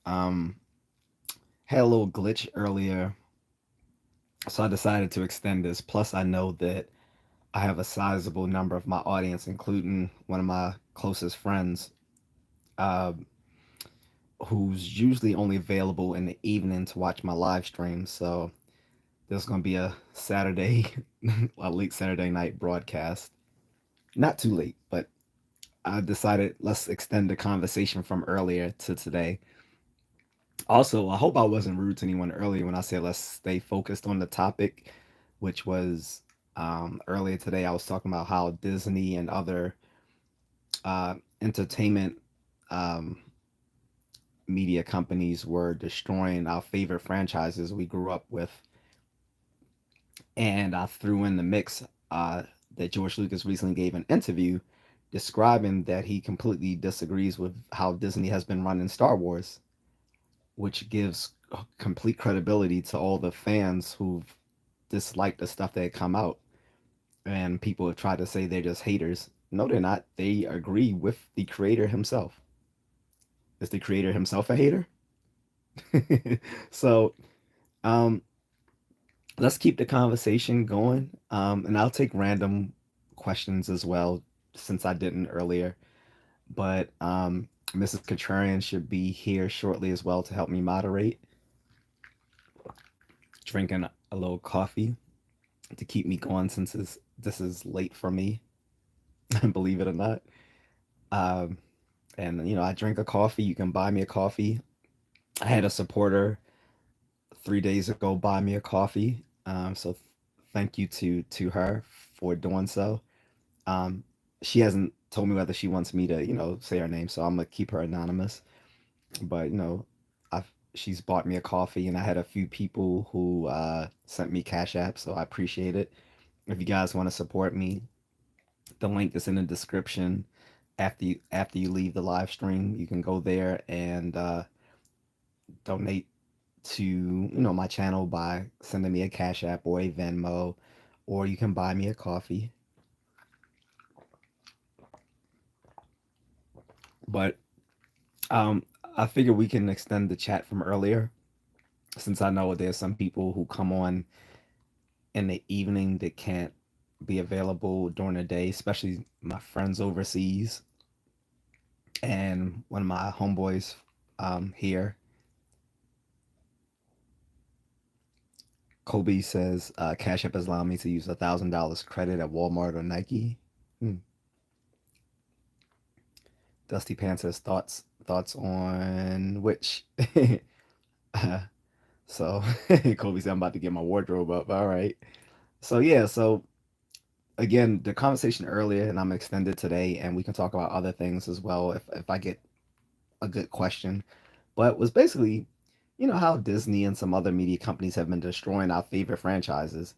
Um, had a little glitch earlier, so I decided to extend this. Plus, I know that I have a sizable number of my audience, including one of my closest friends, uh, who's usually only available in the evening to watch my live stream. So there's going to be a Saturday, a late Saturday night broadcast. Not too late, but I decided let's extend the conversation from earlier to today. Also, I hope I wasn't rude to anyone earlier when I said let's stay focused on the topic, which was earlier today. I was talking about how Disney and other entertainment um, media companies were destroying our favorite franchises we grew up with. And I threw in the mix that George Lucas recently gave an interview describing that he completely disagrees with how Disney has been running Star Wars, which gives complete credibility to all the fans who've disliked the stuff that had come out. And people have tried to say they're just haters. No, they're not. They agree with the creator himself. Is the creator himself a hater? So, um, let's keep the conversation going. And I'll take random questions as well, since I didn't earlier. But Mrs. Contrarian should be here shortly as well to help me moderate. Drinking a little coffee to keep me going since this is late for me, believe it or not. Um, and I drink a coffee. You can buy me a coffee. I had a supporter 3 days ago buy me a coffee. So thank you to her for doing so. Um, she hasn't told me whether she wants me to say her name, so I'm gonna keep her anonymous. But I've she's bought me a coffee, and I had a few people who sent me Cash App, so I appreciate it. If you guys want to support me, the link is in the description. After you leave the live stream, you can go there and donate to my channel by sending me a Cash App or a Venmo, or you can buy me a coffee. But um, I figure we can extend the chat from earlier, since I know there's some people who come on in the evening that can't be available during the day, especially my friends overseas and one of my homeboys here. Kobe says Cash App has allowed me to use $1,000 credit at Walmart or Nike. Hmm. Dusty Pants says thoughts on which. So Kobe said I'm about to get my wardrobe up. All right. So yeah. So again, the conversation earlier, and I'm extended today, and we can talk about other things as well if I get a good question. But was basically, how Disney and some other media companies have been destroying our favorite franchises,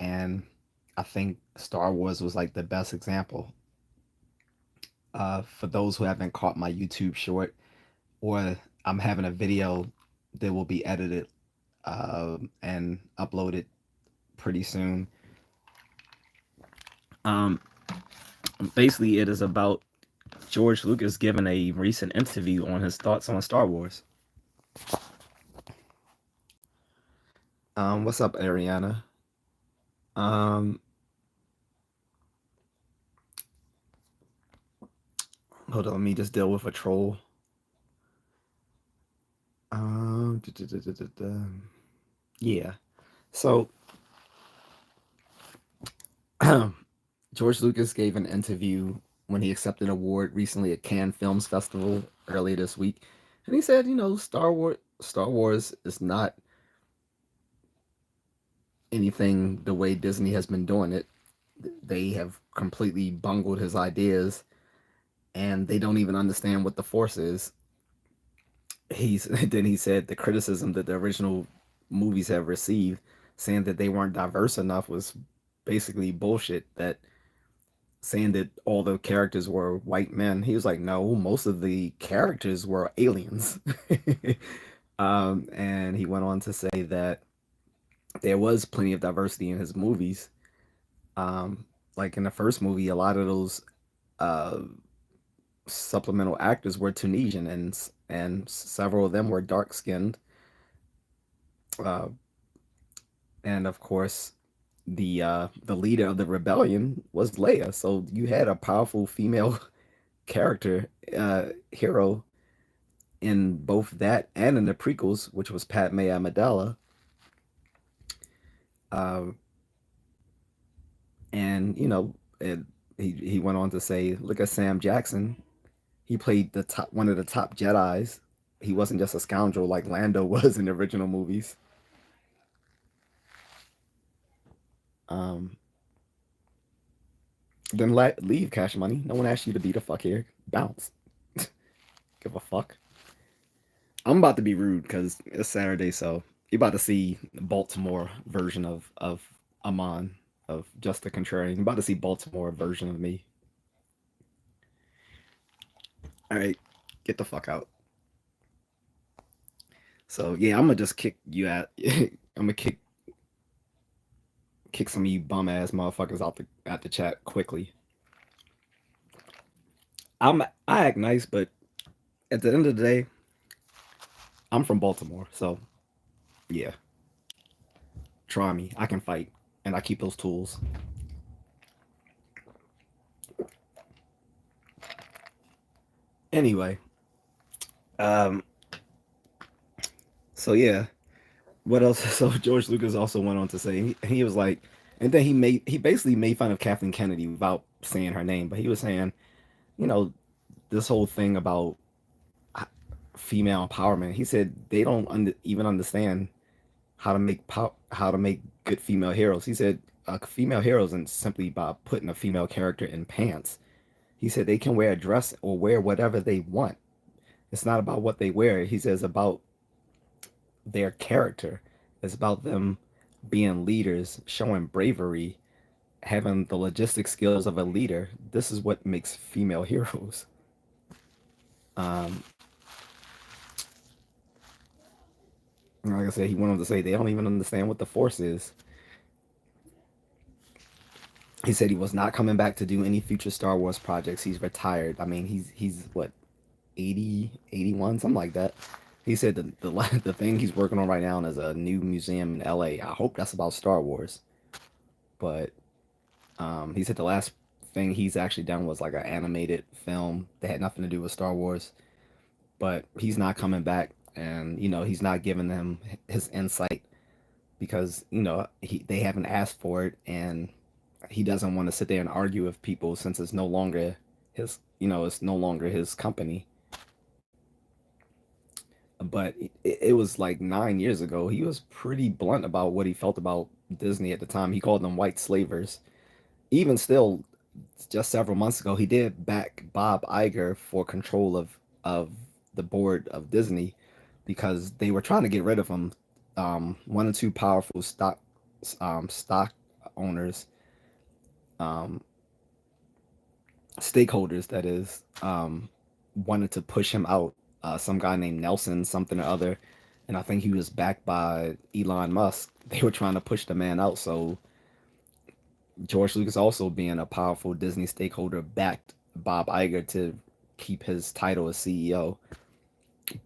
and I think Star Wars was like the best example. For those who haven't caught my YouTube short, or I'm having a video that will be edited and uploaded pretty soon. Um, Basically, it is about George Lucas giving a recent interview on his thoughts on Star Wars. What's up, Ariana? Um, Hold on, let me just deal with a troll. Da, da, da, da, da, da. Yeah. So George Lucas gave an interview when he accepted an award recently at Cannes Films Festival earlier this week, and he said, Star Wars is not anything the way Disney has been doing it. They have completely bungled his ideas, and they don't even understand what the Force is. He's Then he said the criticism that the original movies have received, saying that they weren't diverse enough, was basically bullshit. That saying that all the characters were white men. He was like, no, most of the characters were aliens. And he went on to say that there was plenty of diversity in his movies. Um, like in the first movie, a lot of those uh, supplemental actors were Tunisian, and several of them were dark skinned, uh, and of course, the leader of the rebellion was Leia. So you had a powerful female character, hero, in both that and in the prequels, which was Padme Amidala. Uh, and he went on to say, "Look at Sam Jackson. He played the top one of the top Jedi's. He wasn't just a scoundrel like Lando was in the original movies." Um, then leave, Cash Money. No one asked you to be the fuck here. Bounce. Give a fuck. I'm about to be rude because it's Saturday, so you're about to see Baltimore version of Amon, of Just A Contrarian. You're about to see Baltimore version of me. All right, get the fuck out. So yeah, I'm gonna just kick you out. I'm gonna kick some of you bum ass motherfuckers out the chat quickly. I act nice, but at the end of the day, I'm from Baltimore, so yeah, try me. I can fight, and I keep those tools. Anyway, um, so yeah, what else? So George Lucas also went on to say he was like, and then he basically made fun of Kathleen Kennedy without saying her name, but he was saying, you know, this whole thing about female empowerment. He said they don't even understand how to make good female heroes. He said a female hero isn't simply by putting a female character in pants. He said they can wear a dress or wear whatever they want. It's not about what they wear. He says about their character. It's about them being leaders, showing bravery, having the logistic skills of a leader. This is what makes female heroes. Um, like I said, he went on to say they don't even understand what the force is. He said he was not coming back to do any future Star Wars projects. He's retired. I mean, he's what, 80, 81, something like that. He said the thing he's working on right now is a new museum in LA. I hope that's about Star Wars. But he said the last thing he's actually done was like an animated film that had nothing to do with Star Wars. But he's not coming back, and he's not giving them his insight because they haven't asked for it, and he doesn't want to sit there and argue with people since it's no longer it's no longer his company. But it was like 9 years ago. He was pretty blunt about what he felt about Disney at the time. He called them white slavers. Even still, just several months ago, he did back Bob Iger for control of the board of Disney because they were trying to get rid of him. One or two powerful stock owners, um, stakeholders, that is, wanted to push him out. Some guy named Nelson, something or other, and I think he was backed by Elon Musk. They were trying to push the man out. So George Lucas, also being a powerful Disney stakeholder, backed Bob Iger to keep his title as CEO.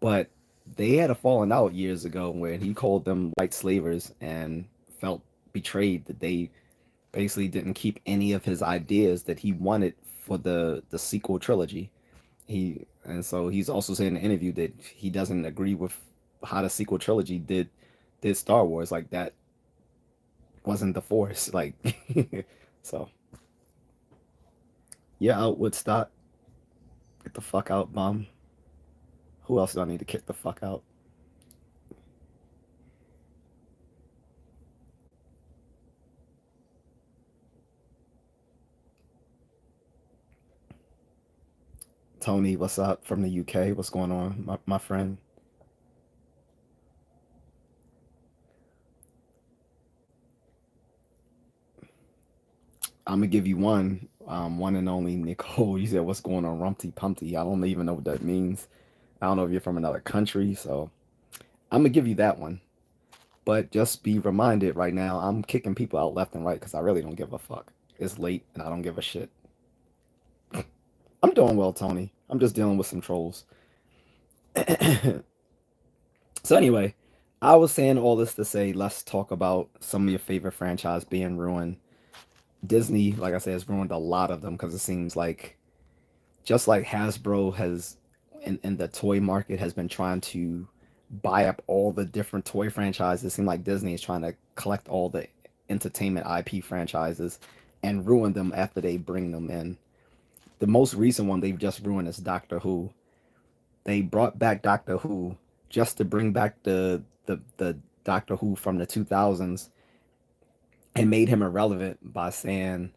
But they had a falling out years ago where he called them white slavers and felt betrayed that they basically didn't keep any of his ideas that he wanted for the sequel trilogy. And so he's also saying in the interview that he doesn't agree with how the sequel trilogy did Star Wars. Like, that wasn't the force. Like, so yeah, out Woodstock. Get the fuck out, bum. Who else do I need to kick the fuck out? Tony, what's up from the UK? What's going on, my friend? I'm gonna give you one and only Nicole. You said what's going on, Rumpty Pumpty. I don't even know what that means. I don't know if you're from another country, so I'm gonna give you that one. But just be reminded right now, I'm kicking people out left and right because I really don't give a fuck. It's late and I don't give a shit. I'm doing well, Tony. I'm just dealing with some trolls. So anyway, I was saying all this to say let's talk about some of your favorite franchise being ruined. Disney, like I said, has ruined a lot of them because it seems like just like Hasbro has in the toy market has been trying to buy up all the different toy franchises. It seems like Disney is trying to collect all the entertainment IP franchises and ruin them after they bring them in. The most recent one they've just ruined is Doctor Who. They brought back Doctor Who just to bring back the Doctor Who from the 2000s and made him irrelevant by saying,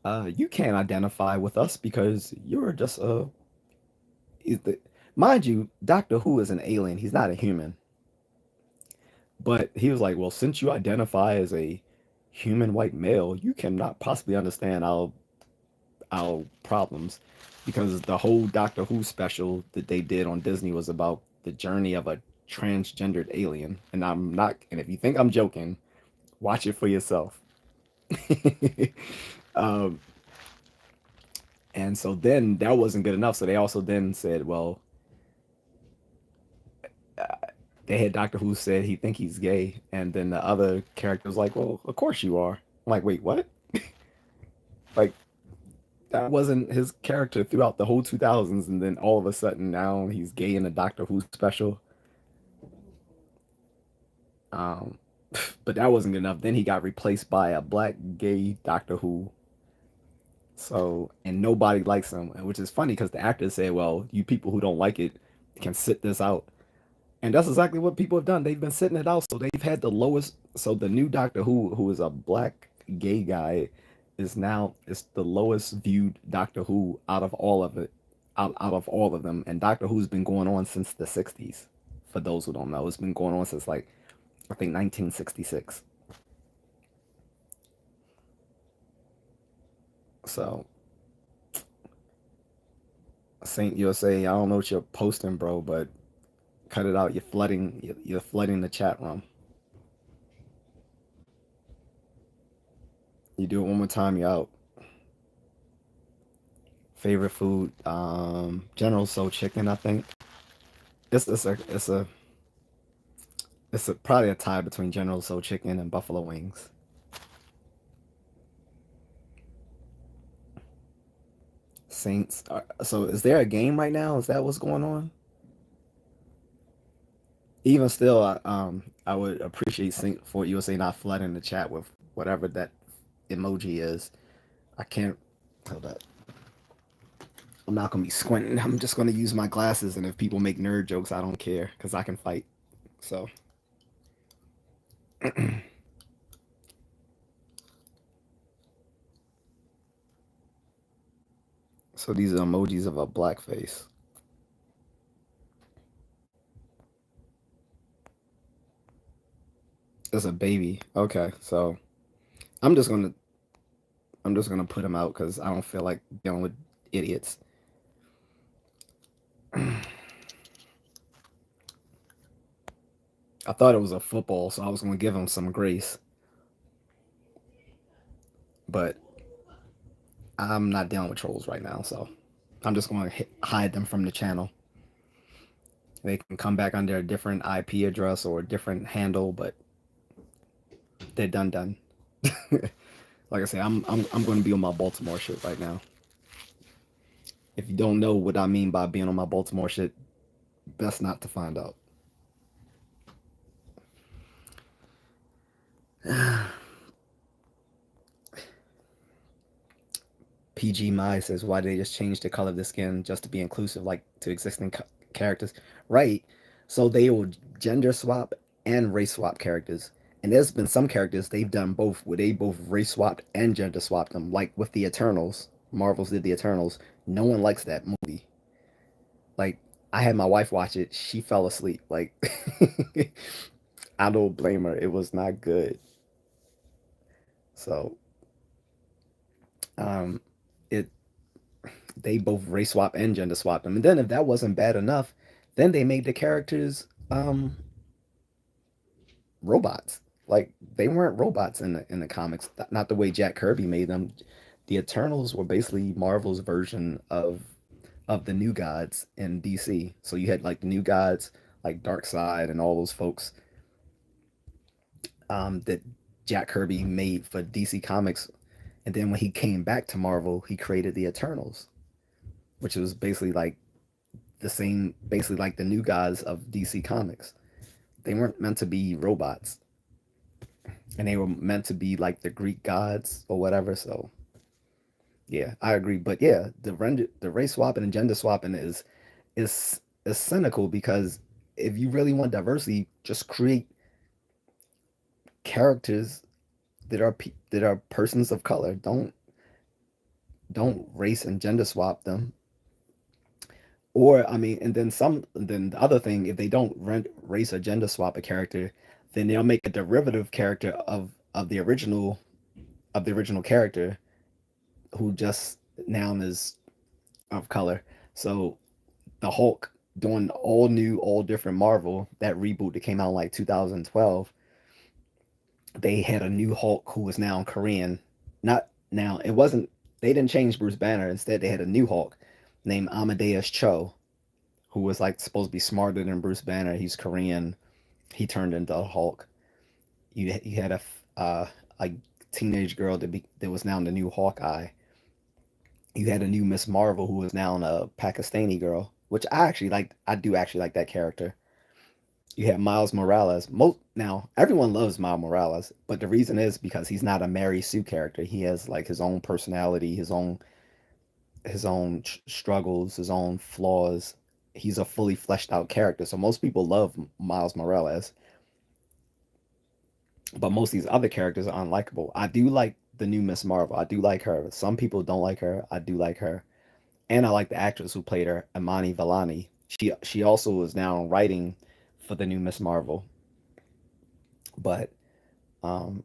you can't identify with us because you're just a mind you, Doctor Who is an alien. He's not a human. But he was like, well, since you identify as a human white male, you cannot possibly understand our problems. Because the whole Doctor Who special that they did on Disney was about the journey of a transgendered alien. And I'm not, and if you think I'm joking, watch it for yourself. um, and so then that wasn't good enough. So they also then said, well, uh, they had Doctor Who said he think he's gay, and then the other character was like, "Well, of course you are." I'm like, "Wait, what?" Like that wasn't his character throughout the whole 2000s, and then all of a sudden now he's gay in a Doctor Who special. Um, but that wasn't good enough. Then he got replaced by a black gay Doctor Who. So and nobody likes him, which is funny because the actor said, "Well, you people who don't like it can sit this out." And that's exactly what people have done. They've been sitting it out. So they've had the lowest. So the new Doctor who is a black gay guy, is now is the lowest viewed Doctor Who out of all of it, out of all of them. And Doctor Who's been going on since the '60s. For those who don't know, it's been going on since like I think 1966. So Saint USA, I don't know what you're posting, bro, but cut it out. You're flooding the chat room. You do it one more time, you're out. Favorite food, General Soul chicken. I think it's probably a tie between General Soul chicken and buffalo wings. Saints. So is there a game right now? Is that what's going on? Even still, I would appreciate Saint for USA not flooding the chat with whatever that emoji is. I can't. Hold up. I'm not gonna be squinting. I'm just gonna use my glasses, and if people make nerd jokes, I don't care because I can fight. So, so these are emojis of a black face. It's a baby. Okay, so I'm just gonna I'm just gonna put them out because I don't feel like dealing with idiots. I thought it was a football, so I was gonna give him some grace, but I'm not dealing with trolls right now, so I'm just gonna hide them from the channel. They can come back under a different IP address or a different handle, but they're done. Like I say, I'm going to be on my Baltimore shit right now. If you don't know what I mean by being on my Baltimore shit, best not to find out. PG My says, why did they just change the color of the skin just to be inclusive, like to existing characters? Right. So they will gender swap and race swap characters. And there's been some characters they've done both, where they both race swapped and gender swapped them, like with the Eternals. Marvels did the Eternals. No one likes that movie. Like, I had my wife watch it. She fell asleep. Like, I don't blame her. It was not good. So, um, it they both race swap and gender swap them. And then if that wasn't bad enough, then they made the characters robots. Like they weren't robots in the comics. Not the way Jack Kirby made them. The Eternals were basically Marvel's version of of the new gods in DC. So you had like the new gods, like Darkseid and all those folks that Jack Kirby made for DC Comics. And then when he came back to Marvel, he created the Eternals, which was basically like the same, basically like the new gods of DC Comics. They weren't meant to be robots, and they were meant to be like the Greek gods or whatever. So yeah, I agree. But yeah, the race swapping and gender swapping is cynical because if you really want diversity, just create characters that are persons of color. Don't race and gender swap them. Or I mean, and then some. Then the other thing, if they don't race or gender swap a character, then they'll make a derivative character of the original character who just now is of color. So the Hulk doing all new, all different Marvel, that reboot that came out in like 2012, they had a new Hulk who was now Korean. Not now, it wasn't, they didn't change Bruce Banner. Instead, they had a new Hulk named Amadeus Cho, who was like supposed to be smarter than Bruce Banner. He's Korean. He turned into a Hulk. You had a teenage girl that was now the new Hawkeye. You had a new Miss Marvel who is now a Pakistani girl, which I actually like. I do actually like that character. You have Miles Morales. Now everyone loves Miles Morales, but the reason is because he's not a Mary Sue character. He has like his own personality, his own struggles, his own flaws. He's a fully fleshed out character. So most people love Miles Morales, but most of these other characters are unlikable. I do like the new Miss Marvel. I do like her. Some people don't like her. I do like her, and I like the actress who played her, Imani Vellani. She also is now writing for the new Miss Marvel, but um,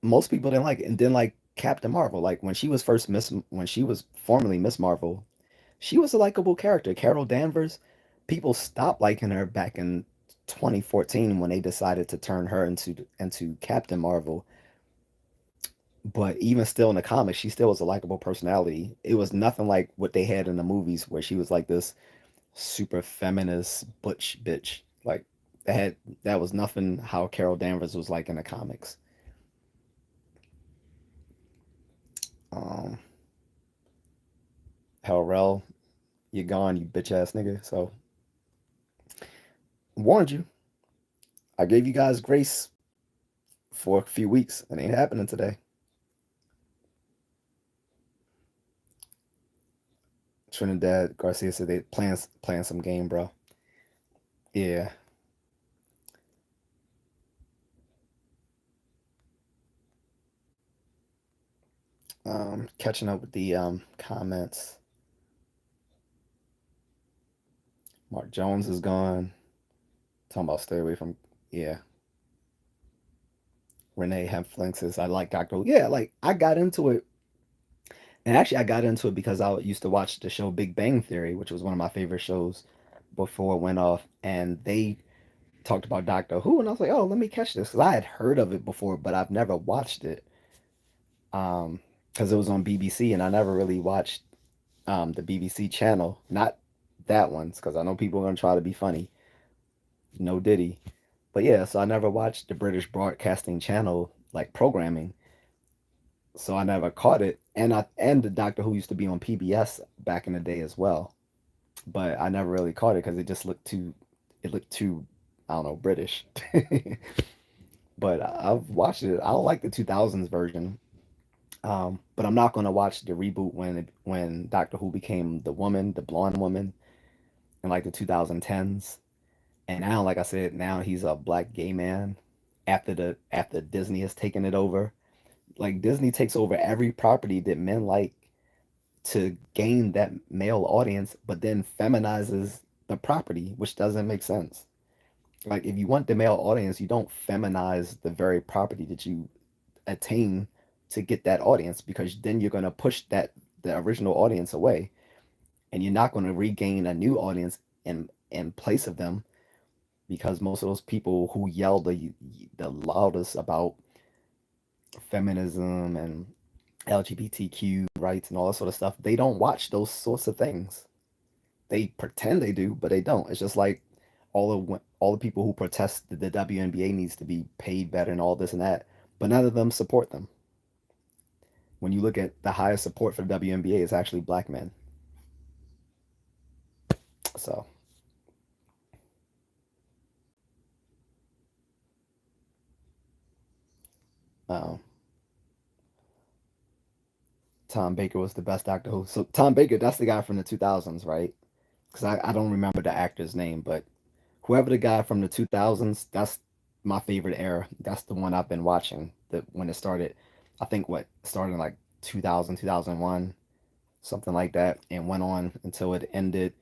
most people didn't like it and didn't like Captain Marvel. Like when she was formerly Miss Marvel, she was a likable character. Carol Danvers, people stopped liking her back in 2014 when they decided to turn her into Captain Marvel. But even still in the comics, she still was a likable personality. It was nothing like what they had in the movies where she was like this super feminist butch bitch. Like that was nothing how Carol Danvers was like in the comics. Um, Hell, you gone, you bitch ass nigga. So warned you. I gave you guys grace for a few weeks. It ain't happening today. Trinidad Garcia said they playing some game, bro. Yeah. Catching up with the comments. Mark Jones is gone. Talking about stay away from, yeah. Renee Hempflink says I like Doctor Who. Yeah, like I got into it, and actually I got into it because I used to watch the show Big Bang Theory, which was one of my favorite shows before it went off, and they talked about Doctor Who, and I was like, oh, let me catch this because I had heard of it before, but I've never watched it. Because it was on BBC, and I never really watched the BBC channel, not that one, because I know people are gonna try to be funny. No Diddy, but yeah, so I never watched the British Broadcasting Channel like programming, so I never caught it. And the Doctor Who used to be on PBS back in the day as well, but I never really caught it because it looked too, I don't know, British. But I've watched it. I don't like the 2000s version. But I'm not gonna watch the reboot when Doctor Who became the woman, the blonde woman, in like the 2010s. And now, like I said, now he's a black gay man after Disney has taken it over. Like Disney takes over every property that men like to gain that male audience, but then feminizes the property, which doesn't make sense. Like if you want the male audience, you don't feminize the very property that you attain to get that audience because then you're going to push the original audience away and you're not going to regain a new audience in place of them because most of those people who yell the loudest about feminism and LGBTQ rights and all that sort of stuff, they don't watch those sorts of things. they pretend they do, but they don't. It's just like all the people who protest that the WNBA needs to be paid better and all this and that, but none of them support them. When you look at the highest support for the WNBA, it's actually black men. So, um, Tom Baker was the best Doctor Who. So Tom Baker, that's the guy from the 2000s, right? Because I don't remember the actor's name, but whoever the guy from the 2000s, that's my favorite era. That's the one I've been watching. That when it started, I think what started in like 2000, 2001, something like that, and went on until it ended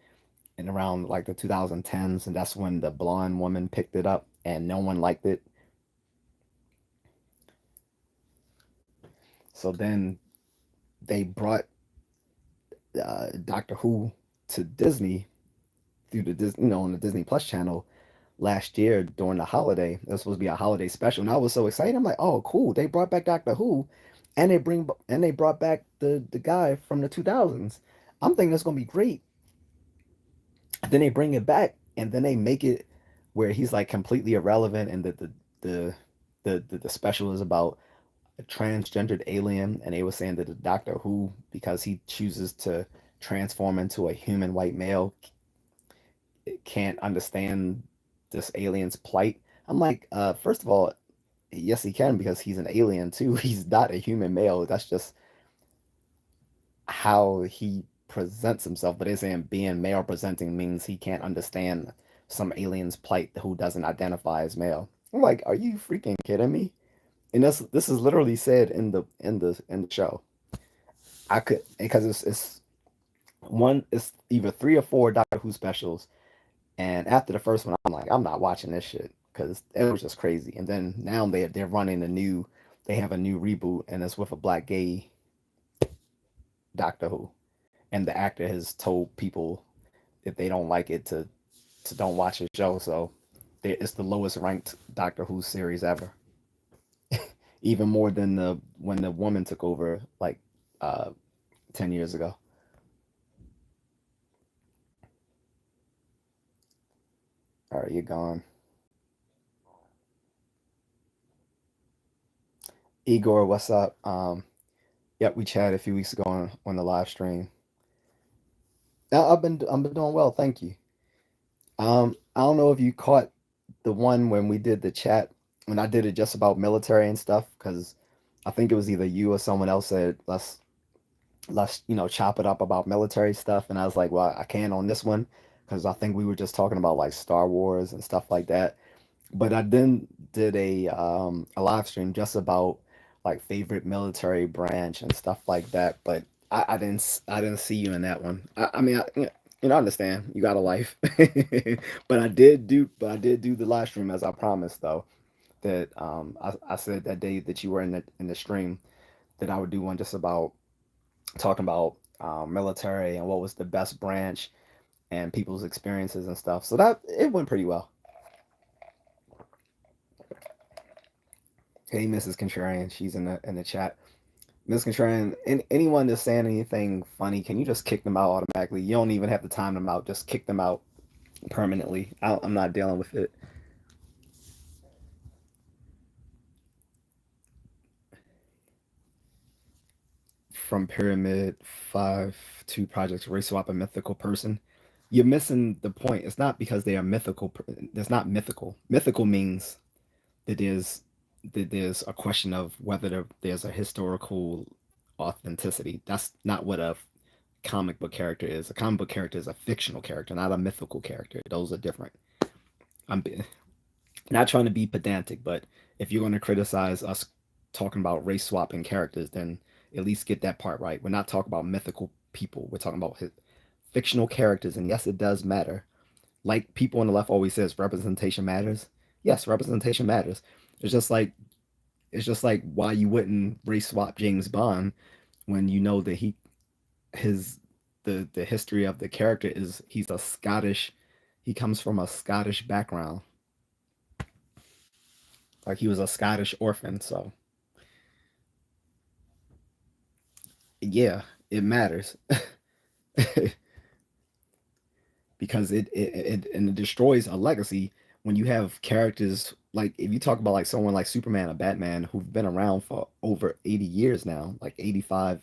in around like the 2010s, and that's when the blonde woman picked it up, and no one liked it. So then they brought Doctor Who to Disney through the on the Disney Plus channel last year during the holiday. It was supposed to be a holiday special, and I was so excited. I'm like, oh, cool! They brought back Doctor Who, and they brought back the guy from the 2000s. I'm thinking it's gonna be great. Then they bring it back, and then they make it where he's like completely irrelevant, and the the special is about a transgendered alien, and they were saying that the Doctor Who, because he chooses to transform into a human white male, can't understand this alien's plight. I'm like, first of all, yes, he can because he's an alien too. He's not a human male. That's just how he presents himself. But they're saying being male presenting means he can't understand some alien's plight who doesn't identify as male. I'm like, are you freaking kidding me? And this is literally said in the show. I could because it's one, it's either three or four Doctor Who specials. And after the first one, I'm like, I'm not watching this shit because it was just crazy. And then now they're running they have a new reboot, and it's with a black gay Doctor Who, and the actor has told people if they don't like it to don't watch his show. So it's the lowest ranked Doctor Who series ever, even more than the when the woman took over like 10 years ago. All right, you're gone. Igor, what's up? Yep, we chatted a few weeks ago on the live stream. I've been doing well, thank you. I don't know if you caught the one when we did the chat when I did it just about military and stuff, because I think it was either you or someone else said let's chop it up about military stuff, and I was like, well, I can on this one because I think we were just talking about like Star Wars and stuff like that. But I then did a live stream just about like favorite military branch and stuff like that. But I didn't see you in that one. I mean, I understand you got a life, but I did do the live stream as I promised though. That I said that day that you were in the stream that I would do one just about talking about military and what was the best branch and people's experiences and stuff. So that it went pretty well. Hey, Mrs. Contrarian, she's in the chat. Miss Contrarian, anyone that's saying anything funny, can you just kick them out automatically? You don't even have to time them out. Just kick them out permanently. I'm not dealing with it. From Pyramid 5 to Project Race Swap a mythical person. You're missing the point. It's not because they are mythical. It's not mythical. Mythical means that there's a question of whether there's a historical authenticity. That's not what a comic book character is. A comic book character is a fictional character, not a mythical character. Those are different. I'm not trying to be pedantic, but if you're going to criticize us talking about race swapping characters, then at least get that part right. We're not talking about mythical people. We're talking about fictional characters, and yes, it does matter. Like people on the left always says, representation matters. Yes, representation matters. It's just like it's just like why you wouldn't race swap James Bond when you know that his the history of the character is he's a Scottish, he comes from a Scottish background. Like he was a Scottish orphan, so yeah, it matters. because it destroys a legacy when you have characters like, if you talk about like someone like Superman or Batman who've been around for over 80 years now, like 85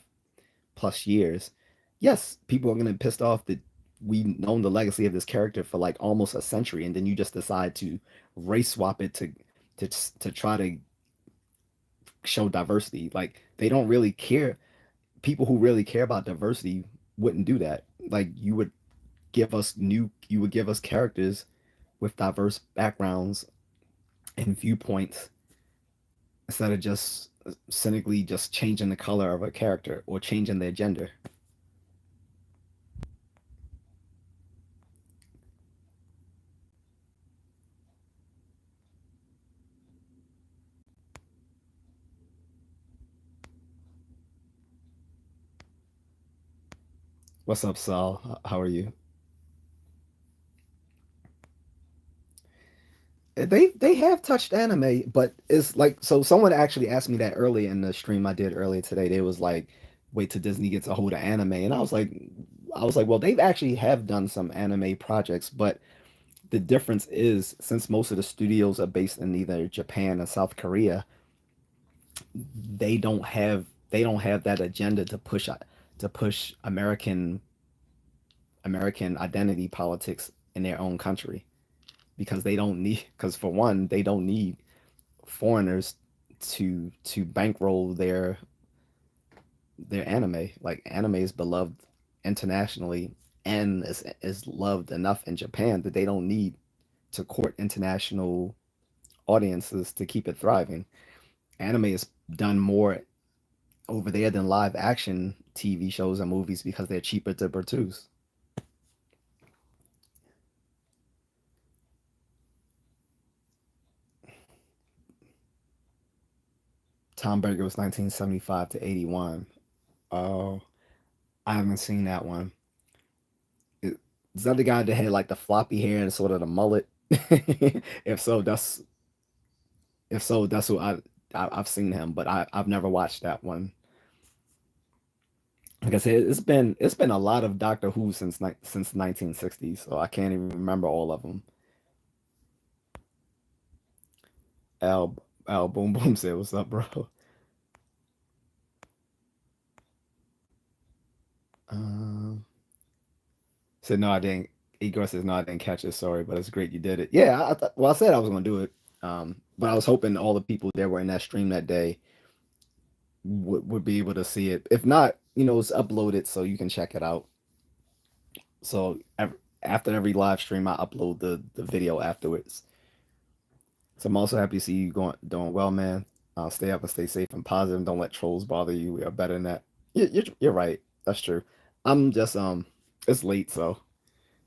plus years. Yes, people are gonna be pissed off that we known the legacy of this character for like almost a century, and then you just decide to race swap it to to try to show diversity. Like, they don't really care. People who really care about diversity wouldn't do that. Like, you would give us characters with diverse backgrounds and viewpoints instead of just cynically just changing the color of a character or changing their gender. What's up, Saul? How are you? They have touched anime, but it's like, so someone actually asked me that earlier in the stream I did earlier today. They was like, wait till Disney gets a hold of anime. And I was like, well, they've actually have done some anime projects, but the difference is, since most of the studios are based in either Japan or South Korea, they don't have that agenda to push American identity politics in their own country, because they don't need because for one, they don't need foreigners to bankroll their anime. Like, anime is beloved internationally and is loved enough in Japan that they don't need to court international audiences to keep it thriving. Anime is done more over there than live action TV shows and movies because they're cheaper to produce. Tom Baker was 1975 to 81. Oh, I haven't seen that one. Is that the guy that had like the floppy hair and sort of the mullet? if so, that's if so, that's who I've seen him, but I've never watched that one. Like I said, it's been a lot of Doctor Who since 1960, so I can't even remember all of them. Al Al Boom Boom said, "What's up, bro?" Um, said no, I didn't. Igor says no, I didn't catch it. Sorry, but it's great you did it. Yeah, well, I said I was gonna do it. But I was hoping all the people that were in that stream that day would be able to see it. If not, it's uploaded so you can check it out. So after every live stream, I upload the video afterwards. So I'm also happy to see you doing well, man. Stay up and stay safe and positive. Don't let trolls bother you. We are better than that. You're right. That's true. I'm just it's late, so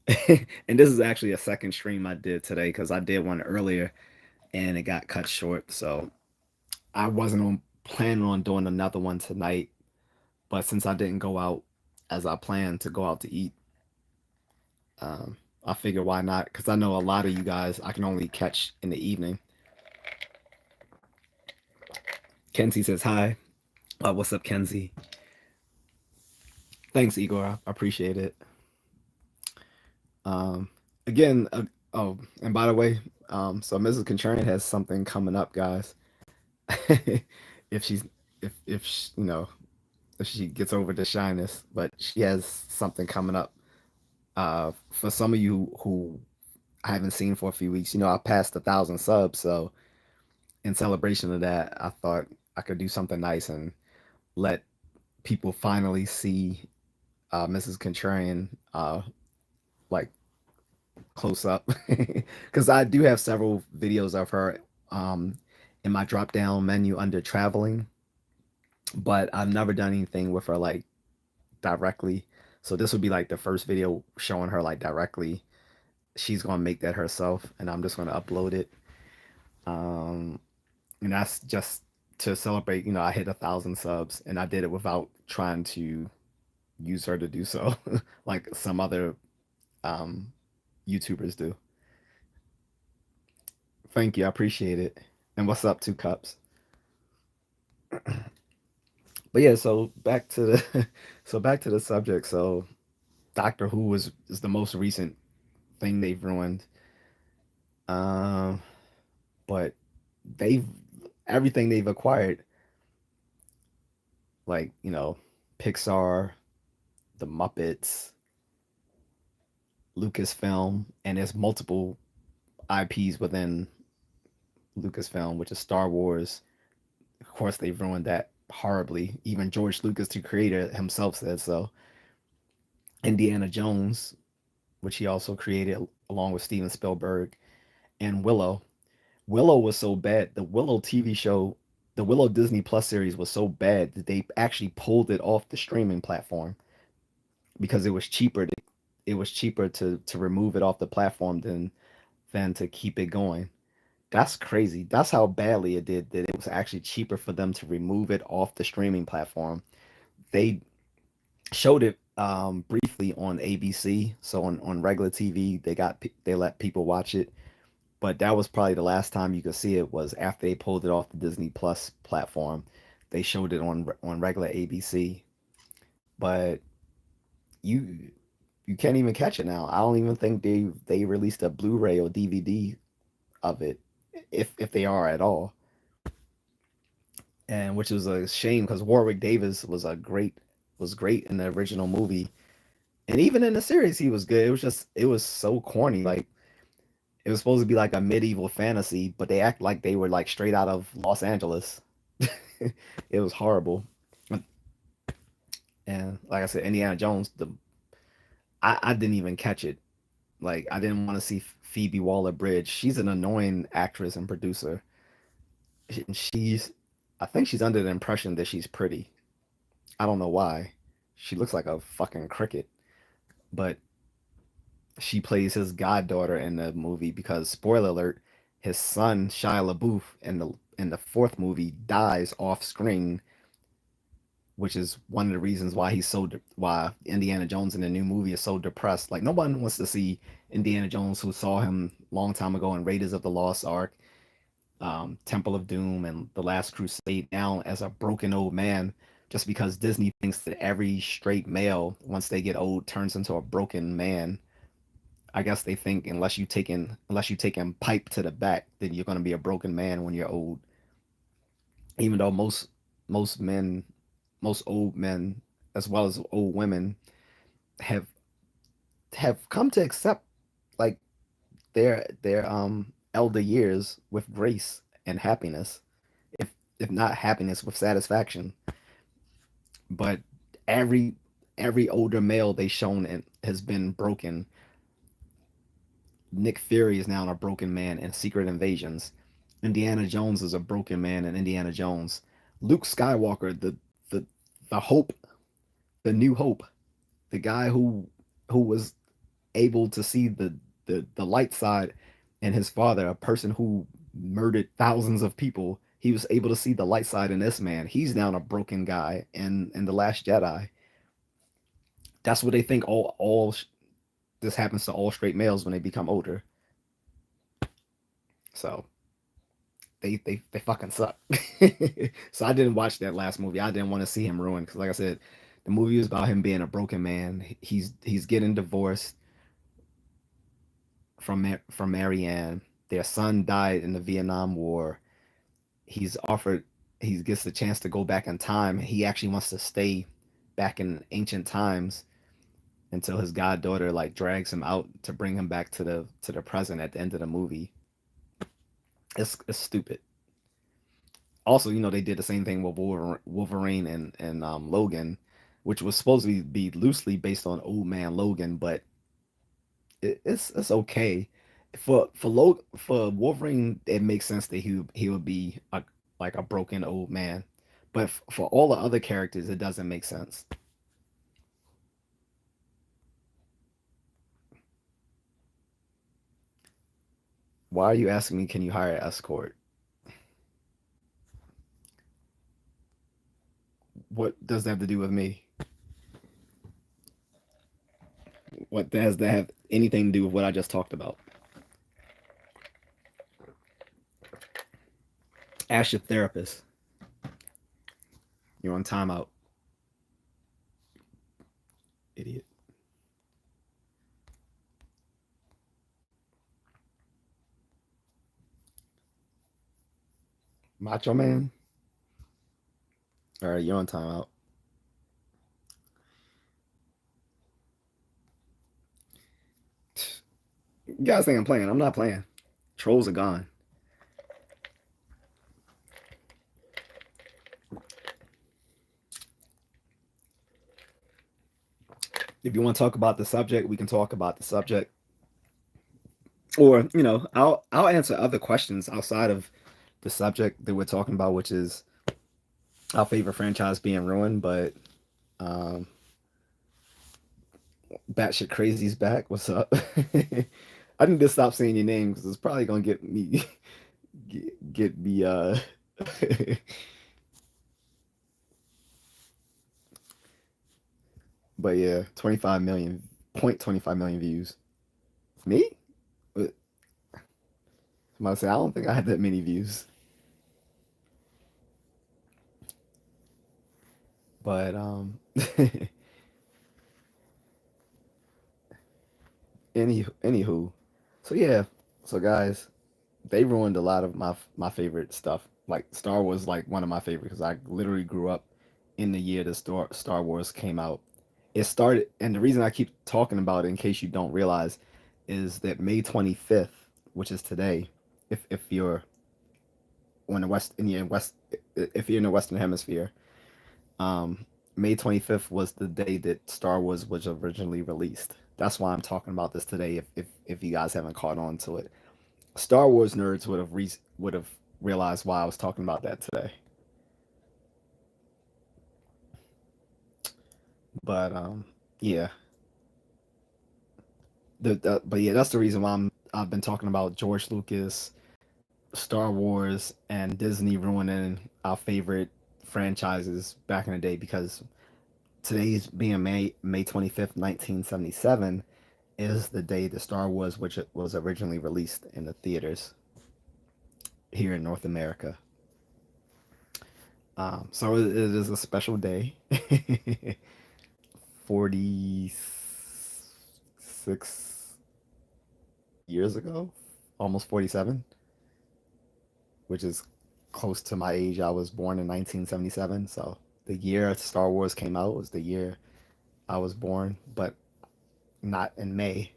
and this is actually a second stream I did today because I did one earlier and it got cut short. So I wasn't planning on doing another one tonight, but since I didn't go out as I planned to go out to eat, I figure why not? Because I know a lot of you guys I can only catch in the evening. Kenzie says hi. What's up, Kenzie? Thanks, Igor. I appreciate it. Um, again, oh, and by the way, so Mrs. Contrarian has something coming up, guys. if she's if she, if she gets over the shyness, but she has something coming up. For some of you who I haven't seen for a few weeks, I passed 1,000 subs, so in celebration of that, I thought I could do something nice and let people finally see Mrs. Contrarian like close up, because I do have several videos of her in my drop down menu under traveling, but I've never done anything with her like directly. So this would be like the first video showing her like directly. She's gonna make that herself, and I'm just gonna upload it. Um, and that's just to celebrate. I hit 1,000 subs, and I did it without trying to use her to do so, like some other um, YouTubers do. Thank you, I appreciate it. And what's up, Two Cups? But yeah, so back to the so back to the subject. So Doctor Who is the most recent. thing they've ruined. Um, but they've everything they've acquired, like Pixar, the Muppets, Lucasfilm, and there's multiple IPs within Lucasfilm, which is Star Wars. Of course, they've ruined that horribly. Even George Lucas, the creator himself, said so. Indiana Jones, which he also created along with Steven Spielberg, and Willow. Willow was so bad. The Willow TV show, the Willow Disney Plus series was so bad that they actually pulled it off the streaming platform because it was cheaper. It was cheaper to remove it off the platform than to keep it going. That's crazy. That's how badly it did that it was actually cheaper for them to remove it off the streaming platform. They showed it briefly on ABC, so on regular TV, they let people watch it, but that was probably the last time you could see it was after they pulled it off the Disney Plus platform. They showed it on regular ABC, but you you can't even catch it now. I don't even think they released a Blu-ray or DVD of it, if they are at all. And which was a shame because Warwick Davis was great in the original movie, and even in the series he was good. It was so corny. Like it was supposed to be like a medieval fantasy, but they act like they were like straight out of Los Angeles. It was horrible. And like I said, Indiana Jones, I didn't even catch it. Like I didn't want to see Phoebe Waller-Bridge. She's an annoying actress and producer. She's I think she's under the impression that she's pretty. I don't know why. She looks like a fucking cricket, but she plays his goddaughter in the movie because spoiler alert, his son Shia LaBeouf in the fourth movie dies off screen, which is one of the reasons why why Indiana Jones in the new movie is so depressed. Like no one wants to see Indiana Jones who saw him long time ago in Raiders of the Lost Ark, Temple of Doom, and The Last Crusade now as a broken old man. Just because Disney thinks that every straight male, once they get old, turns into a broken man. I guess they think unless you taking pipe to the back, then you're gonna be a broken man when you're old. Even though most men, most old men, as well as old women, have come to accept like their elder years with grace and happiness, if not happiness, with satisfaction. But every every older male they shown has been broken. Nick Fury is now a broken man in Secret Invasions. Indiana Jones is a broken man in Indiana Jones. Luke Skywalker, the the hope, the new hope, the guy who was able to see the light side in his father, a person who murdered thousands of people. He was able to see the light side in this man. He's now a broken guy in the Last Jedi. That's what they think all this happens to all straight males when they become older. So they fucking suck. So I didn't watch that last movie. I didn't want to see him ruined because, like I said, the movie was about him being a broken man. He's getting divorced from Marianne. Their son died in the Vietnam War. He's offered he gets the chance to go back in time. He actually wants to stay back in ancient times until his goddaughter like drags him out to bring him back to the present at the end of the movie. It's stupid. Also, they did the same thing with Wolverine and Logan, which was supposed to be loosely based on Old Man Logan, but it's okay. For Wolverine, it makes sense that he would be like a broken old man, but for all the other characters, it doesn't make sense. Why are you asking me? Can you hire an escort? What does that have to do with me? What does that have anything to do with what I just talked about? Ask your therapist. You're on timeout, idiot. Macho Man. All right, you're on timeout. You guys think I'm playing? I'm not playing. Trolls are gone. If you want to talk about the subject, we can talk about the subject. Or I'll answer other questions outside of the subject that we're talking about, which is our favorite franchise being ruined. But um, batshit crazy's back. What's up? I need to stop saying your name because it's probably gonna get me get me but yeah, 25 million, 0.25 million views. Me? I'm about to say I don't think I have that many views. But anywho. So yeah. So guys, they ruined a lot of my favorite stuff. Like Star Wars, like one of my favorites because I literally grew up in the year that Star Wars came out. It started, and the reason I keep talking about it, in case you don't realize, is that May 25th, which is today, if you're on the west, if you're in the Western Hemisphere, um, May 25th was the day that Star Wars was originally released. That's why I'm talking about this today. If you guys haven't caught on to it, Star Wars nerds would have realized why I was talking about that today. But yeah, but yeah, that's the reason why I've been talking about George Lucas, Star Wars, and Disney ruining our favorite franchises back in the day because today's being May 25th, 1977 is the day that Star Wars, which it was originally released in the theaters here in North America. So it is a special day. 46 years ago, almost 47, which is close to my age. I was born in 1977, so the year Star Wars came out was the year I was born, but not in May.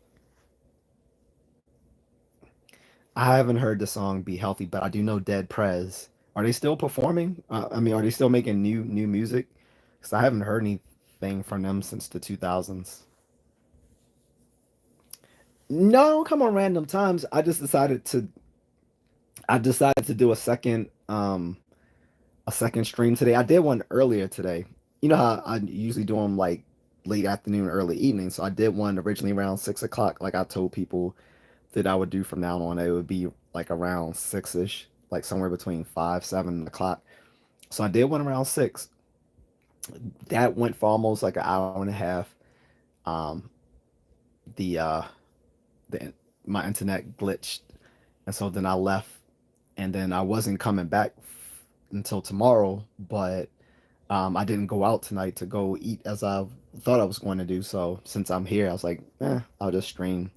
I haven't heard the song "Be Healthy," but I do know Dead Prez. Are they still performing? I mean, are they still making new music? Because I haven't heard anything from them since the 2000s. No, come on random times. I decided to do a second stream today. I did one earlier today. You know how I usually do them like late afternoon, early evening. So I did one originally around 6 o'clock. Like I told people that I would do from now on. It would be like around 6ish, like somewhere between 5, 7 o'clock. So I did one around 6. That went for almost like an hour and a half. Um, the the my internet glitched, and so then I left, and then I wasn't coming back until tomorrow. But I didn't go out tonight to go eat as I thought I was going to do. So since I'm here, I was like, I'll just stream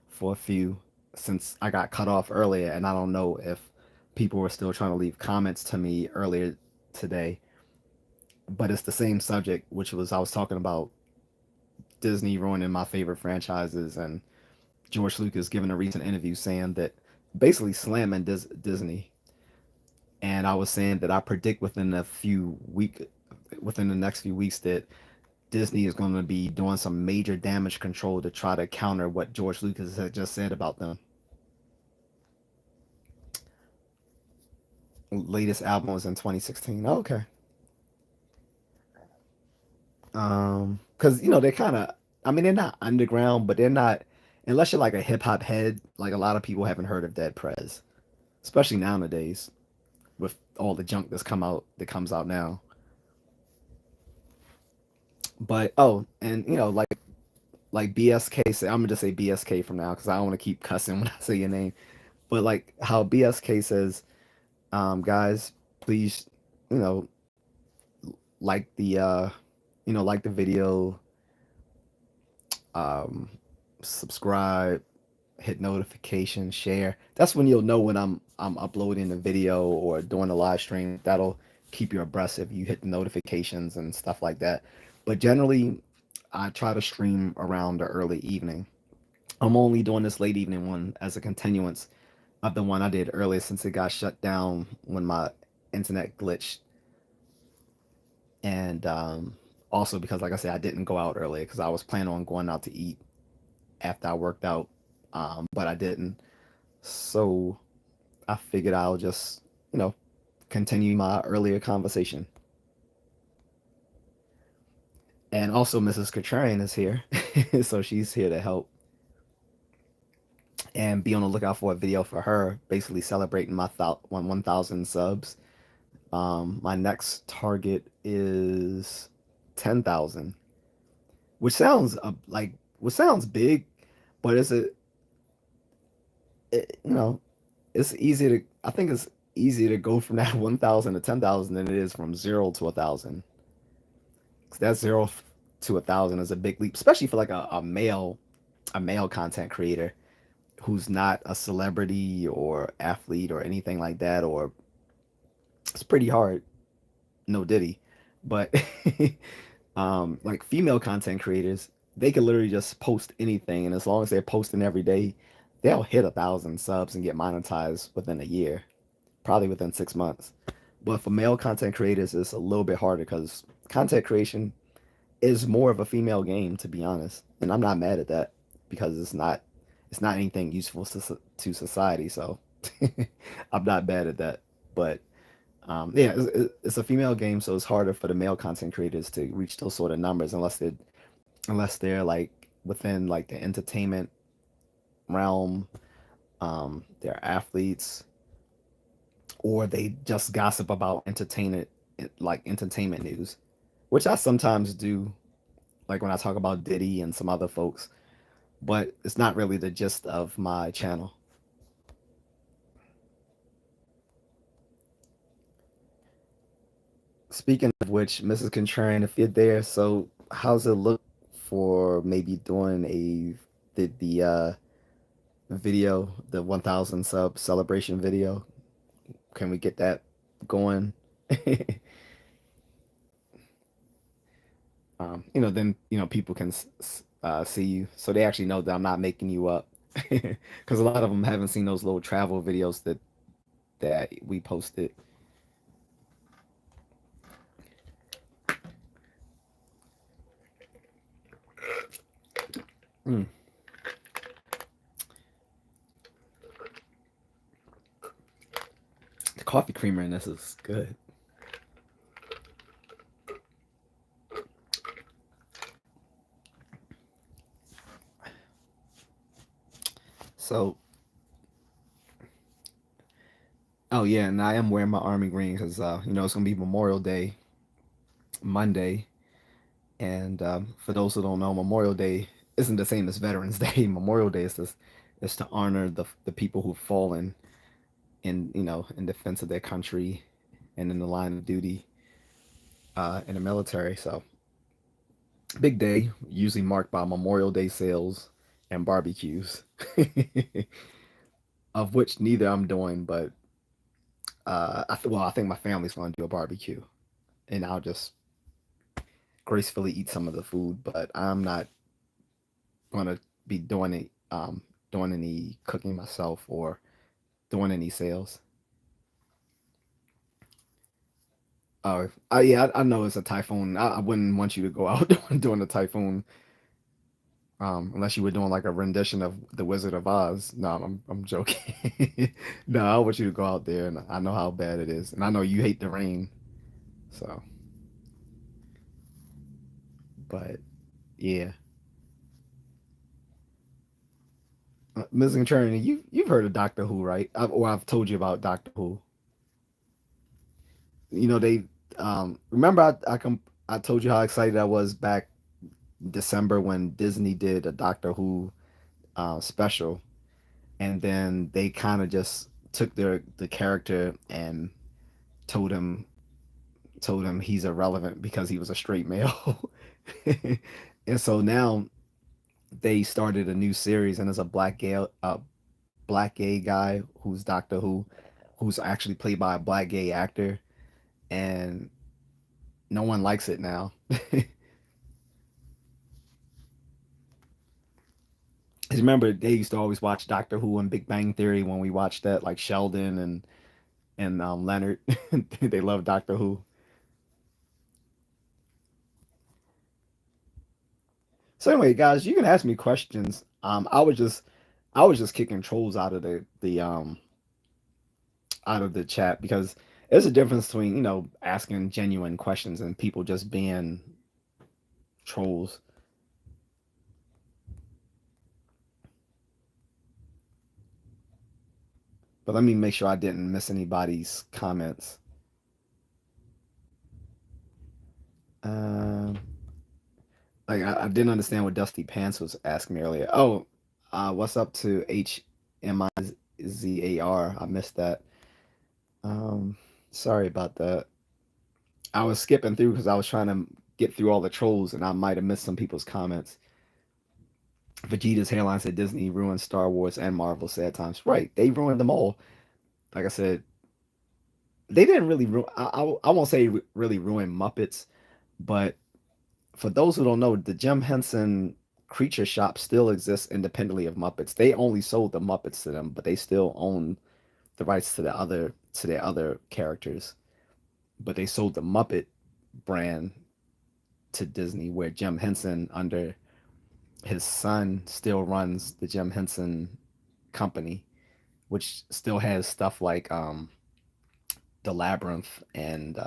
for a few since I got cut off earlier, and I don't know if people were still trying to leave comments to me earlier today. But it's the same subject, which was I was talking about Disney ruining my favorite franchises, and George Lucas giving a recent interview saying that basically slamming Disney. And I was saying that I predict within the next few weeks that Disney is going to be doing some major damage control to try to counter what George Lucas had just said about them. Latest album was in 2016. Oh, okay. Because they're kind of, I mean, they're not underground, but they're not, unless you're like a hip hop head. Like a lot of people haven't heard of Dead Prez, especially nowadays with all the junk that comes out now. But oh, and like BSK say, I'm gonna just say BSK from now because I don't want to keep cussing when I say your name. But like how BSK says, guys, please, you know, like the like the video, um, subscribe, hit notifications, share. That's when you'll know when I'm uploading the video or doing a live stream. That'll keep you abreast if you hit the notifications and stuff like that. But generally, I try to stream around the early evening. I'm only doing this late evening one as a continuance of the one I did earlier since it got shut down when my internet glitched, and also because, like I said, I didn't go out earlier because I was planning on going out to eat after I worked out, but I didn't. So I figured I'll just, you know, continue my earlier conversation. And also, Mrs. Contrarian is here, so she's here to help and be on the lookout for a video for her, basically celebrating my 1,000 subs. My next target is 10,000, which sounds which sounds big, but you know, it's easy to I think it's easier to go from that 1,000 to 10,000 than it is from zero to 1,000. 'Cause that zero to 1,000 is a big leap, especially for like a male content creator who's not a celebrity or athlete or anything like that. Or it's pretty hard. No diddy, but like female content creators, they can literally just post anything, and as long as they're posting every day, they'll hit 1,000 subs and get monetized within a year, probably within 6 months. But for male content creators, it's a little bit harder because content creation is more of a female game, to be honest, and I'm not mad at that because it's not anything useful to society. So I'm not mad at that, but yeah, it's a female game, so it's harder for the male content creators to reach those sort of numbers unless they're like within like the entertainment realm, they're athletes, or they just gossip about entertainment news, which I sometimes do, like when I talk about Diddy and some other folks, but it's not really the gist of my channel. Speaking of which, Mrs. Contrarian, if you're there, so how's it look for maybe doing the video, the 1,000 sub celebration video? Can we get that going? Then people can see you, so they actually know that I'm not making you up. Because a lot of them haven't seen those little travel videos that we posted. Mm, the coffee creamer in this is good. So, oh yeah, and I am wearing my army green because it's gonna be Memorial Day Monday, and for those who don't know, Memorial Day isn't the same as Veterans Day. Memorial Day is to honor the people who've fallen in defense of their country and in the line of duty in the military. So big day, usually marked by Memorial Day sales and barbecues, of which neither I'm doing, but I think my family's going to do a barbecue, and I'll just gracefully eat some of the food, but I'm not going to be doing any cooking myself or doing any sales. Yeah, I know it's a typhoon. I wouldn't want you to go out doing a typhoon, unless you were doing like a rendition of The Wizard of Oz. No, I'm joking. No, I want you to go out there, and I know how bad it is, and I know you hate the rain. So, but yeah, Ms. Contrarian, you've heard of Doctor Who, right? Or I've told you about Doctor Who. They remember I told you how excited I was back December when Disney did a Doctor Who special, and then they kind of just took the character and told him told him he's irrelevant because he was a straight male. And so now they started a new series, and there's a black gay guy who's Doctor Who, who's actually played by a black gay actor, and no one likes it now. Cause remember they used to always watch Doctor Who and Big Bang Theory when we watched that, like Sheldon and Leonard. They love Doctor Who. So anyway, guys, you can ask me questions. I was just kicking trolls out of the chat because there's a difference between asking genuine questions and people just being trolls. But let me make sure I didn't miss anybody's comments. Um, I didn't understand what Dusty Pants was asking me earlier. Oh, what's up to HMIZAR? I missed that. Um, Sorry about that. I was skipping through because I was trying to get through all the trolls and I might have missed some people's comments. Vegeta's hairline said Disney ruined Star Wars and Marvel sad times. Right, they ruined them all. Like I said, they didn't really ruin. I won't say really ruin Muppets, but for those who don't know, the Jim Henson Creature Shop still exists independently of Muppets. They only sold the Muppets to them, but they still own the rights to their other characters. But they sold the Muppet brand to Disney, where Jim Henson, under his son, still runs the Jim Henson Company, which still has stuff like the Labyrinth and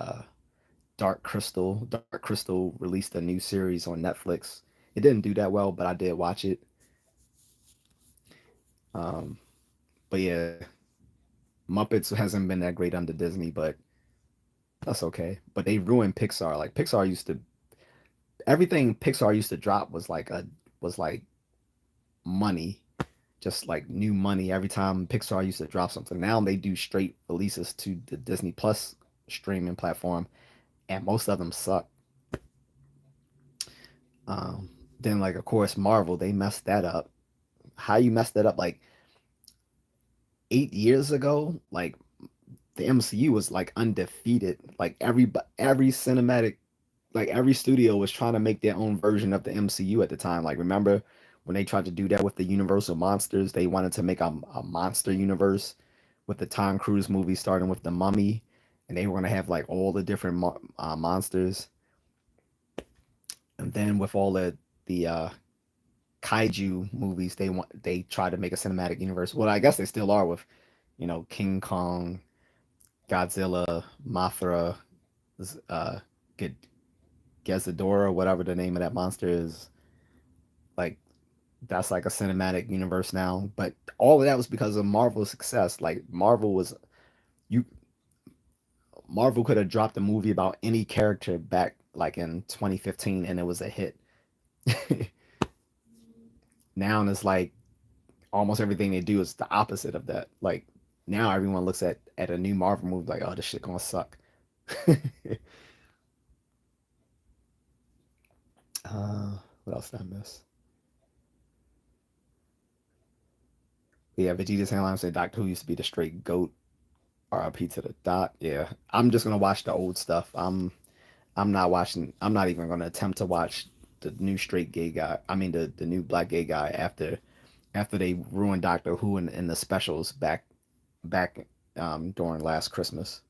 Dark Crystal. Dark Crystal released a new series on Netflix. It didn't do that well, but I did watch it. Um, but yeah, Muppets hasn't been that great under Disney, but that's okay. But they ruined Pixar. Like Pixar used to everything Pixar used to drop was like money, just like new money every time Pixar used to drop something. Now they do straight releases to the Disney Plus streaming platform, and most of them suck. Um, then like of course Marvel, they messed that up. How you messed that up like 8 years ago? Like the MCU was like undefeated. Like every cinematic, like every studio was trying to make their own version of the MCU at the time. Like remember when they tried to do that with the Universal monsters? They wanted to make a monster universe with the Tom Cruise movie starting with the Mummy, and they were gonna have like all the different monsters. And then with all the kaiju movies, they tried to make a cinematic universe. Well, I guess they still are with King Kong, Godzilla, Mothra, uh, Gezadora, whatever the name of that monster is. Like that's like a cinematic universe now. But all of that was because of Marvel's success. Like you Marvel could have dropped a movie about any character back like in 2015 and it was a hit. Now it's like almost everything they do is the opposite of that. Like now everyone looks at a new Marvel movie like, oh, this shit gonna suck. What else did I miss? Yeah, Vegeta's hairline said Doctor Who used to be the straight goat. RIP to the dot. Yeah, I'm just gonna watch the old stuff. I'm not watching. I'm not even gonna attempt to watch the new straight gay guy. I mean the new black gay guy after they ruined Doctor Who in the specials back during last Christmas.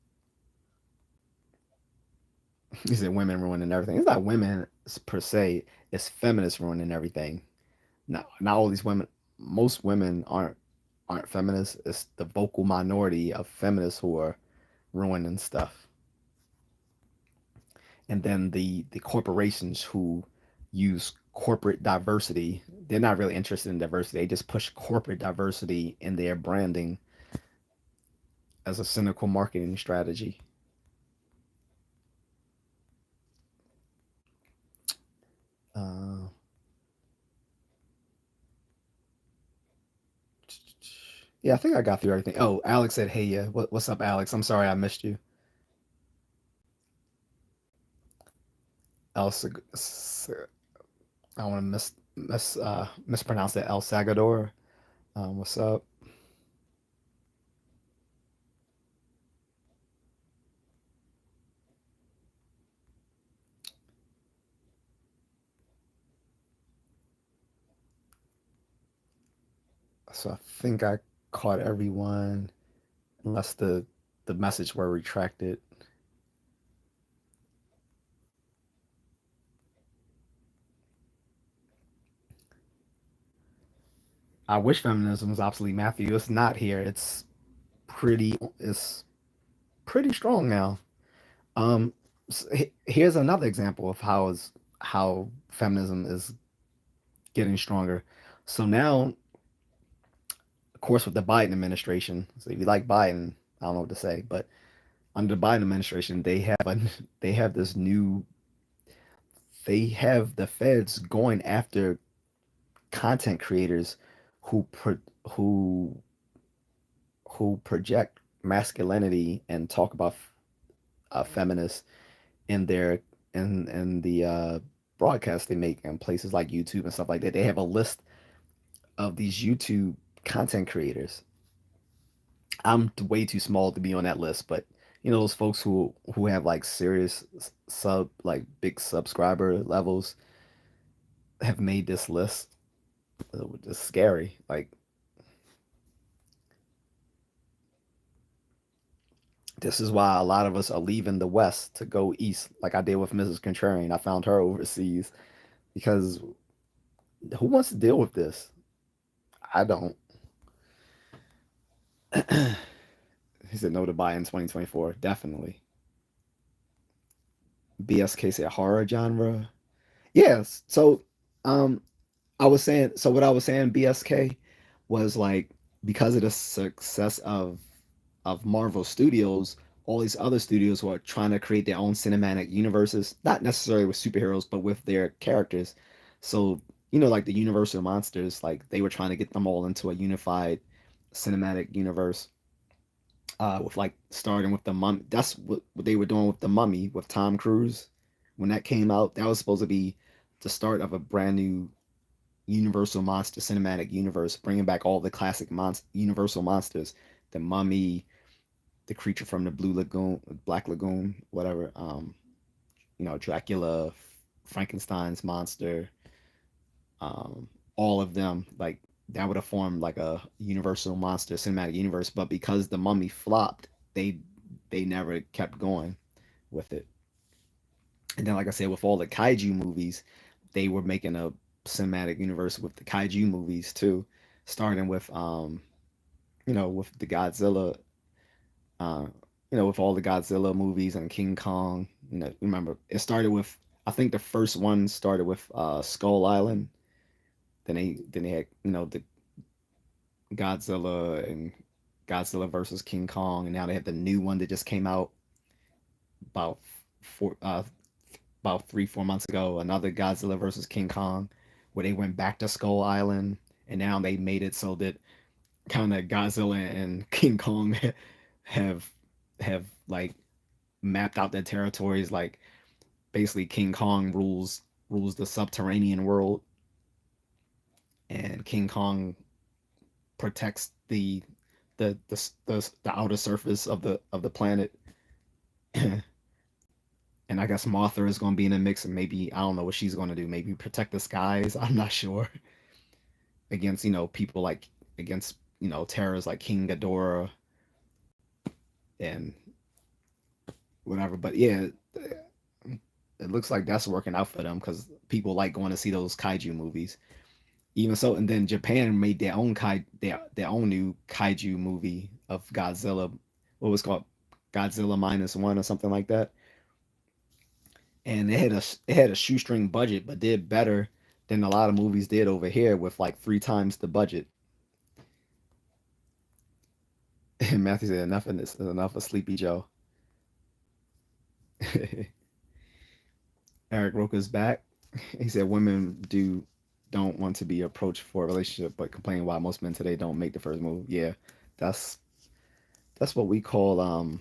He said women ruining everything. It's not women per se. It's feminists ruining everything. Not all these women. Most women aren't feminists. It's the vocal minority of feminists who are ruining stuff. And then the corporations who use corporate diversity, they're not really interested in diversity. They just push corporate diversity in their branding as a cynical marketing strategy. Uh, yeah, I think I got through everything. Oh, Alex said, "Hey, yeah, what's up, Alex? I'm sorry I missed you." Else, I want to mispronounced it El Salvador. What's up? So I think I caught everyone unless the message were retracted. I wish feminism was obsolete, Matthew. It's not here. It's pretty strong now. Um, Here's another example of how feminism is getting stronger. So now, of course, with the Biden administration, so if you like Biden, I don't know what to say, but under the Biden administration, they have this new they have the feds going after content creators who pro, who who project masculinity and talk about feminists in their in the broadcasts they make in places like YouTube and stuff like that. They have a list of these YouTube content creators. I'm way too small to be on that list, but you know those folks who have like serious big subscriber levels have made this list. It's scary. Like this is why a lot of us are leaving the West to go east, like I did with Mrs. Contrarian. I found her overseas because who wants to deal with this? I don't. He said no to buy in 2024. Definitely. BSK said horror genre. Yes. So, um, I was saying. So what I was saying, BSK, was like because of the success of Marvel Studios, all these other studios were trying to create their own cinematic universes, not necessarily with superheroes, but with their characters. So, you know, like the Universal monsters, like they were trying to get them all into a unified cinematic universe. With like starting with the mummy. That's what they were doing with the mummy with Tom Cruise. When that came out, that was supposed to be the start of a brand new Universal monster cinematic universe, bringing back all the classic Universal monsters, the mummy, the creature from the Blue Lagoon, Black Lagoon, whatever. You know, Dracula, Frankenstein's monster, all of them. Like that would have formed like a Universal monster cinematic universe. But because the Mummy flopped, they never kept going with it. And then, like I said, with all the kaiju movies, they were making a cinematic universe with the kaiju movies too, starting with you know, with the Godzilla uh, you know, with all the Godzilla movies and King Kong. You know, remember it started with I think the first one started with Skull Island. Then they had you know the Godzilla and Godzilla versus King Kong, and now they have the new one that just came out about four about 3 4 months ago. Another Godzilla versus King Kong, where they went back to Skull Island, and now they made it so that kind of Godzilla and King Kong have have like mapped out their territories. Like basically, King Kong rules the subterranean world, and King Kong protects the outer surface of the planet. And I guess Mothra is going to be in the mix, and maybe I don't know what she's going to do. Maybe protect the skies. I'm not sure against you know people like against you know terrors like King Ghidorah and whatever. But yeah, it looks like that's working out for them because people like going to see those kaiju movies. Even so, and then Japan made their own new kaiju movie of Godzilla. What was it called Godzilla minus one or something like that. And it had a shoestring budget, but did better than a lot of movies did over here with like 3 times the budget. And Matthew said enough of this, enough of Sleepy Joe. Eric Roker's back. He said women don't want to be approached for a relationship, but complain why most men today don't make the first move. Yeah, that's that's what we call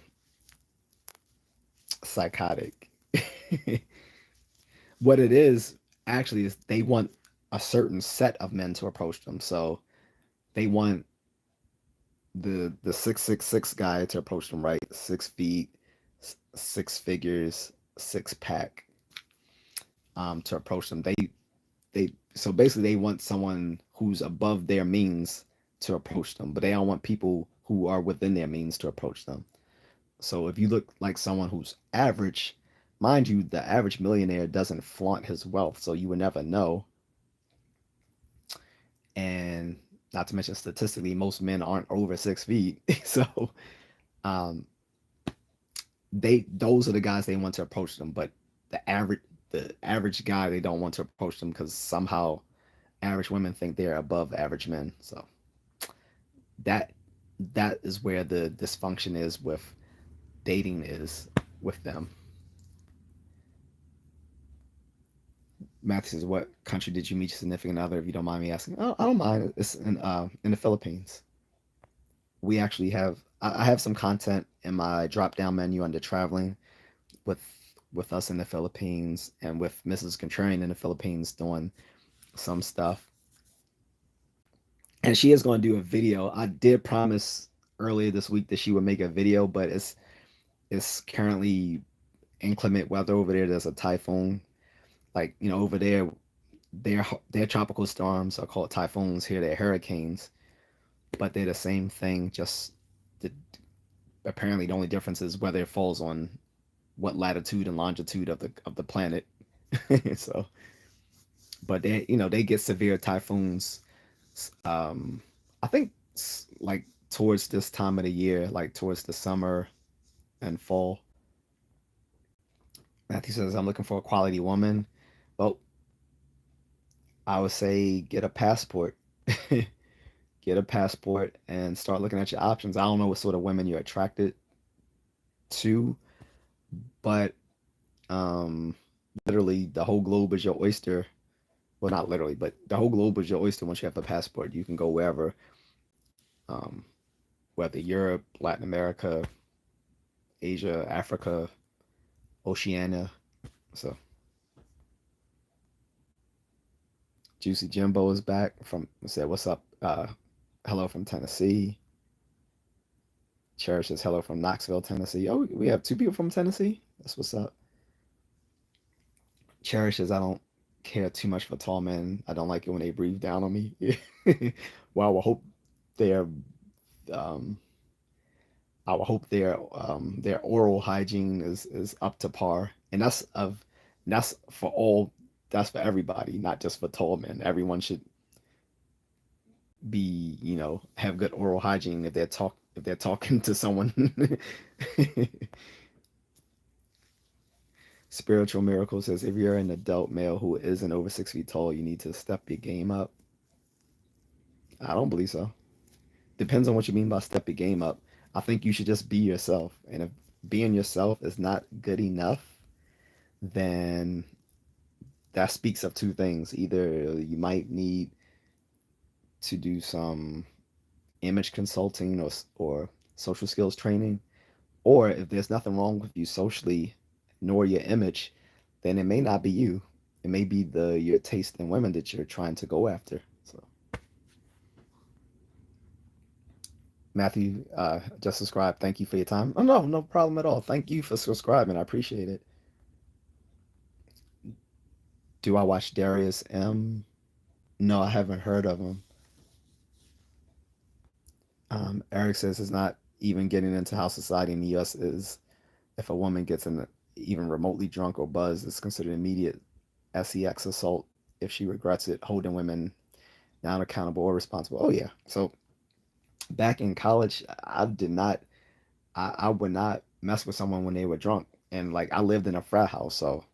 psychotic. What it is actually is they want a certain set of men to approach them. So they want the 666 guy to approach them, right? 6 feet, six figures, six pack, to approach them. They so basically they want someone who's above their means to approach them, but they don't want people who are within their means to approach them. So if you look like someone who's average, mind you, the average millionaire doesn't flaunt his wealth, so you would never know. And not to mention statistically, most men aren't over 6 feet. So um, they those are the guys they want to approach them, but the average guy they don't want to approach them because somehow average women think they're above average men. So that that is where the dysfunction is with dating is with them. Matthew says, "What country did you meet your significant other? If you don't mind me asking." Oh, I don't mind. It's in the Philippines. We actually have I have some content in my drop down menu under traveling with with us in the Philippines and with Mrs. Contrarian in the Philippines doing some stuff. And she is going to do a video. I did promise earlier this week that she would make a video, but it's currently inclement weather over there. There's a typhoon. Like, over there, their tropical storms are called typhoons. Here they're hurricanes, but they're the same thing. Just the, apparently the only difference is whether it falls on what latitude and longitude of the planet. So, but they get severe typhoons. I think like towards this time of the year, like towards the summer and fall. Matthew says, "I'm looking for a quality woman." Well, I would say get a passport. Get a passport and start looking at your options. I don't know what sort of women you're attracted to, but um, literally the whole globe is your oyster. Well, not literally, but the whole globe is your oyster once you have a passport. You can go wherever, um, whether Europe, Latin America, Asia, Africa, Oceania. So Juicy Jimbo is back from said, "What's up?" Hello from Tennessee. Cherish says hello from Knoxville, Tennessee. Oh, we have two people from Tennessee. That's what's up. Cherish says, "I don't care too much for tall men. I don't like it when they breathe down on me." Well, I hope their um, I would hope their oral hygiene is up to par, and that's for all that's for everybody, not just for tall men. Everyone should be have good oral hygiene if they're talking to someone. Spiritual Miracle says, "If you're an adult male who isn't over 6 feet tall, you need to step your game up." I don't believe so. Depends on what you mean by step your game up. I think you should just be yourself. And if being yourself is not good enough, then that speaks of two things. Either you might need to do some image consulting or social skills training, or if there's nothing wrong with you socially nor your image, then it may not be you. It may be the your taste in women that you're trying to go after. So Matthew, just subscribe. Thank you for your time. Oh no, no problem at all. Thank you for subscribing. I appreciate it. Do I watch Darius M? No, I haven't heard of him. Eric says it's not even getting into how society in the U.S. is. If a woman gets in even remotely drunk or buzzed, it's considered immediate sex assault if she regrets it, holding women not accountable or responsible. Oh yeah. So back in college, I did not, I would not mess with someone when they were drunk, and like I lived in a frat house, so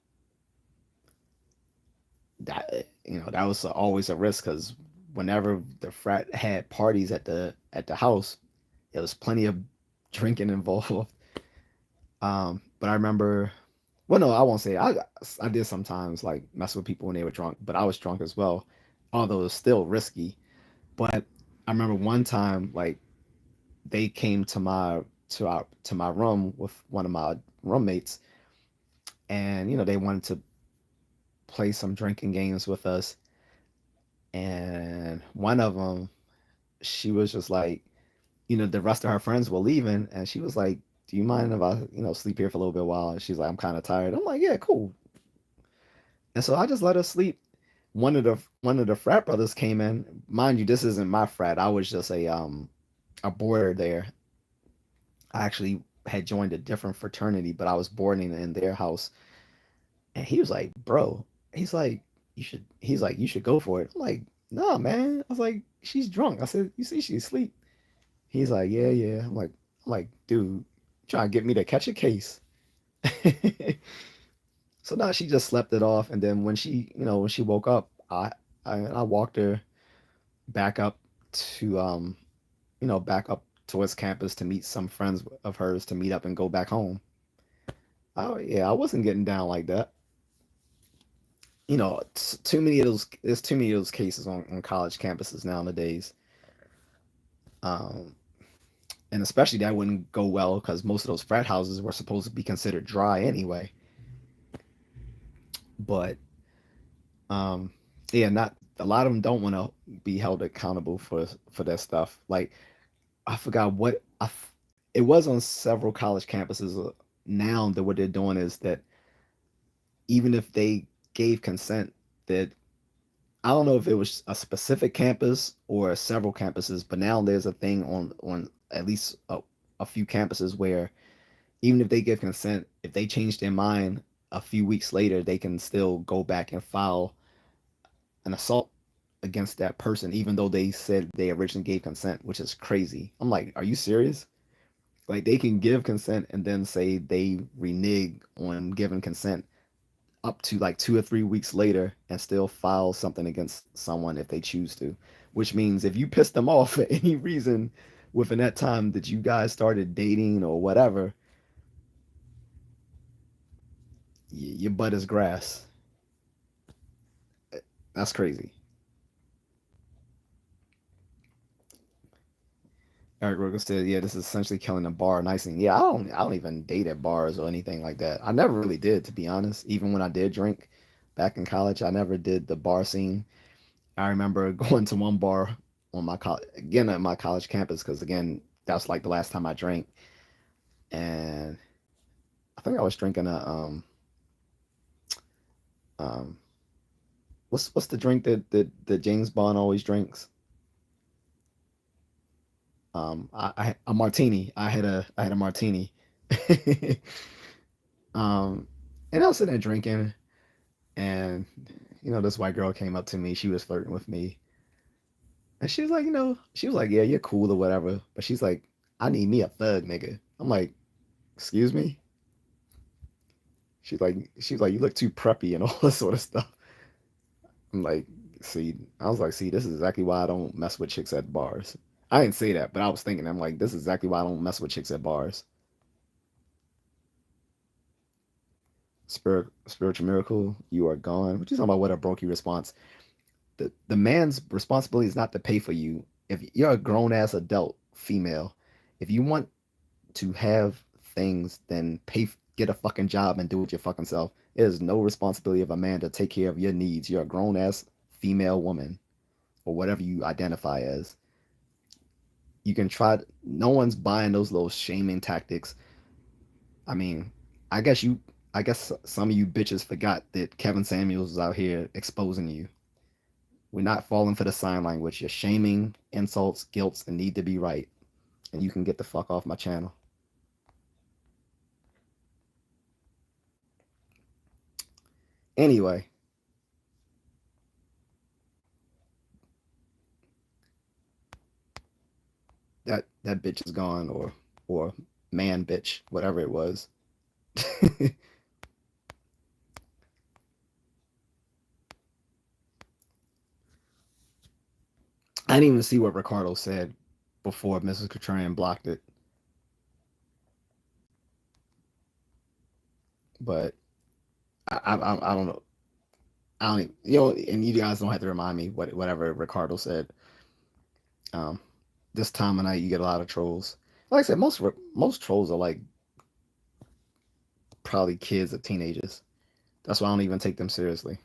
that was always a risk because whenever the frat had parties at the house, there was plenty of drinking involved. But I remember, well, no, I won't say it. I did sometimes like mess with people when they were drunk, but I was drunk as well, although it was still risky. But I remember one time like they came to my room with one of my roommates, and they wanted to play some drinking games with us, And one of them, she was just like, the rest of her friends were leaving, and she was like, "Do you mind if I, sleep here for a little bit while?" And she's like, "I'm kind of tired." I'm like, "Yeah, cool." And so I just let her sleep. One of the frat brothers came in. Mind you, this isn't my frat. I was just a boarder there. I actually had joined a different fraternity, but I was boarding in their house. And he was like, "Bro," he's like, you should go for it." I'm like, "Nah, man." I was like, "She's drunk." I said, "You see, she's asleep." He's like, "Yeah, yeah." I'm like, "Dude, trying to get me to catch a case." So now she just slept it off, and then when she woke up, I walked her back up back up towards campus to meet some friends of hers to meet up and go back home. Oh yeah, I wasn't getting down like that. Too many of those. There's too many of those cases on college campuses nowadays, um, and especially that wouldn't go well because most of those frat houses were supposed to be considered dry anyway. But um, yeah, not a lot of them don't want to be held accountable for that stuff. Like I forgot it was on several college campuses. Now that what they're doing is that even if they gave consent, that I don't know if it was a specific campus or several campuses, but now there's a thing on at least a few campuses where even if they give consent, if they change their mind a few weeks later, they can still go back and file an assault against that person, even though they said they originally gave consent, which is crazy. I'm like, are you serious? Like they can give consent and then say they renege on giving consent up to like 2 or 3 weeks later and still file something against someone if they choose to. Which means if you piss them off for any reason within that time that you guys started dating or whatever, your butt is grass. That's crazy. Eric Rogan said, "Yeah, this is essentially killing a bar and icing." Yeah, I don't even date at bars or anything like that. I never really did, to be honest. Even when I did drink back in college, I never did the bar scene. I remember going to one bar on my college again at my college campus because again that's like the last time I drank, and I think I was drinking a um what's the drink that James Bond always drinks? A martini. I had a martini. um, and I was sitting there drinking, and this white girl came up to me. She was flirting with me, and she was like, she was like, "Yeah, you're cool or whatever," but she's like, "I need me a thug, nigga." I'm like, "Excuse me?" She's like, "You look too preppy and all this sort of stuff." I'm like, "See," I was like, "See, this is exactly why I don't mess with chicks at bars." I didn't say that, but I was thinking, I'm like, "This is exactly why I don't mess with chicks at bars." Spiritual miracle, you are gone. What you talking about? What a brokey response. The man's responsibility is not to pay for you. If you're a grown ass adult female, if you want to have things, then get a fucking job and do it your fucking self. It is no responsibility of a man to take care of your needs. You're a grown ass female woman or whatever you identify as. You can try. No one's buying those little shaming tactics. I mean, I guess you. I guess some of you bitches forgot that Kevin Samuels is out here exposing you. We're not falling for the sign language. You're shaming, insults, guilts, and need to be right. And you can get the fuck off my channel. Anyway, that bitch is gone, or man bitch, whatever it was. I didn't even see what Ricardo said before Mrs. Contrarian blocked it, but I don't know. I don't even, and you guys don't have to remind me whatever Ricardo said. Um, this time of night you get a lot of trolls. Like I said, most trolls are like probably kids or teenagers. That's why I don't even take them seriously.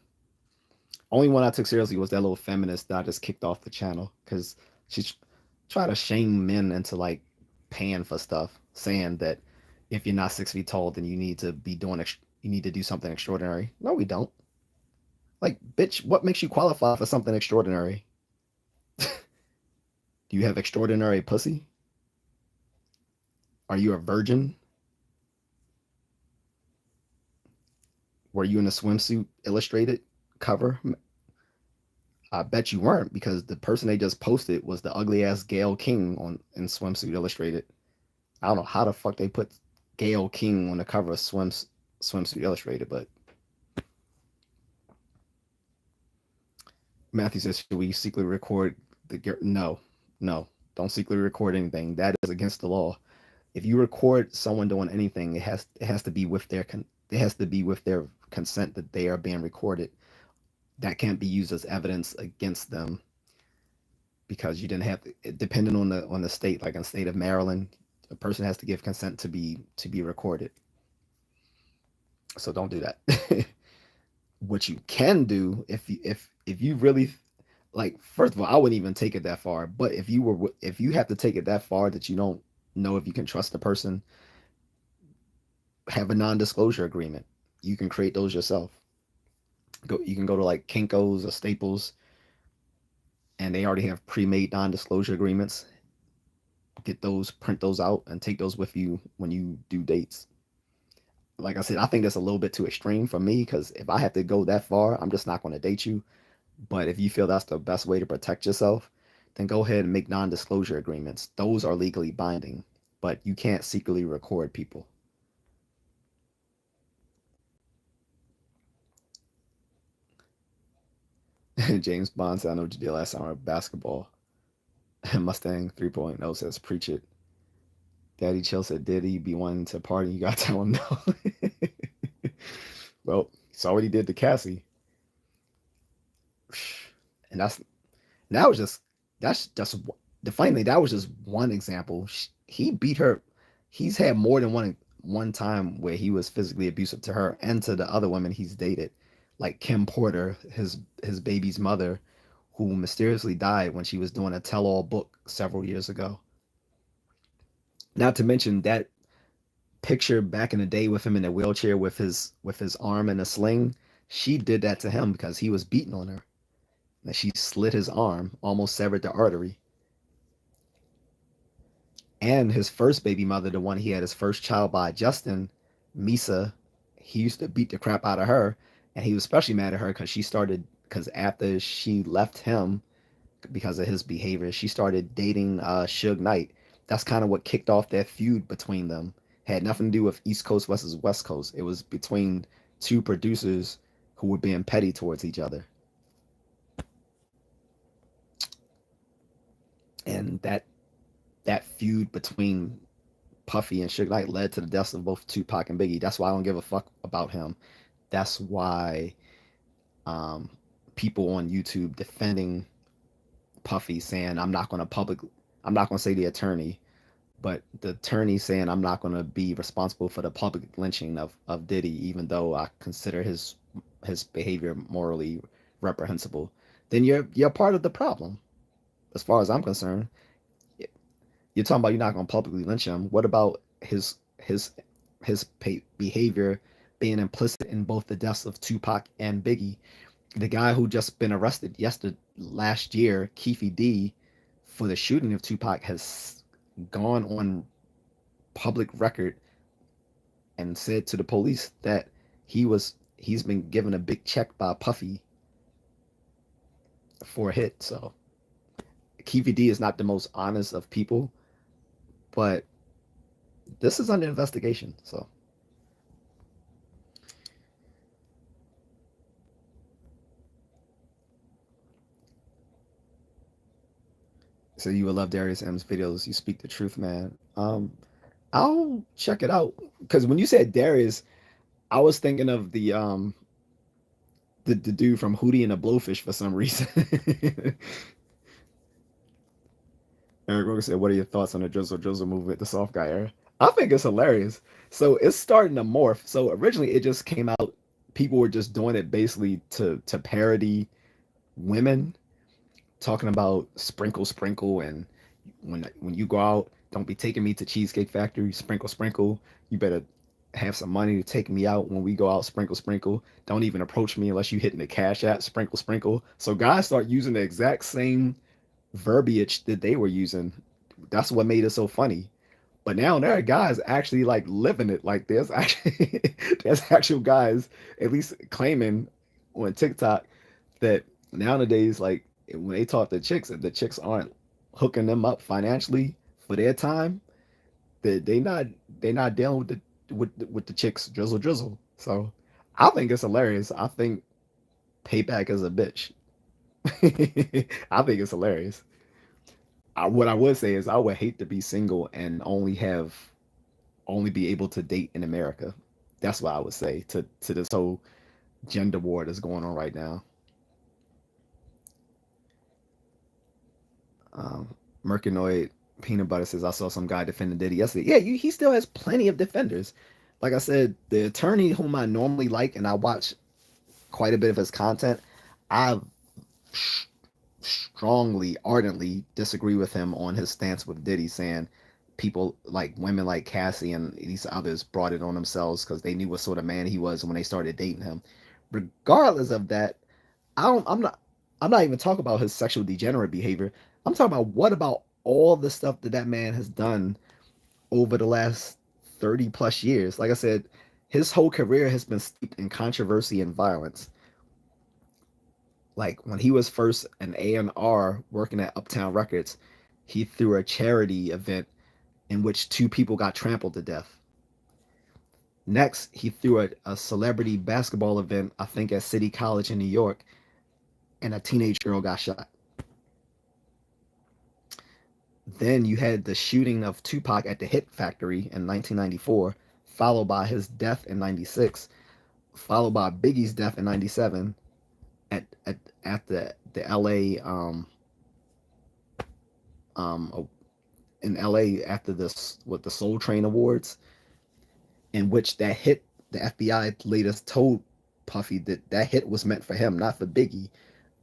Only one I took seriously was that little feminist that I just kicked off the channel because she's trying to shame men into like paying for stuff, saying that if you're not 6 feet tall, then you need to be doing you need to do something extraordinary. No, we don't. Like, bitch, what makes you qualify for something extraordinary? Do you have extraordinary pussy? Are you a virgin? Were you in a swimsuit illustrated cover? I bet you weren't because the person they just posted was the ugly ass Gail King on in Swimsuit Illustrated. I don't know how the fuck they put Gail King on the cover of Swimsuit Illustrated, but Matthew says, should we secretly record the no, no, don't secretly record anything. That is against the law. If you record someone doing anything, it has to be with it has to be with their consent that they are being recorded. That can't be used as evidence against them because you didn't have depending on the state, like in the state of Maryland, a person has to give consent to be recorded. So don't do that. What you can do if you really like, first of all, I wouldn't even take it that far, but if you have to take it that far that you don't know if you can trust the person, have a non-disclosure agreement. You can create those yourself. You can go to like Kinko's or Staples, and they already have pre-made non-disclosure agreements. Get those, print those out, and take those with you when you do dates. Like I said, I think that's a little bit too extreme for me because if I have to go that far, I'm just not going to date you. But if you feel that's the best way to protect yourself, then go ahead and make non-disclosure agreements. Those are legally binding, but you can't secretly record people. James Bond said, I know what you did last summer, basketball. Mustang 3.0 says, preach it. Daddy Chill said, did he be wanting to party? You got to tell him no. Well, saw what he did to Cassie. And that was just, that's just, the funny thing, that was just one example. He beat her. He's had more than one time where he was physically abusive to her and to the other women he's dated, like Kim Porter, his baby's mother, who mysteriously died when she was doing a tell-all book several years ago. Not to mention that picture back in the day with him in a wheelchair with his arm in a sling. She did that to him because he was beating on her. And she slit his arm, almost severed the artery. And his first baby mother, the one he had his first child by, Justin, Misa, he used to beat the crap out of her. And he was especially mad at her because after she left him, because of his behavior, she started dating Suge Knight. That's kind of what kicked off that feud between them. Had nothing to do with East Coast versus West Coast. It was between two producers who were being petty towards each other. And that feud between Puffy and Suge Knight led to the deaths of both Tupac and Biggie. That's why I don't give a fuck about him. That's why um, people on YouTube defending Puffy saying I'm not going to say the attorney, but the attorney saying I'm not going to be responsible for the public lynching of Diddy, even though I consider his behavior morally reprehensible. Then you're part of the problem, as far as I'm concerned. You're talking about you're not going to publicly lynch him. What about his behavior being implicit in both the deaths of Tupac and Biggie? The guy who just been arrested last year, Keefe D, for the shooting of Tupac, has gone on public record and said to the police that he's been given a big check by Puffy for a hit. So Keefe D is not the most honest of people, but this is under investigation. So you would love Darius M's videos. You speak the truth, man. I'll check it out because when you said Darius, I was thinking of the dude from Hootie and the Blowfish for some reason. Eric Roger said, "What are your thoughts on the Drizzle movement, the soft guy era?" I think it's hilarious. So it's starting to morph. So originally it just came out, people were just doing it basically to parody. women talking about sprinkle sprinkle, and when you go out, don't be taking me to Cheesecake Factory, sprinkle sprinkle. You better have some money to take me out when we go out, sprinkle sprinkle. Don't even approach me unless you hitting the cash app, sprinkle sprinkle. So guys start using the exact same verbiage that they were using. That's what made it so funny. But now there are guys actually like living it. Like there's actually there's actual guys at least claiming on TikTok that nowadays, like when they talk to chicks, if the chicks aren't hooking them up financially for their time, that they not dealing with the chicks drizzle drizzle. So I think it's hilarious. I think payback is a bitch. I think it's hilarious. What I would say is I would hate to be single and only be able to date in America. That's what I would say to this whole gender war that's going on right now. Mercanoid Peanut Butter says I saw some guy defending Diddy yesterday. Yeah, he still has plenty of defenders. Like I said, the attorney whom I normally like and I watch quite a bit of his content, I strongly, ardently disagree with him on his stance with Diddy, saying people like women like Cassie and these others brought it on themselves because they knew what sort of man he was when they started dating him. Regardless of that, I don't. I'm not even talking about his sexual degenerate behavior. I'm talking about what about all the stuff that that man has done over the last 30 plus years. Like I said, his whole career has been steeped in controversy and violence. Like when he was first an A&R working at Uptown Records, he threw a charity event in which two people got trampled to death. Next, he threw a celebrity basketball event, I think at City College in New York, and a teenage girl got shot. Then you had the shooting of Tupac at the Hit Factory in 1994, followed by his death in 96, followed by Biggie's death in 97 at the LA um in LA after this with the Soul Train Awards, in which that hit the FBI later told Puffy that that hit was meant for him, not for Biggie.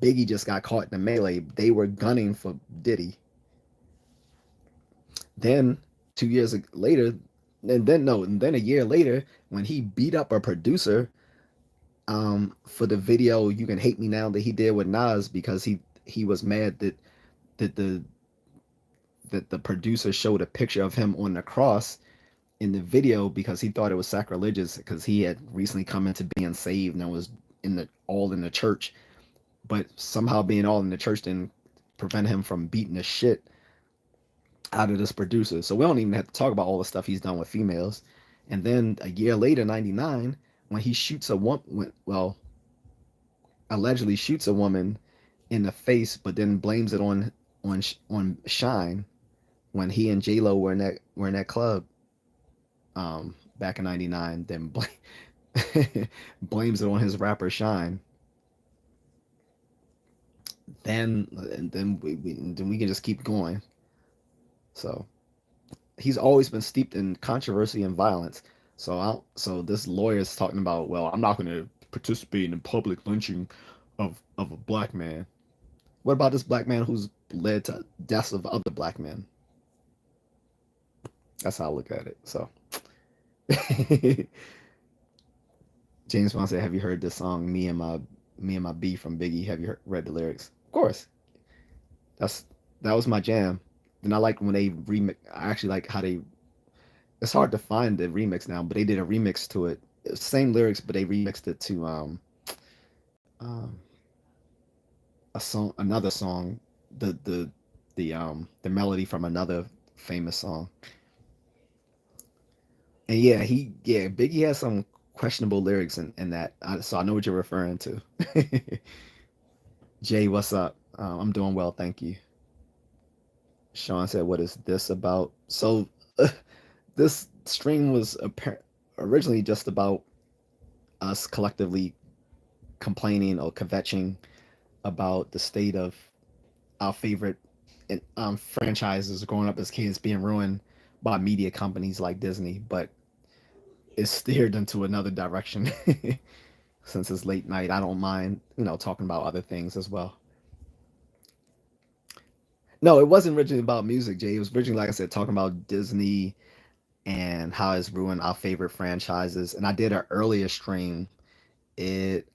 Biggie just got caught in the melee. They were gunning for Diddy. Then 2 years later, and then no, and then a year later, when he beat up a producer for the video "You Can Hate Me Now" that he did with Nas because he was mad that the producer showed a picture of him on the cross in the video because he thought it was sacrilegious because he had recently come into being saved and was in the all in the church, but somehow being all in the church didn't prevent him from beating the shit out of this producer. So we don't even have to talk about all the stuff he's done with females. And then a year later, 99, when he shoots a woman, well, allegedly shoots a woman in the face, but then blames it on Shine when he and J Lo were in that club back in '99. Then blames it on his rapper Shine. Then we can just keep going. So he's always been steeped in controversy and violence. So this lawyer is talking about, well, I'm not going to participate in public lynching of a black man. What about this black man who's led to deaths of other black men? That's how I look at it. So James Bond said, "Have you heard this song, Me and My B from Biggie? Have you read the lyrics?" Of course. That's that was my jam. Then I like when they remix. I actually like how they. It's hard to find the remix now, but they did a remix to it. Same lyrics, but they remixed it to um a song, another song, the the the melody from another famous song. And yeah, Biggie has some questionable lyrics in that. So I know what you're referring to. Jay, what's up? I'm doing well, thank you. Sean said, "What is this about?" So this stream was originally just about us collectively complaining or kvetching about the state of our favorite franchises growing up as kids being ruined by media companies like Disney, but it's steered into another direction. Since it's late night, I don't mind, talking about other things as well. No, it wasn't originally about music, Jay. It was originally, like I said, talking about Disney and how it's ruined our favorite franchises. And I did an earlier stream. It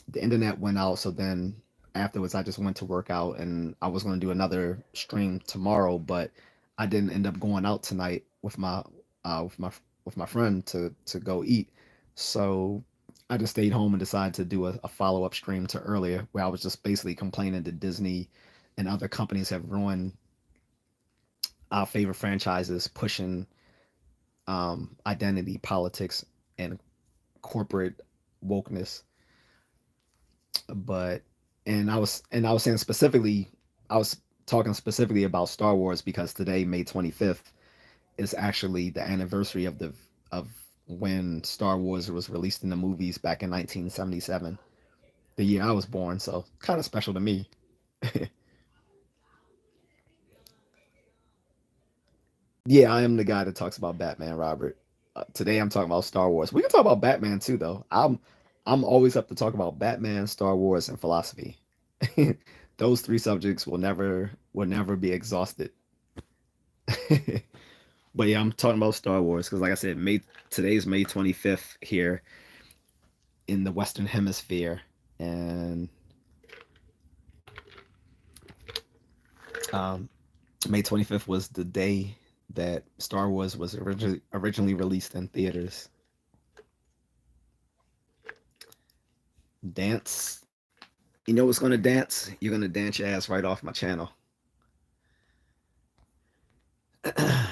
The internet went out, so then afterwards I just went to work out, and I was going to do another stream tomorrow, but I didn't end up going out tonight with my uh, with my with my friend to go eat. So I just stayed home and decided to do a follow up stream to earlier, where I was just basically complaining that Disney and other companies have ruined our favorite franchises, pushing identity politics and corporate wokeness. But and I was saying specifically, I was talking specifically about Star Wars because today, May 25th, is actually the anniversary of when Star Wars was released in the movies back in 1977, the year I was born. So kind of special to me. Yeah, I am the guy that talks about Batman, Robert. Today I'm talking about Star Wars. We can talk about Batman too, though. I'm always up to talk about Batman, Star Wars, and philosophy. Those three subjects will never be exhausted. But yeah, I'm talking about Star Wars because, like I said, May today's May 25th here in the Western Hemisphere, and um, May 25th was the day that Star Wars was originally released in theaters. Dance. You know what's gonna dance? You're gonna dance your ass right off my channel. I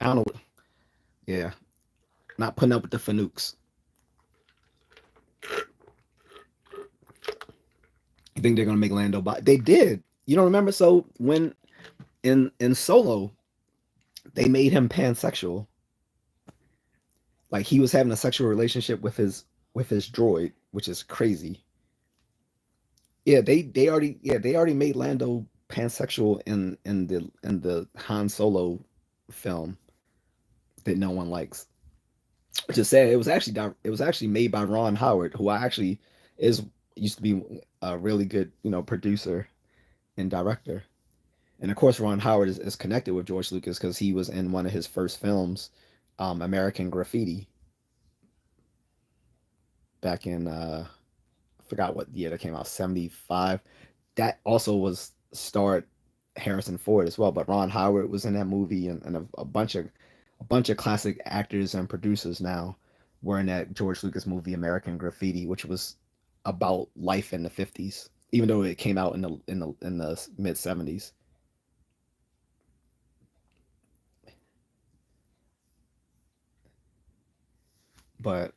don't know. Yeah, not putting up with the fanooks. You think they're gonna make Lando? They did. You don't remember? So when in Solo, they made him pansexual. Like he was having a sexual relationship with his droid, which is crazy. Yeah, they already made Lando pansexual in the Han Solo film that no one likes. Which is sad. It was actually made by Ron Howard, who I actually is used to be a really good producer and director. And of course, Ron Howard is connected with George Lucas because he was in one of his first films, American Graffiti, back in I forgot what year that came out, 75. That also was starred Harrison Ford as well, but Ron Howard was in that movie, and a bunch of classic actors and producers now were in that George Lucas movie American Graffiti, which was about life in the 50s, even though it came out in the mid 70s. But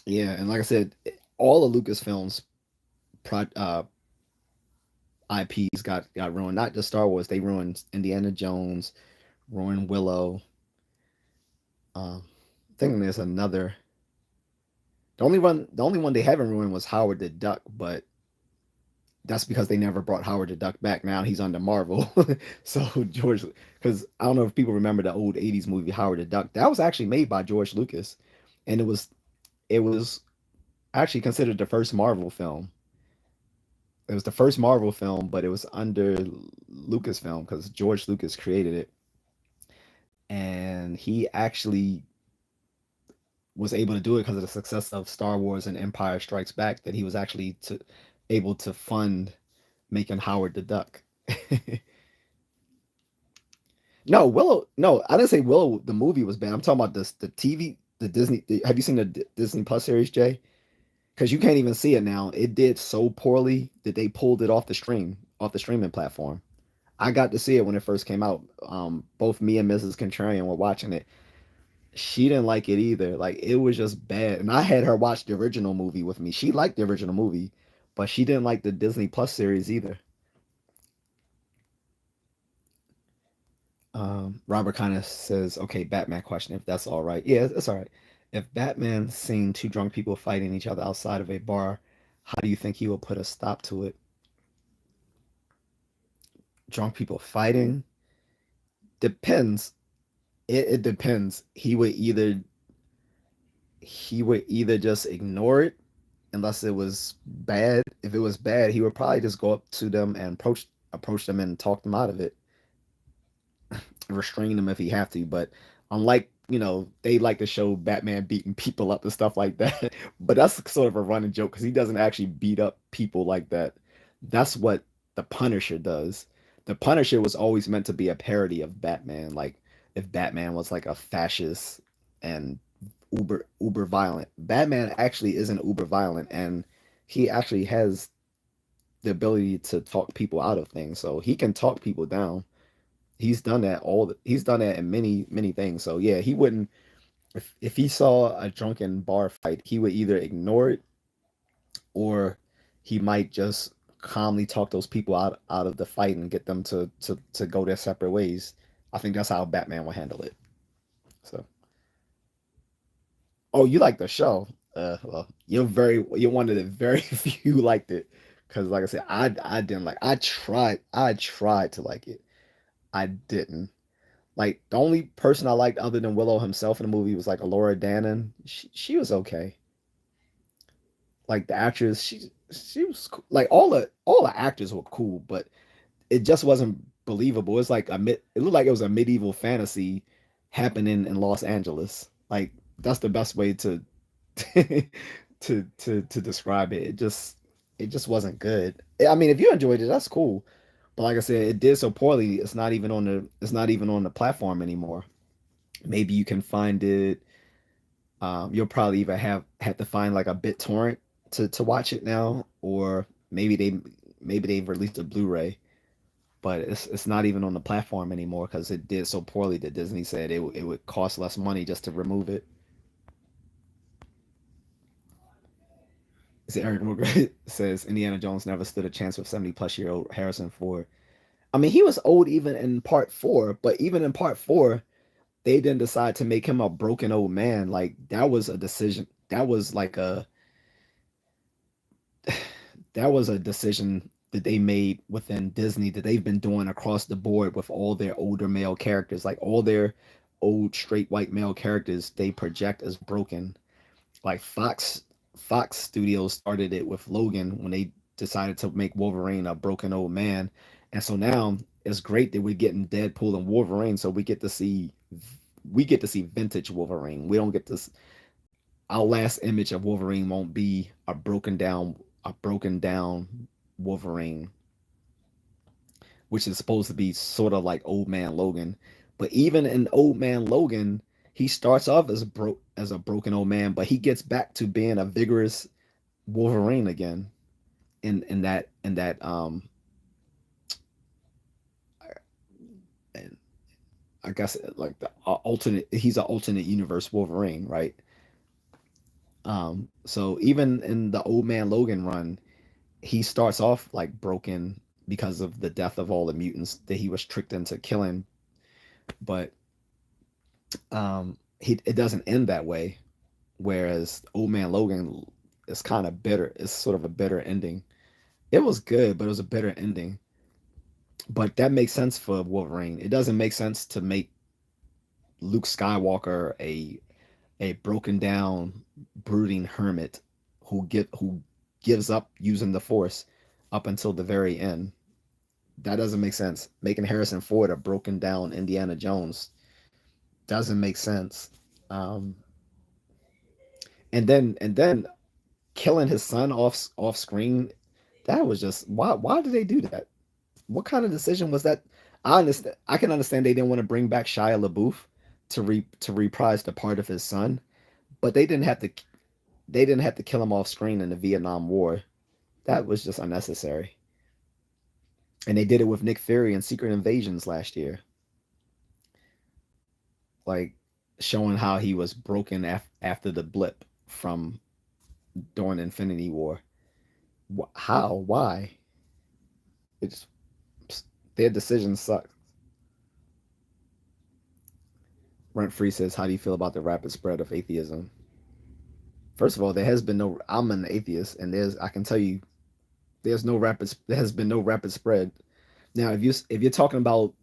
yeah, and like I said, all of Lucasfilms pro, IPs got ruined. Not just Star Wars, they ruined Indiana Jones, ruined Willow. I think there's another. The only one they haven't ruined was Howard the Duck, but that's because they never brought Howard the Duck back. Now he's under Marvel. So George, because I don't know if people remember the old '80s movie Howard the Duck. That was actually made by George Lucas, and it was actually considered the first Marvel film. It was the first Marvel film, but it was under Lucasfilm because George Lucas created it, and he actually was able to do it because of the success of Star Wars and Empire Strikes Back. That he was actually able to fund making Howard the Duck. No, Willow. No, I didn't say Willow. The movie was bad. I'm talking about the TV, the Disney. Have you seen the Disney Plus series, Jay? Because you can't even see it now. It did so poorly that they pulled it off the streaming platform. I got to see it when it first came out. Both me and Mrs. Contrarian were watching it. She didn't like it either. Like it was just bad. And I had her watch the original movie with me. She liked the original movie, but she didn't like the Disney Plus series either. Robert kind of says, "Okay, Batman question if that's all right." Yeah, it's all right. If Batman seen two drunk people fighting each other outside of a bar, how do you think he will put a stop to it? Drunk people fighting depends. It depends. He would either just ignore it unless it was bad. If it was bad, he would probably just go up to them and approach them and talk them out of it, restrain them if he have to. But unlike, they like to show Batman beating people up and stuff like that. But that's sort of a running joke because he doesn't actually beat up people like that. That's what the Punisher does. The Punisher was always meant to be a parody of Batman. Like if Batman was like a fascist and uber violent. Batman actually isn't uber violent, and he actually has the ability to talk people out of things. So he can talk people down. He's done that in many things. So yeah, he wouldn't, if he saw a drunken bar fight, he would either ignore it or he might just calmly talk those people out of the fight and get them to go their separate ways. I think that's how Batman will handle it. So, oh, you like the show? Well, you're one of the very few who liked it, because like I said, I didn't like. I tried to like it. I didn't. Like the only person I liked other than Willow himself in the movie was like Laura Dannon. She was okay. Like the actress, she was cool. Like all the actors were cool, but it just wasn't believable. It's like it looked like it was a medieval fantasy happening in Los Angeles. Like that's the best way to to describe it. It just wasn't good. I mean, if you enjoyed it, that's cool. But like I said, it did so poorly. It's not even on the platform anymore. Maybe you can find it. You'll probably either have to find like a BitTorrent to watch it now, or maybe they've released a Blu-ray, but it's not even on the platform anymore because it did so poorly that Disney said it would cost less money just to remove it. See, Eric Mugre says Indiana Jones never stood a chance with 70-plus-year-old Harrison Ford. I mean, he was old even in part four, but even in part four, they didn't decide to make him a broken old man. Like that was a decision. That was a decision that they made within Disney that they've been doing across the board with all their older male characters. Like all their old straight white male characters, they project as broken. Like Fox Studios started it with Logan when they decided to make Wolverine a broken old man. And so now it's great that we're getting Deadpool and Wolverine, so we get to see vintage Wolverine. We don't get this Our last image of Wolverine won't be a broken down Wolverine, which is supposed to be sort of like Old Man Logan. But even in Old Man Logan, he starts off as a broken old man, but he gets back to being a vigorous Wolverine again. In that and I guess like the alternate he's an alternate universe Wolverine, right? So even in the Old Man Logan run, he starts off like broken because of the death of all the mutants that he was tricked into killing, but it doesn't end that way. Whereas Old Man Logan is kind of bitter. It's sort of a bitter ending. It was good, but it was a bitter ending. But that makes sense for Wolverine. It doesn't make sense to make Luke Skywalker a broken down, brooding hermit who gives up using the Force up until the very end. That doesn't make sense. Making Harrison Ford a broken down Indiana Jones doesn't make sense. Um, and then killing his son off screen, that was just why did they do that? What kind of decision was that? I can understand they didn't want to bring back Shia LaBeouf to reprise the part of his son, but they didn't have to kill him off screen in the Vietnam War. That was just unnecessary. And they did it with Nick Fury in Secret Invasions last year, like showing how he was broken after the blip from during Infinity War. How? Why? It's their decisions suck. Rent Free says, "How do you feel about the rapid spread of atheism?" First of all, there has been no. I'm an atheist, and I can tell you, there has been no rapid spread. Now, if you're talking about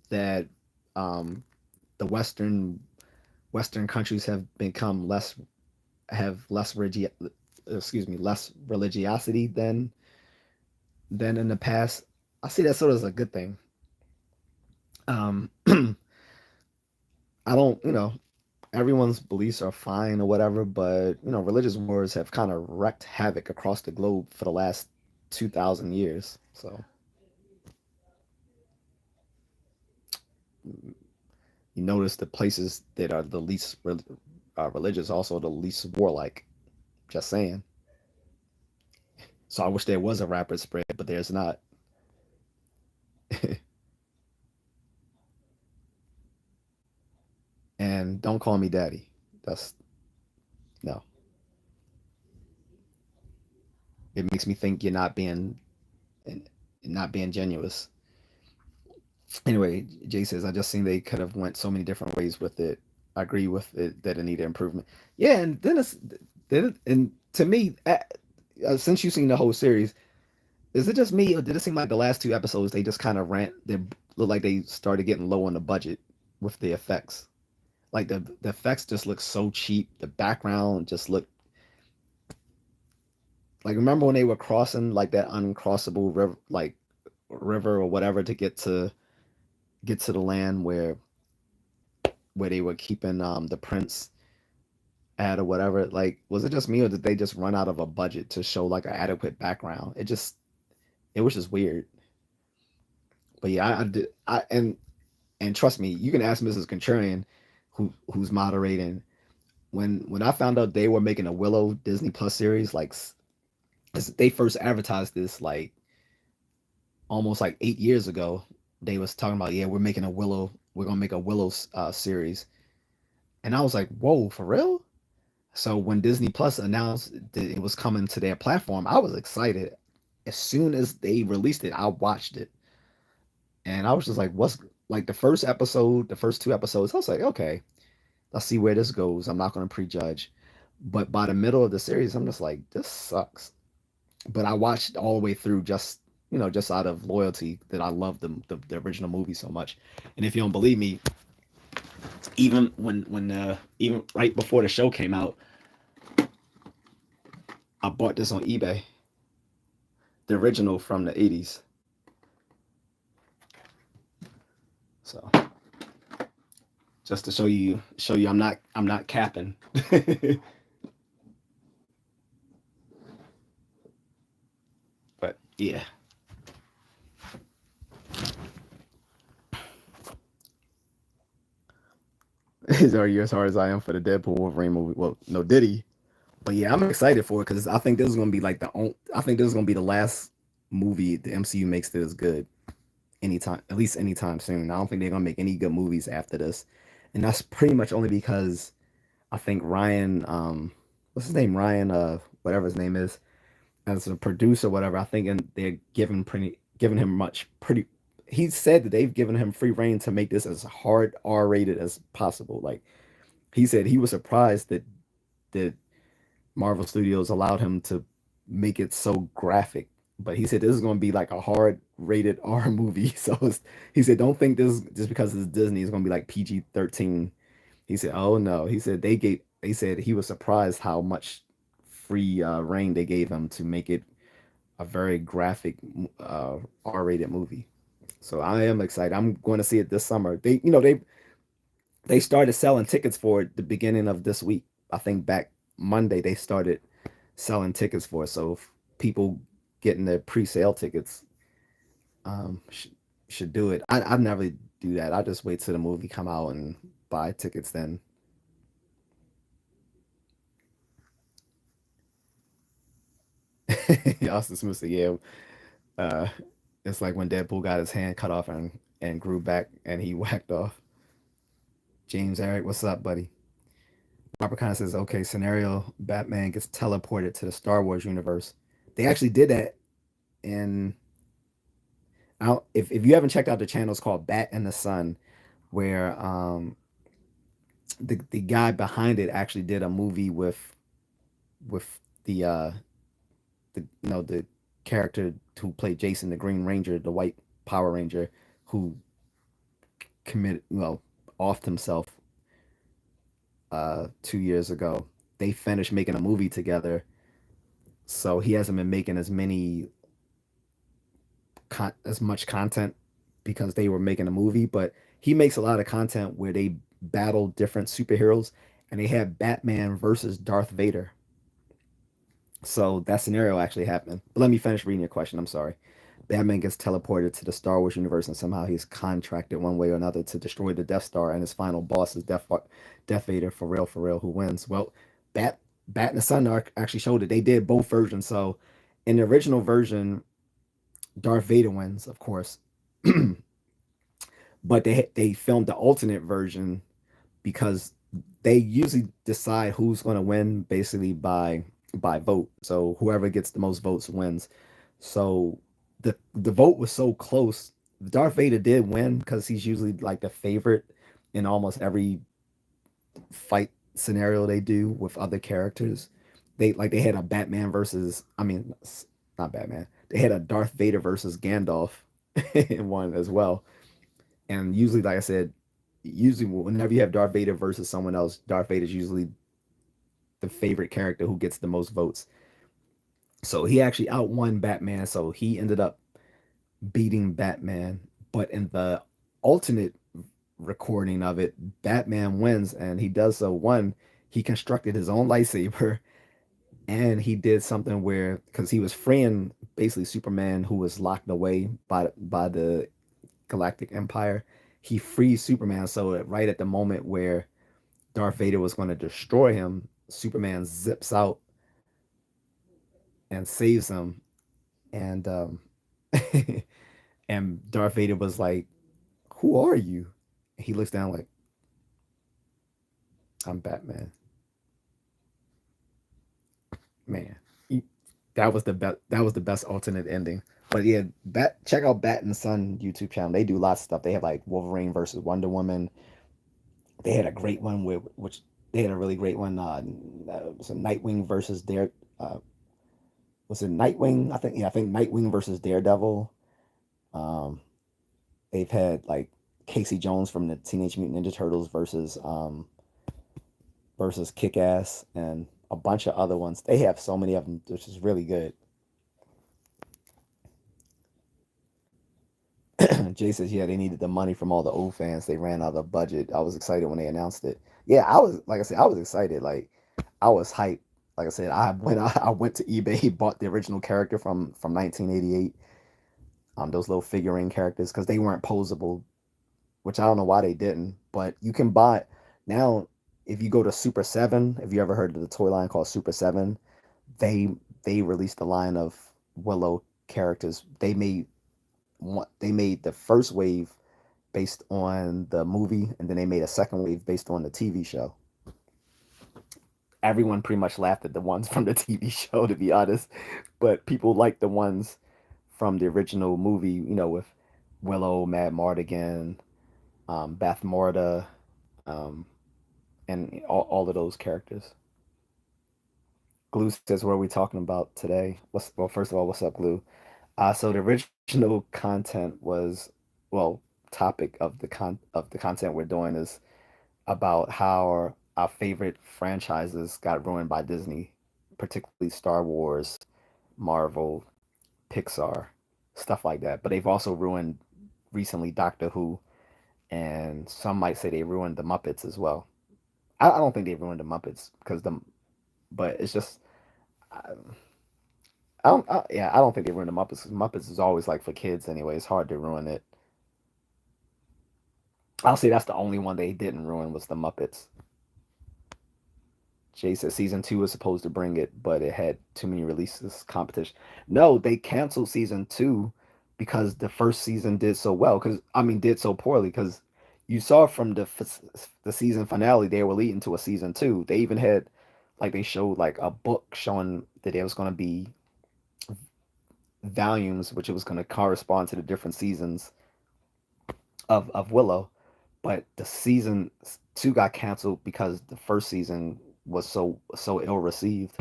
that, um, the Western countries have become less have less excuse me, less religiosity than in the past. I see that sort of as a good thing. I don't, everyone's beliefs are fine or whatever, but religious wars have kind of wreaked havoc across the globe for the last 2,000 years. So you notice the places that are the least religious also the least warlike. Just saying. So I wish there was a rapid spread, but there's not. And don't call me daddy. That's no. It makes me think you're not being genuine. Anyway, Jay says I just think they could have went so many different ways with it. I agree with it that it needed improvement. Yeah, and and to me, since you've seen the whole series, is it just me or did it seem like the last two episodes they just kind of they look like they started getting low on the budget with the effects? Like the effects just look so cheap. The background just looked like remember when they were crossing like that uncrossable river, like river or whatever to get to the land where they were keeping the prince at or whatever. Like, was it just me or did they just run out of a budget to show like an adequate background? It was just weird. But yeah, I did I and trust me, you can ask Mrs. Contrarian, who's moderating. When I found out they were making a Willow Disney Plus series, like they first advertised this like almost like 8 years ago. They was talking about, yeah, we're gonna make a Willow series, and I was like, whoa, for real? So when Disney Plus announced that it was coming to their platform, I was excited. As soon as they released it, I watched it, and I was just like, what's like the first episode, the first two episodes? I was like, okay, let's see where this goes. I'm not gonna prejudge, but by the middle of the series, I'm just like, this sucks. But I watched all the way through just out of loyalty that I love the original movie so much. And if you don't believe me, even even right before the show came out, I bought this on eBay, the original from the 80s. So just to show you I'm not capping. But yeah. Are you as hard as I am for the Deadpool Wolverine movie? Well, no, did he? But yeah, I'm excited for it because I think this is gonna be like I think this is gonna be the last movie the MCU makes that is good anytime, at least anytime soon. I don't think they're gonna make any good movies after this, and that's pretty much only because I think Ryan, what's his name, Ryan, whatever his name is, as a producer, whatever. I think and they're giving him much pretty. He said that they've given him free reign to make this as hard R rated as possible. Like he said, he was surprised that Marvel Studios allowed him to make it so graphic. But he said this is going to be like a hard rated R movie. So he said, don't think this just because it's Disney is going to be like PG-13. He said, oh no. He said they said he was surprised how much free reign they gave him to make it a very graphic R rated movie. So I am excited. I'm going to see it this summer. They started selling tickets for it the beginning of this week. I think back Monday they started selling tickets for it. So if people getting their pre-sale tickets um, sh- should do it. I never do that. I just wait till the movie come out and buy tickets then. Austin Smith said, yeah, uh, it's like when Deadpool got his hand cut off and grew back and he whacked off. James Eric, what's up, buddy? Robert kind of says, okay, scenario Batman gets teleported to the Star Wars universe. They actually did that in if you haven't checked out the channel, it's called Bat in the Sun, where the guy behind it actually did a movie with the the character who played Jason the Green Ranger, the White Power Ranger, who committed offed himself 2 years ago. They finished making a movie together, So he hasn't been making as much content because they were making a movie, but he makes a lot of content where they battle different superheroes, and they had Batman versus Darth Vader. So that scenario actually happened. But let me finish reading your question. I'm sorry. Batman gets teleported to the Star Wars universe, and somehow he's contracted one way or another to destroy the Death Star, and his final boss is Death Vader, for real, who wins? Well, Bat Bat and the Sun Arc actually showed it. They did both versions. So in the original version, Darth Vader wins, of course, but they filmed the alternate version because they usually decide who's going to win basically by vote. So whoever gets the most votes wins. So the vote was so close. Darth Vader did win because he's usually like the favorite in almost every fight scenario they do with other characters. They had a Batman versus I mean not Batman. They had a Darth Vader versus Gandalf in one as well. And usually, like I said, usually whenever you have Darth Vader versus someone else, Darth Vader is usually the favorite character who gets the most votes. So he actually outwon Batman. So he ended up beating Batman. But in the alternate recording of it, Batman wins, and he does so. One, he constructed his own lightsaber, and he did something where because he was freeing basically Superman, who was locked away by the Galactic Empire. He frees Superman, so that right at the moment where Darth Vader was going to destroy him, Superman zips out and saves him, and and Darth Vader was like, "Who are you?" He looks down like, "I'm Batman." Man, that was the best. That was the best alternate ending. But yeah, check out Bat and Sun YouTube channel. They do lots of stuff. They have like Wolverine versus Wonder Woman. They had a great one with which they had a really great one. Was a Nightwing versus uh, was it Nightwing? I think, yeah, I think Nightwing versus Daredevil. Um, they've had like Casey Jones from the Teenage Mutant Ninja Turtles versus Kick Ass and a bunch of other ones. They have so many of them, which is really good. Jay says, yeah, they needed the money from all the old fans. They ran out of budget. I was excited when they announced it. Yeah, I was like I said, I was excited. Like I was hyped. Like I said, I went to eBay, bought the original character from 1988. Those little figurine characters because they weren't posable, which I don't know why they didn't. But you can buy now if you go to Super Seven. If you ever heard of the toy line called Super Seven, they they released a line of Willow characters. They made the first wave based on the movie, and then they made a second wave based on the TV show. Everyone pretty much laughed at the ones from the TV show, to be honest, but people liked the ones from the original movie, with Willow, Mad Mardigan, Beth Morda, um, and all of those characters. Glue says, "What are we talking about today?" Well, first of all, what's up, Glue? So the original content was, well, topic of the content we're doing is about how our favorite franchises got ruined by Disney, particularly Star Wars, Marvel, Pixar, stuff like that. But they've also ruined recently Doctor Who, and some might say they ruined the Muppets as well. I don't think they ruined the Muppets but it's just yeah, I don't think they ruined the Muppets. 'Cause Muppets is always like for kids anyway. It's hard to ruin it. I'll say that's the only one they didn't ruin was the Muppets. Jay said season two was supposed to bring it, but it had too many releases, competition. No, they canceled season two because the first season did so well. Because I mean, did so poorly. Because you saw from the season finale they were leading to a season two. They even had like they showed like a book showing that there was going to be volumes, which it was going to correspond to the different seasons of Willow. But the season two got canceled because the first season was so ill received,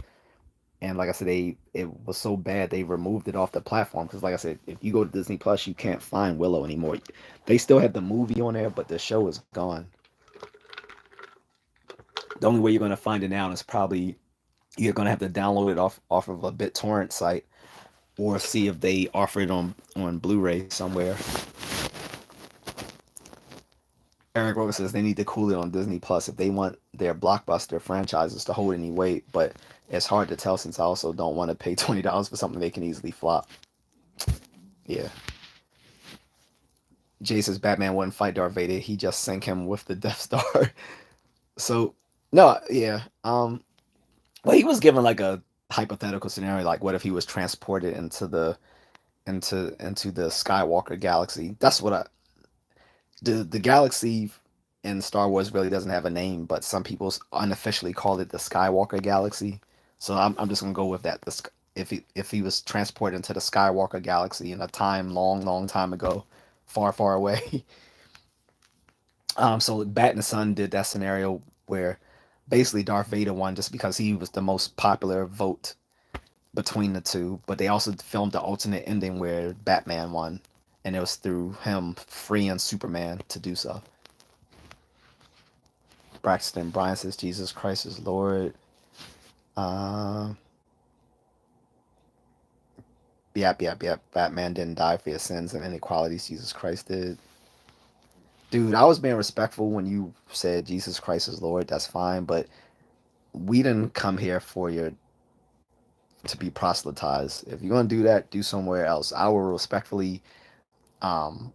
and like I said, it was so bad they removed it off the platform. Because like I said, if you go to Disney Plus, you can't find Willow anymore. They still have the movie on there, but the show is gone. The only way you're gonna find it now is probably You're gonna have to download it off of a BitTorrent site or see if they offer it on Blu-ray somewhere. Eric Rowe says they need to cool it on Disney Plus if they want their blockbuster franchises to hold any weight, but it's hard to tell since I also don't want to pay $20 for something they can easily flop. Yeah. Jay says Batman wouldn't fight Darth Vader. He just sank him with the Death Star. So no, yeah. Well, he was given like a hypothetical scenario, like what if he was transported into the Skywalker galaxy? That's what I the galaxy in Star Wars really doesn't have a name, but some people unofficially call it the Skywalker galaxy. So I'm just gonna go with that. If he was transported into the Skywalker galaxy in a time long time ago, far away. So Bat and the Sun did that scenario where basically Darth Vader won just because he was the most popular vote between the two, but they also filmed the alternate ending where Batman won, and it was through him freeing Superman to do so. Braxton Bryan says Jesus Christ is Lord. Uh, yep. Batman didn't die for your sins and inequalities. Jesus Christ did. Dude, I was being respectful when you said Jesus Christ is Lord. That's fine, but we didn't come here for your to be proselytized. If you're gonna do that, do somewhere else. I will respectfully um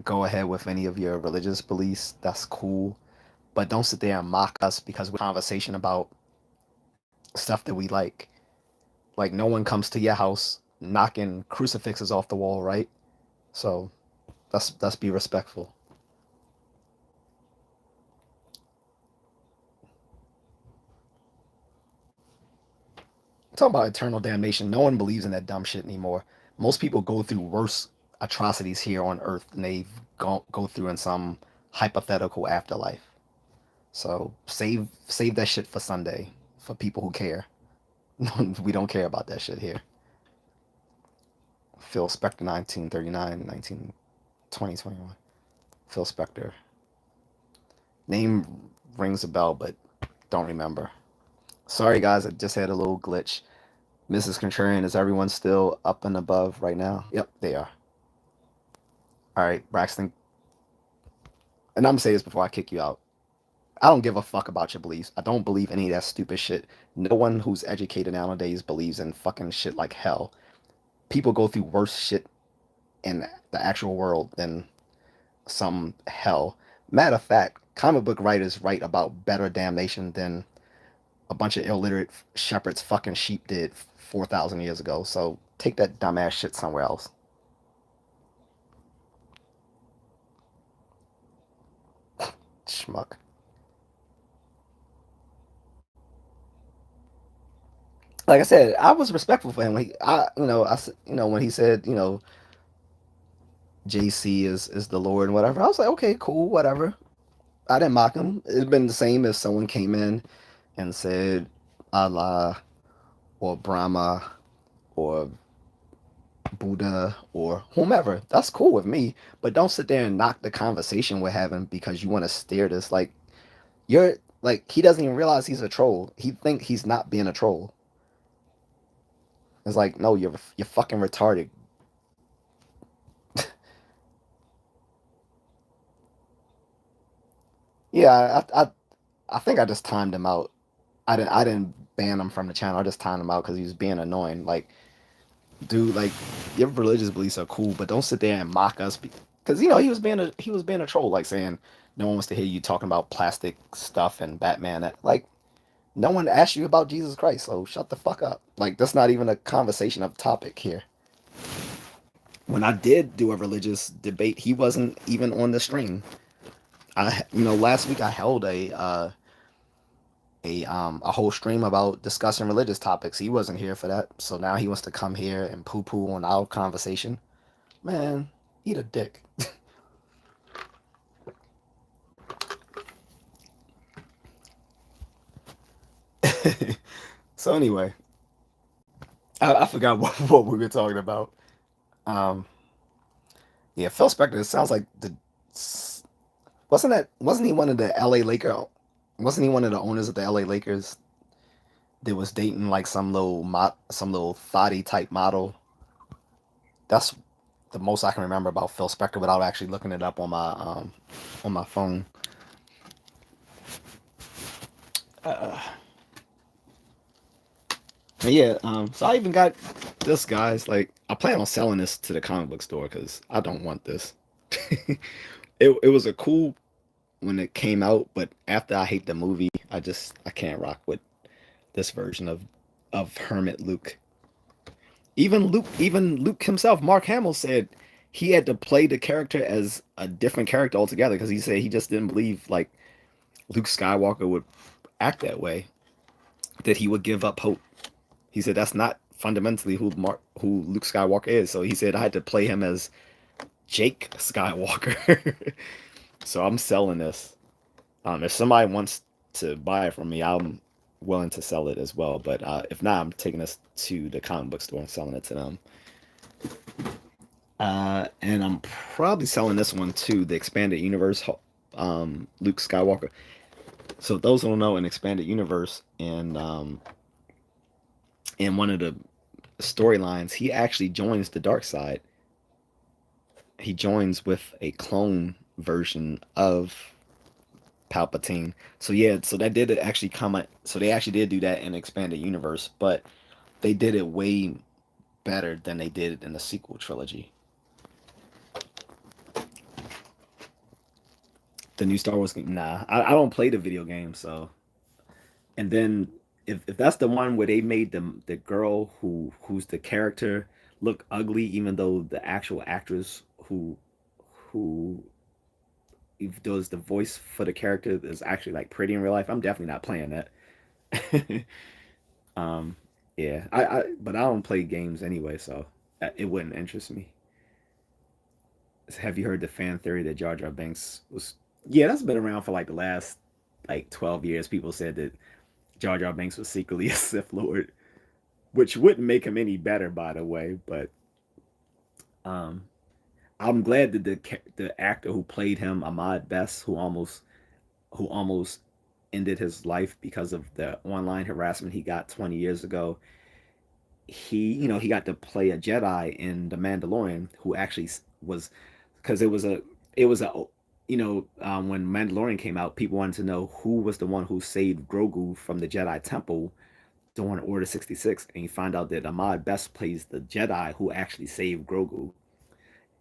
go ahead with any of your religious beliefs. That's cool. But don't sit there and mock us because we're conversation about stuff that we like. Like no one comes to your house knocking crucifixes off the wall, right? So let's be respectful. Talking about eternal damnation, no one believes in that dumb shit anymore. Most people go through worse atrocities here on Earth than they go through in some hypothetical afterlife. So save that shit for Sunday for people who care. We don't care about that shit here. Phil Spector 1939, 2021. Phil Spector. Name rings a bell, but don't remember. Sorry guys, I just had a little glitch. Mrs. Contrarian, is everyone still up and above right now? Yep, they are. All right, Braxton. And I'm gonna say this before I kick you out. I don't give a fuck about your beliefs. I don't believe any of that stupid shit. No one who's educated nowadays believes in fucking shit like hell. People go through worse shit in the actual world than some hell. Matter of fact, comic book writers write about better damnation than a bunch of illiterate shepherds fucking sheep did 4,000 years ago. So take that dumbass shit somewhere else. Schmuck. Like I said, I was respectful for him. When he said, J.A.C is the Lord and whatever, I was like, okay, cool, whatever. I didn't mock him. It'd been the same if someone came in and said Allah or Brahma or Buddha or whomever. That's cool with me. But don't sit there and knock the conversation we're having because you want to steer this. Like you're like he doesn't even realize he's a troll. He think he's not being a troll. It's like no, you're fucking retarded. Yeah, I think I just timed him out. I didn't ban him from the channel. I just timed him out because he was being annoying. Like dude, like your religious beliefs are cool, but don't sit there and mock us because he was being a troll, like saying no one wants to hear you talking about plastic stuff and Batman. Like no one asked you about Jesus Christ, so shut the fuck up. Like that's not even a conversation of topic here. When I did do a religious debate, he wasn't even on the stream. Last week I held a whole stream about discussing religious topics. He wasn't here for that, so now he wants to come here and poo poo on our conversation. Man, eat a dick. So anyway, I forgot what we were talking about. Um, yeah, Phil Spector. It sounds like wasn't he one of the L.A. Lakers? Wasn't he one of the owners of the L.A. Lakers that was dating like some little thotty type model. That's the most I can remember about Phil Spector without actually looking it up on my phone. Uh, yeah, so I even got this, guys. Like, I plan on selling this to the comic book store because I don't want this. It was a cool when it came out, but after I hate the movie, I can't rock with this version of Hermit Luke. Even Luke himself, Mark Hamill said he had to play the character as a different character altogether because he said he just didn't believe like Luke Skywalker would act that way, that he would give up hope. He said that's not fundamentally who Luke Skywalker is. So he said I had to play him as Jake Skywalker. So I'm selling this. If somebody wants to buy it from me, I'm willing to sell it as well. But if not, I'm taking this to the comic book store and selling it to them. And I'm probably selling this one too, the expanded universe, Luke Skywalker. So those who don't know, an expanded universe, and in one of the storylines, he actually joins the dark side. He joins with a clone version of Palpatine. So yeah, so that did actually come. So they actually did do that in expanded universe, but they did it way better than they did in the sequel trilogy. The new Star Wars game, nah, I don't play the video game, so. And then if that's the one where they made the girl who's the character look ugly, even though the actual actress who does the voice for the character is actually like pretty in real life, I'm definitely not playing that. um, yeah, but I don't play games anyway, so it wouldn't interest me. Have you heard the fan theory that Jar Jar Binks was? Yeah, that's been around for like the last like 12 years. People said that Jar Jar Binks was secretly a Sith Lord, which wouldn't make him any better, by the way. But um, I'm glad that the actor who played him, Ahmad Best, who almost ended his life because of the online harassment he got 20 years ago. He got to play a Jedi in The Mandalorian, who actually was, because it was a when Mandalorian came out, people wanted to know who was the one who saved Grogu from the Jedi Temple during Order 66, and you find out that Ahmad Best plays the Jedi who actually saved Grogu.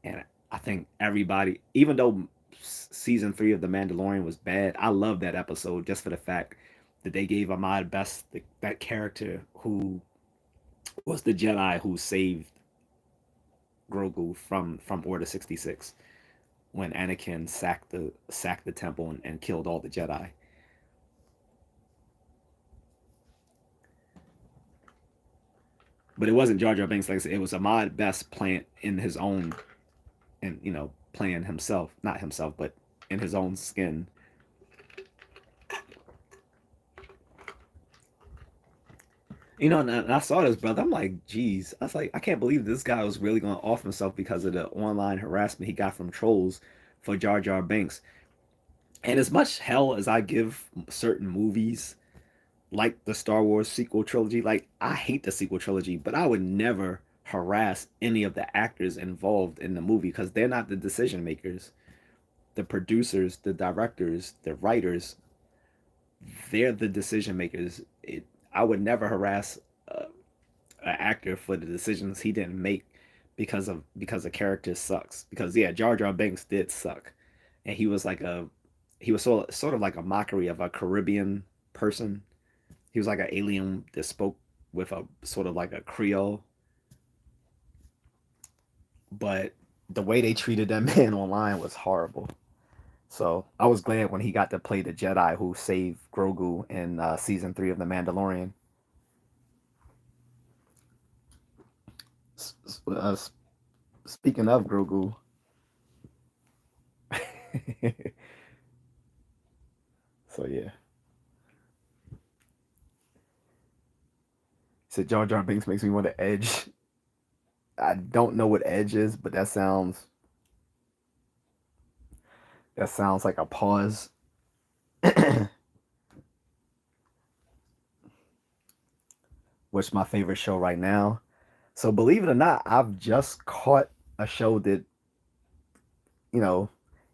And I think everybody, even though season 3 of The Mandalorian was bad, I love that episode just for the fact that they gave Ahmad Best that character who was the Jedi who saved Grogu from Order 66 when Anakin sacked the temple and killed all the Jedi. But it wasn't Jar Jar Binks, like I said, it was Ahmad Best playing in his own, and playing himself, not himself, but in his own skin. And I saw this, brother. I'm like, geez. I was like, I can't believe this guy was really going to off himself because of the online harassment he got from trolls for Jar Jar Binks. And as much hell as I give certain movies, like the Star Wars sequel trilogy, like I hate the sequel trilogy, but I would never harass any of the actors involved in the movie because they're not the decision makers. The producers, the directors, the writers, they're the decision makers. I would never harass an actor for the decisions he didn't make because a character sucks. Because yeah, Jar Jar Binks did suck, and he was sort of like a mockery of a Caribbean person. He was like an alien that spoke with a sort of like a Creole, but the way they treated that man online was horrible. So I was glad when he got to play the Jedi who saved Grogu in season 3 of The Mandalorian. Uh, Speaking of Grogu, so yeah, so Jar Jar Binks makes me want to edge. I don't know what edge is, but that sounds like a pause. what's my favorite show right now? So believe it or not, I've just caught a show that you know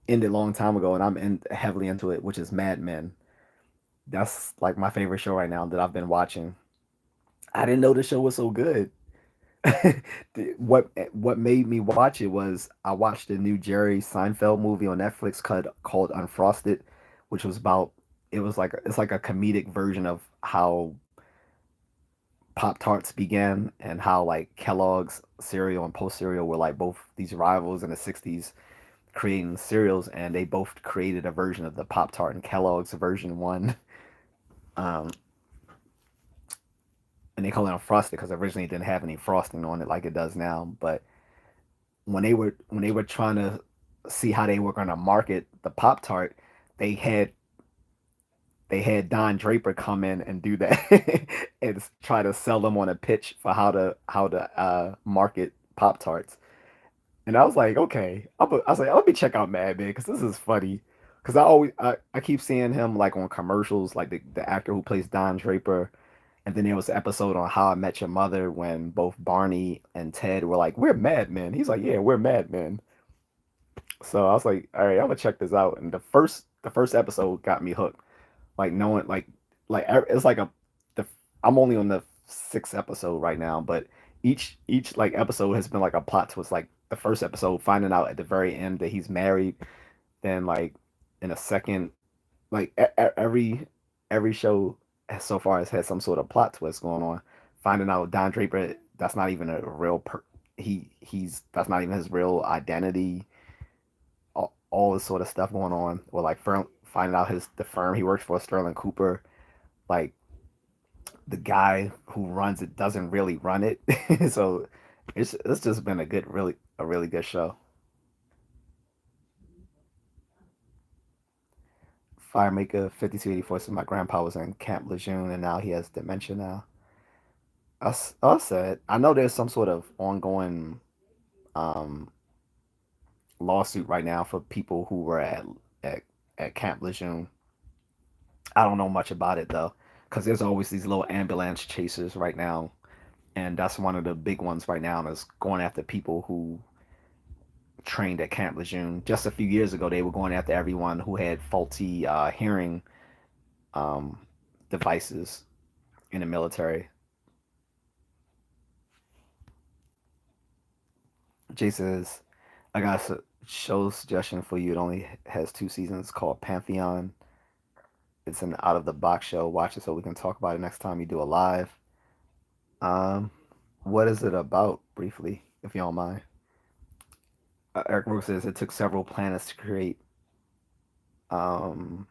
ended a long time ago, and heavily into it, which is Mad Men. That's like my favorite show right now that I've been watching. I didn't know the show was so good. What made me watch it was I watched the new Jerry Seinfeld movie on Netflix called Unfrosted, which was about it's like a comedic version of how Pop Tarts began and how like Kellogg's cereal and Post cereal were like both these rivals in the '60s creating cereals, and they both created a version of the Pop Tart, and Kellogg's version one. Um, and they call it Unfrosted because originally it didn't have any frosting on it like it does now. But when they were trying to see how they were going to market the Pop Tart, they had they had Don Draper come in and do that and try to sell them on a pitch for how to market Pop Tarts. And I was like, okay, I was like, let me check out Mad Men because this is funny. Because I keep seeing him like on commercials, like the actor who plays Don Draper. And then there was an episode on How I Met Your Mother when both Barney and Ted were like, "We're Mad Men." He's like, "Yeah, we're Mad Men." So I was like, "All right, I'm gonna check this out." And the first episode got me hooked. Like knowing it's like a the I'm only on the sixth episode right now, but each like episode has been like a plot twist. Like the first episode, finding out at the very end that he's married. Then like in a second, like every show so far has had some sort of plot twist going on. Finding out Don Draper, that's not even a real he's that's not even his real identity. All this sort of stuff going on, or like finding out the firm he works for, Sterling Cooper, like the guy who runs it doesn't really run it. So it's just been a really good show. Firemaker 5284. So my grandpa was in Camp Lejeune, and now he has dementia now. I said I know there's some sort of ongoing um, lawsuit right now for people who were at, at Camp Lejeune. I don't know much about it though, because there's always these little ambulance chasers right now, and that's one of the big ones right now is going after people who trained at Camp Lejeune. Just a few years ago, they were going after everyone who had faulty hearing um, devices in the military. Jay says, I got a show suggestion for you. It only has two seasons called Pantheon. It's an out of the box show. Watch it so we can talk about it next time you do a live. Um, what is it about, briefly, if you don't mind? Eric Brooks says it took several planets to create um,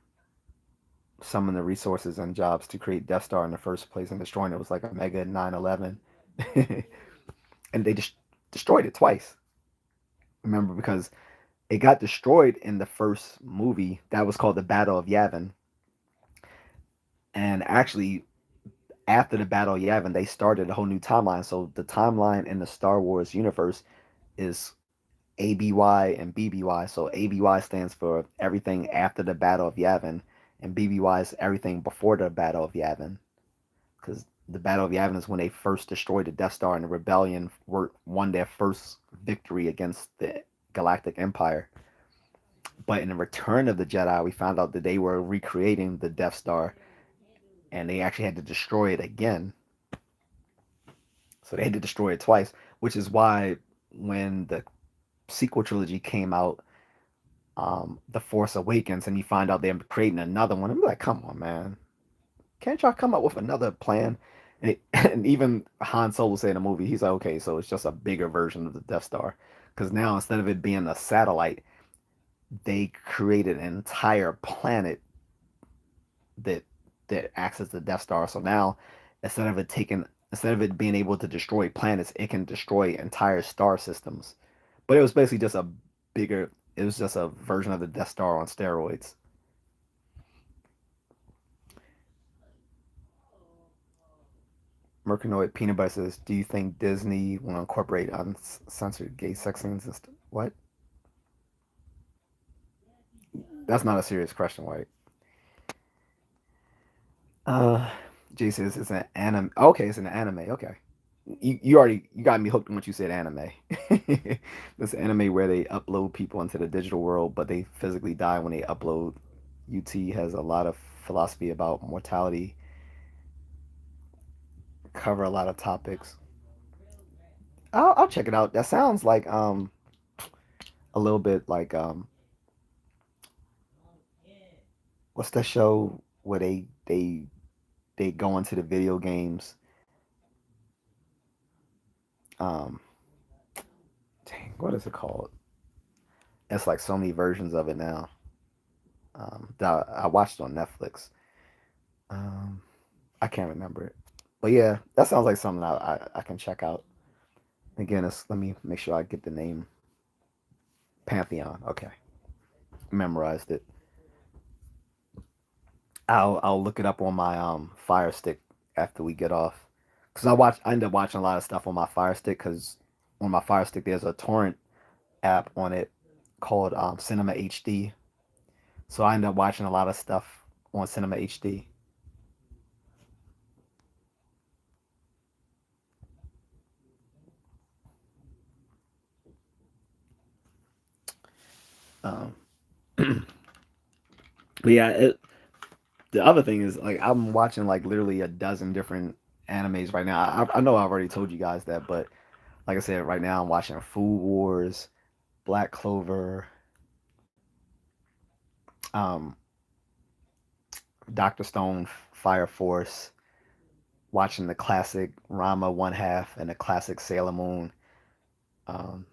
some of the resources and jobs to create Death Star in the first place, and destroying it was like a mega 9/11, and they just destroyed it twice. Remember, because it got destroyed in the first movie that was called the Battle of Yavin, and actually after the Battle of Yavin, they started a whole new timeline. So the timeline in the Star Wars universe is ABY and BBY. So ABY stands for everything after the Battle of Yavin, and BBY is everything before the Battle of Yavin. Because the Battle of Yavin is when they first destroyed the Death Star, and the rebellion won their first victory against the Galactic Empire. But in the Return of the Jedi, we found out that they were recreating the Death Star, and they actually had to destroy it again. So they had to destroy it twice, which is why when the sequel trilogy came out, The Force Awakens, and you find out they're creating another one, I'm like, come on, man, can't y'all come up with another plan? And even Han Solo said in the movie, he's like, okay, so it's just a bigger version of the Death Star, because now instead of it being a satellite, they created an entire planet that acts as the Death Star. So now instead of it taking instead of it being able to destroy planets, it can destroy entire star systems. But it was basically just a bigger. It was just a version of the Death Star on steroids. Mercanoid Peanut Butter says, "Do you think Disney will incorporate uncensored gay sex scenes?" What? That's not a serious question, White. Uh, Jay says it's an anime. Okay, it's an anime. Okay. You got me hooked once you said anime. This anime where they upload people into the digital world, but they physically die when they upload. UT has a lot of philosophy about mortality, cover a lot of topics. I'll check it out. That sounds like a little bit like what's the show where they go into the video games. Um, dang, what is it called? It's like so many versions of it now. That I watched on Netflix. Um, I can't remember it, but yeah, that sounds like something I can check out. Again, let me make sure I get the name. Pantheon. Okay, memorized it. I'll look it up on my Fire Stick after we get off, because I end up watching a lot of stuff on my Fire Stick because on my Fire Stick there's a torrent app on it called Cinema HD. So I end up watching a lot of stuff on Cinema HD. Um, but yeah, the other thing is like I'm watching like literally a dozen different animes right now. I know I've already told you guys that, but like I said, right now I'm watching Food Wars, Black Clover, um, Doctor Stone, Fire Force, watching the classic Rama One Half and the classic Sailor Moon. Um,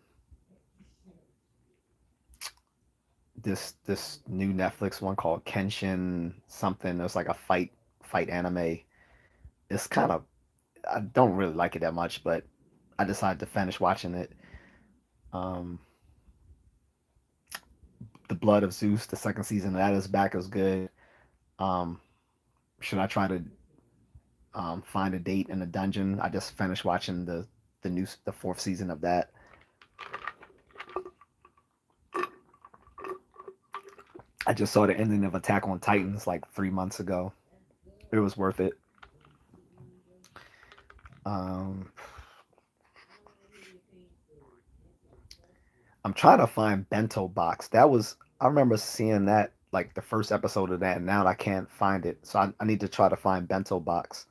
this new Netflix one called Kenshin something. It's like a fight anime. It's kind of I don't really like it that much, but I decided to finish watching it. Um, the Blood of Zeus, the second season of that is back is good. Um, should I try to find a date in the dungeon? I just finished watching the fourth season of that. I just saw the ending of Attack on Titans like 3 months ago. It was worth it. Um, I'm trying to find Bento Box. That was I remember seeing that like the first episode of that. And now I can't find it, so I need to try to find Bento Box.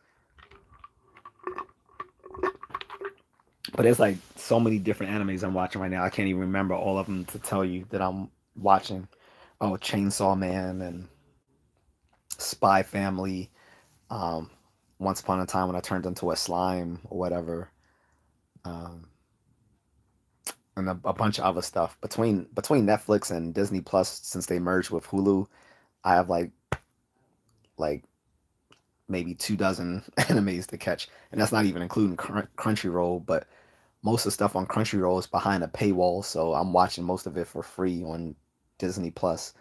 But there's like so many different animes I'm watching right now. I can't even remember all of them to tell you that I'm watching. Oh, Chainsaw Man and Spy Family. Um, Once upon a time when I turned into a slime or whatever. Um, and a bunch of other stuff between Netflix and Disney Plus since they merged with Hulu. I have like maybe 2 dozen animes to catch, and that's not even including Crunchyroll. But most of the stuff on Crunchyroll is behind a paywall, so I'm watching most of it for free on Disney Plus.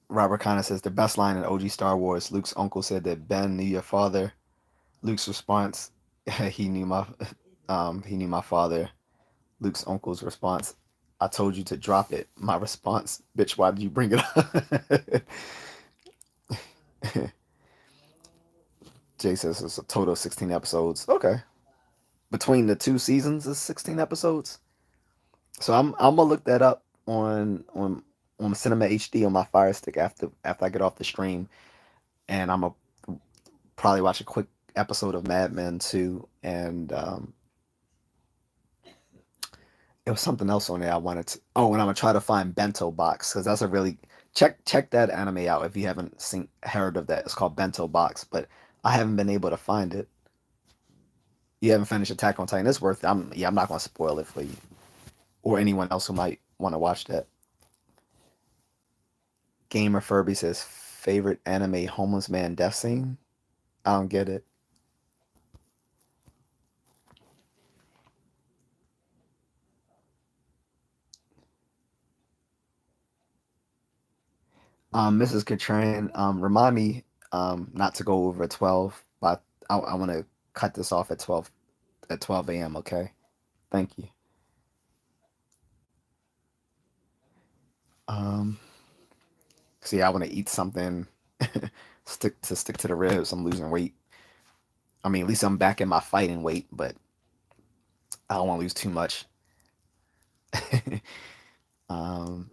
Robert Connor says the best line in OG Star Wars. Luke's uncle said that Ben knew your father. Luke's response, he knew my father. Luke's uncle's response, I told you to drop it. My response, bitch, why did you bring it up? Jay says it's a total of 16 episodes. Okay. Between the two seasons is 16 episodes. So I'm gonna look that up on Cinema HD on my Fire Stick after I get off the stream, and I'm gonna probably watch a quick episode of Mad Men too, and it was something else on there I wanted to. Oh, and I'm gonna try to find Bento Box because that's a really check that anime out if you haven't seen heard of that. It's called Bento Box, but I haven't been able to find it. You haven't finished Attack on Titan. It's worth it. I'm not gonna spoil it for you or anyone else who might want to watch that. Gamer Furby says favorite anime homeless man death scene. I don't get it. Mrs. Katran, remind me not to go over 12, but I want to cut this off at 12 a.m. Okay, thank you. Um, See, I want to eat something stick to the ribs. I'm losing weight. I mean, at least I'm back in my fighting weight, but I don't want to lose too much. um,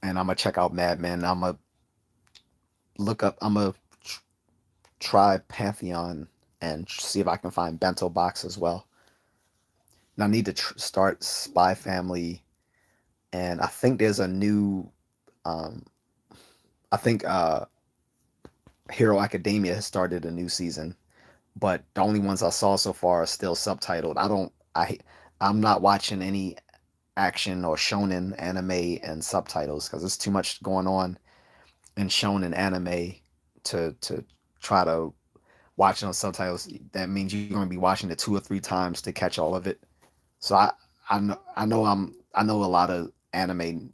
and I'm gonna check out Mad Men. I'm gonna look up. I'm gonna try Pantheon and see if I can find Bento Box as well. And I need to start Spy Family, and I think there's a new. Um, I think Hero Academia has started a new season, but the only ones I saw so far are still subtitled. I'm not watching any action or shonen anime and subtitles because there's too much going on in shonen anime to try to watch it on subtitles. That means you're going to be watching it 2 or 3 times to catch all of it. So I know a lot of anime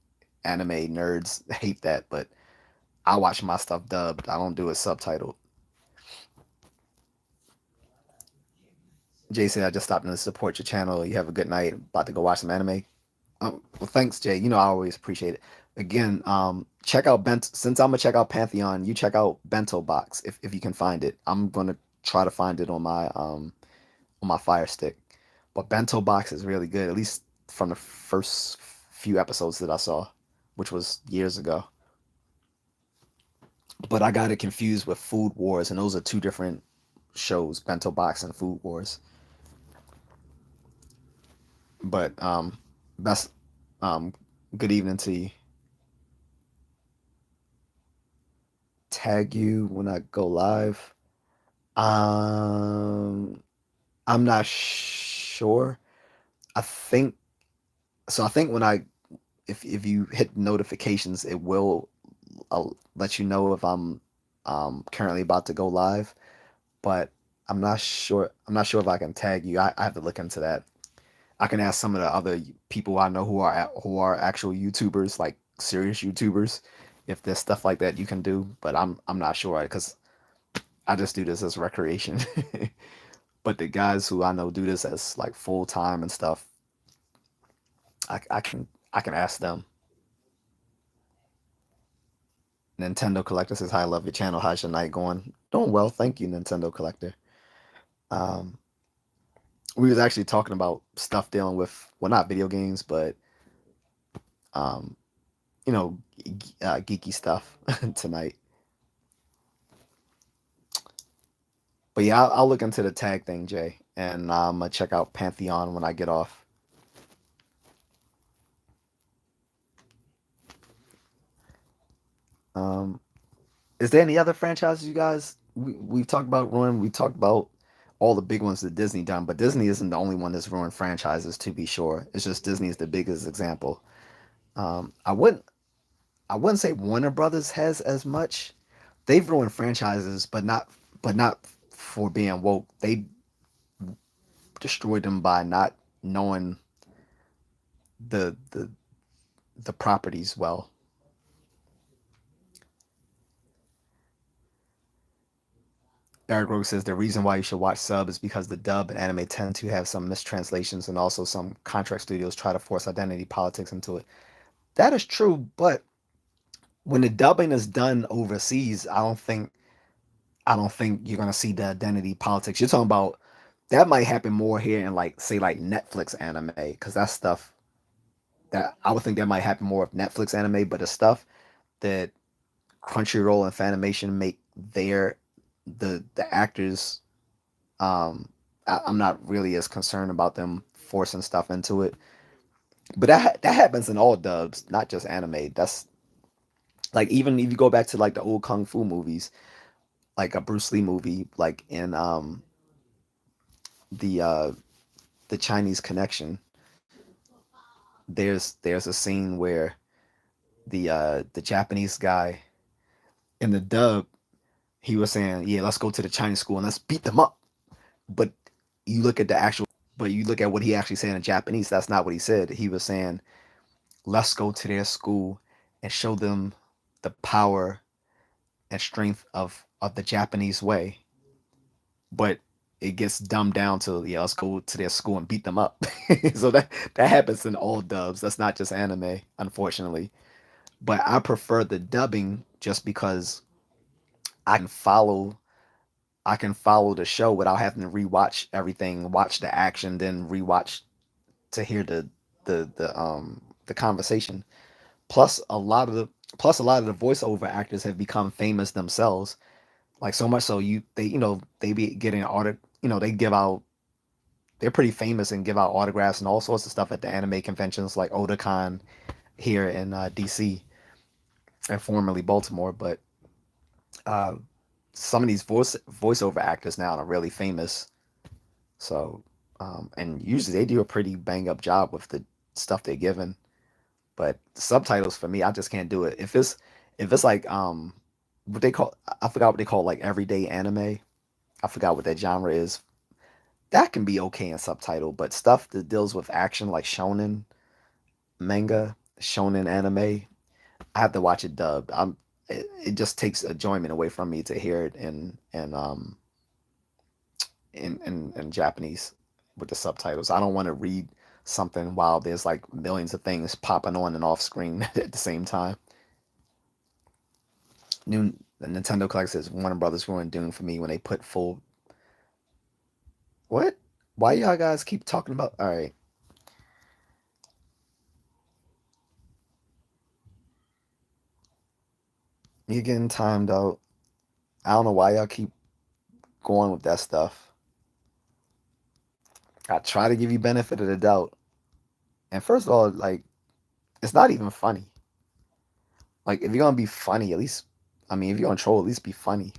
nerds hate that, but I watch my stuff dubbed. I don't do it subtitled. J.A.C, I just stopped in to support your channel. You have a good night. About to go watch some anime. Well, thanks, Jay. You know I always appreciate it. Again, check out Since I'm gonna check out Pantheon, you check out Bento Box if you can find it. I'm gonna try to find it on my Fire Stick. But Bento Box is really good, at least from the first few episodes that I saw, which was years ago. But I got it confused with Food Wars, and those are two different shows, Bento Box and Food Wars. But best um good evening to you. Tag you when I go live. Um I'm not sure. I think so. I think when I if you hit notifications, it will let you know if I'm currently about to go live. But I'm not sure. I'm not sure if I can tag you. I have to look into that. I can ask some of the other people I know who are actual YouTubers, like serious YouTubers, if there's stuff like that you can do. But I'm not sure because I just do this as recreation. But the guys who I know do this as like full time and stuff, I can ask them. Nintendo Collector says, "Hi, I love your channel. How's your night going?" Doing well, thank you, Nintendo Collector. Um, we was actually talking about stuff dealing with, well, not video games, but um, you know, geeky stuff tonight. But yeah, I'll look into the tag thing, Jay, and I'm gonna check out Pantheon when I get off. Um, is there any other franchises you guys we've talked about ruin? We talked about all the big ones that Disney done, but Disney isn't the only one that's ruined franchises. To be sure, it's just Disney is the biggest example. Um, I wouldn't I wouldn't say Warner Brothers has as much. They've ruined franchises, but not for being woke. They destroyed them by not knowing the the the properties well. Eric Rogue says the reason why you should watch sub is because the dub and anime tend to have some mistranslations and also some contract studios try to force identity politics into it. That is true, but when the dubbing is done overseas, I don't think you're gonna see the identity politics. You're talking about that might happen more here in like say like Netflix anime because that's stuff that I would think that might happen more of Netflix anime, but the stuff that Crunchyroll and Funimation make their the actors I'm not really as concerned about them forcing stuff into it. But that happens in all dubs, not just anime. That's like even if you go back to like the old kung fu movies, like a Bruce Lee movie, like in the uh the Chinese Connection, there's a scene where the Japanese guy in the dub he was saying, "Yeah, let's go to the Chinese school and let's beat them up." But you look at the actual, but you look at what he actually said in Japanese. That's not what he said. He was saying, "Let's go to their school and show them the power and strength of the Japanese way." But it gets dumbed down to, yeah, let's go to their school and beat them up. So that happens in all dubs. That's not just anime, unfortunately. But I prefer the dubbing just because I can follow I can follow the show without having to rewatch everything, watch the action, then rewatch to hear the conversation. Plus a lot of the plus a lot of the voiceover actors have become famous themselves. Like so much so they be getting they give out they're pretty famous and give out autographs and all sorts of stuff at the anime conventions like Otakon here in DC and formerly Baltimore. But uh, some of these voiceover actors now are really famous. So and usually they do a pretty bang up job with the stuff they're given. But subtitles for me, I just can't do it. If it's like what they call I forgot what they call like everyday anime. I forgot what that genre is. That can be okay in subtitle, but stuff that deals with action like shonen manga, shonen anime, I have to watch it dubbed. It just takes enjoyment away from me to hear it in Japanese with the subtitles. I don't want to read something while there's like millions of things popping on and off screen at the same time. New the Nintendo Collector says Warner Brothers ruined Dune for me when they put full. What? Why y'all guys keep talking about? All right, you're getting timed out. I don't know why y'all keep going with that stuff. I try to give you benefit of the doubt. And first of all, like it's not even funny. Like if you're gonna be funny, at least I mean if you're gonna troll, at least be funny.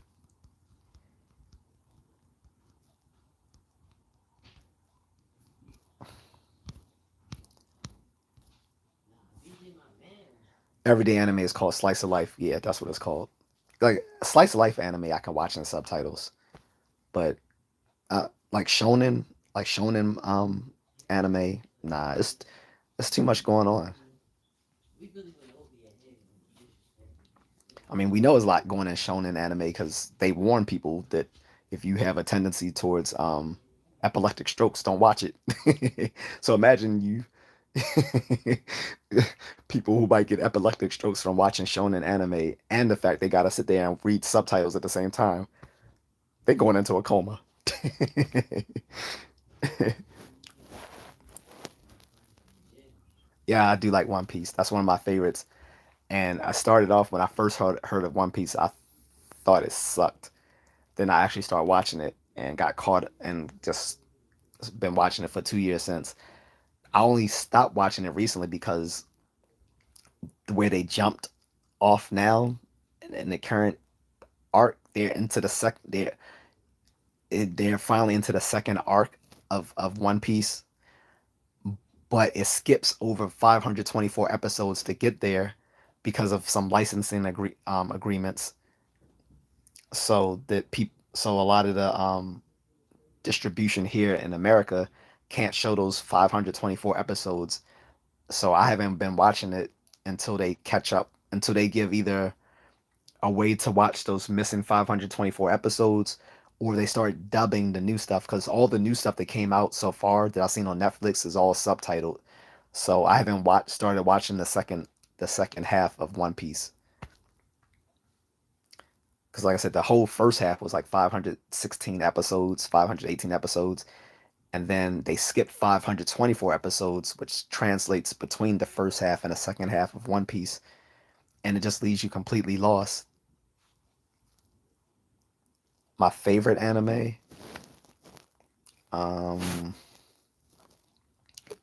Everyday anime is called slice of life. Yeah, that's what it's called. Like slice of life anime, I can watch in subtitles, but like shonen anime, nah, it's too much going on. I mean, we know there's a lot going in shonen anime because they warn people that if you have a tendency towards epileptic strokes, don't watch it. So imagine you people who might get epileptic strokes from watching shonen anime and the fact they gotta sit there and read subtitles at the same time. They're going into a coma. Yeah, I do like One Piece. That's one of my favorites. And I started off when I first heard of One Piece, I thought it sucked. Then I actually started watching it and got caught and just been watching it for 2 years since. I only stopped watching it recently because the way they jumped off now in the current arc, they're finally into the second arc of One Piece, but it skips over 524 episodes to get there because of some licensing agreements. So a lot of the distribution here in America can't show those 524 episodes. So I haven't been watching it until they give either a way to watch those missing 524 episodes or they start dubbing the new stuff because all the new stuff that came out so far that I've seen on Netflix is all subtitled. So I haven't started watching the second half of One Piece because like I said, the whole first half was like 516 episodes, 518 episodes, and then they skipped 524 episodes, which translates between the first half and the second half of One Piece, and it just leaves you completely lost. My favorite anime, um,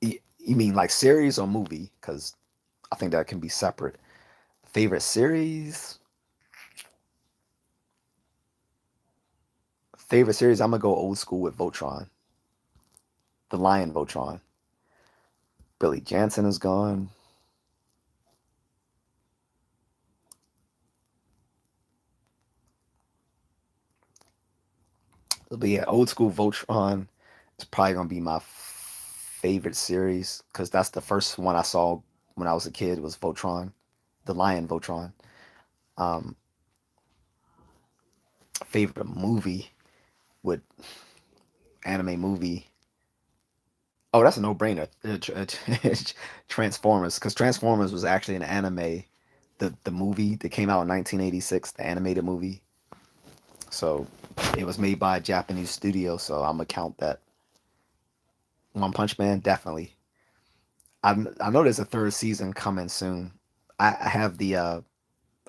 you mean like series or movie? Because I think that can be separate. Favorite series, I'm gonna go old school with Voltron, the Lion Voltron. Billy Jansen is gone. It'll be an old school Voltron. It's probably gonna be my favorite series because that's the first one I saw when I was a kid was Voltron, the Lion Voltron. Um, favorite movie with anime movie. Oh, that's a no brainer. Transformers, because Transformers was actually an anime the movie that came out in 1986, the animated movie. So it was made by a Japanese studio. So I'm gonna count that. One Punch Man, definitely. I know there's a third season coming soon. I have I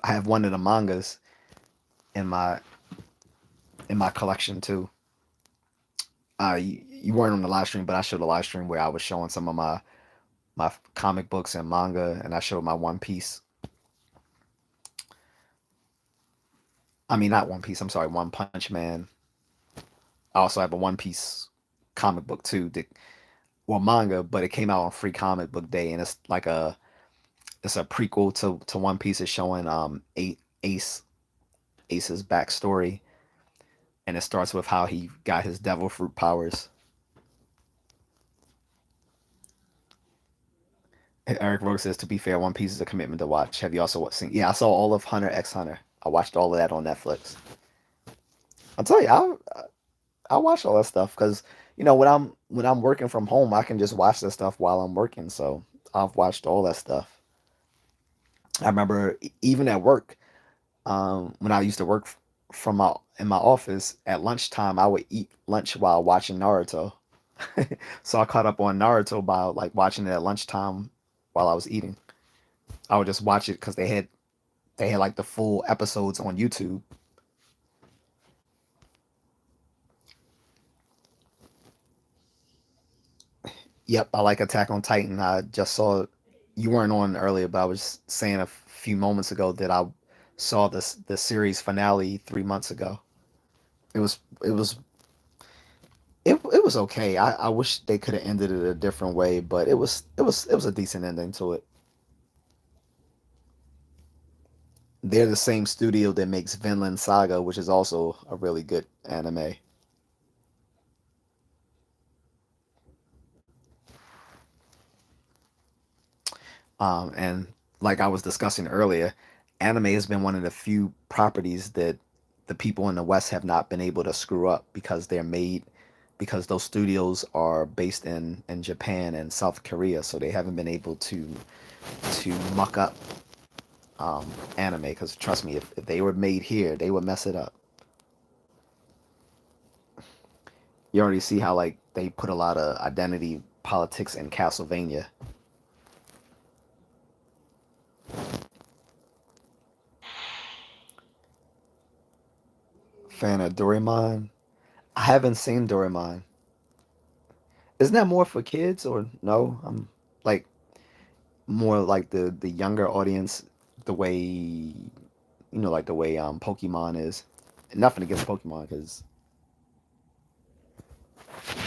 have one of the mangas in my collection too. You weren't on the live stream, but I showed a live stream where I was showing some of my comic books and manga, and I showed my One Piece. I mean, not One Piece. I'm sorry, One Punch Man. I also have a One Piece comic book too. Well, manga, but it came out on Free Comic Book Day, and it's a prequel to One Piece. It's showing Ace Ace's backstory, and it starts with how he got his devil fruit powers. Eric Rowe says, to be fair, One Piece is a commitment to watch. Have you also seen? Yeah, I saw all of Hunter x Hunter. I watched all of that on Netflix. I'll tell you, I watch all that stuff because when I'm working from home, I can just watch that stuff while I'm working. So I've watched all that stuff. I remember even at work, when I used to work from my in my office at lunchtime, I would eat lunch while watching Naruto. So I caught up on Naruto by like watching it at lunchtime while I was eating. I would just watch it because they had like the full episodes on YouTube. Yep, I like Attack on Titan. I just saw you weren't on earlier, but I was saying a few moments ago that I saw the series finale 3 months ago. It was it was it was okay. I wish they could have ended it a different way, but it was a decent ending to it. They're the same studio that makes Vinland Saga, which is also a really good anime. And like I was discussing earlier, anime has been one of the few properties that the people in the West have not been able to screw up because because those studios are based in Japan and South Korea, so they haven't been able to muck up anime. Because trust me, if they were made here, they would mess it up. You already see how like they put a lot of identity politics in Castlevania. Fan of Doraemon? I haven't seen Doraemon. Isn't that more for kids or no? I'm like more like the younger audience, the way like the way Pokemon is. Nothing against Pokemon, because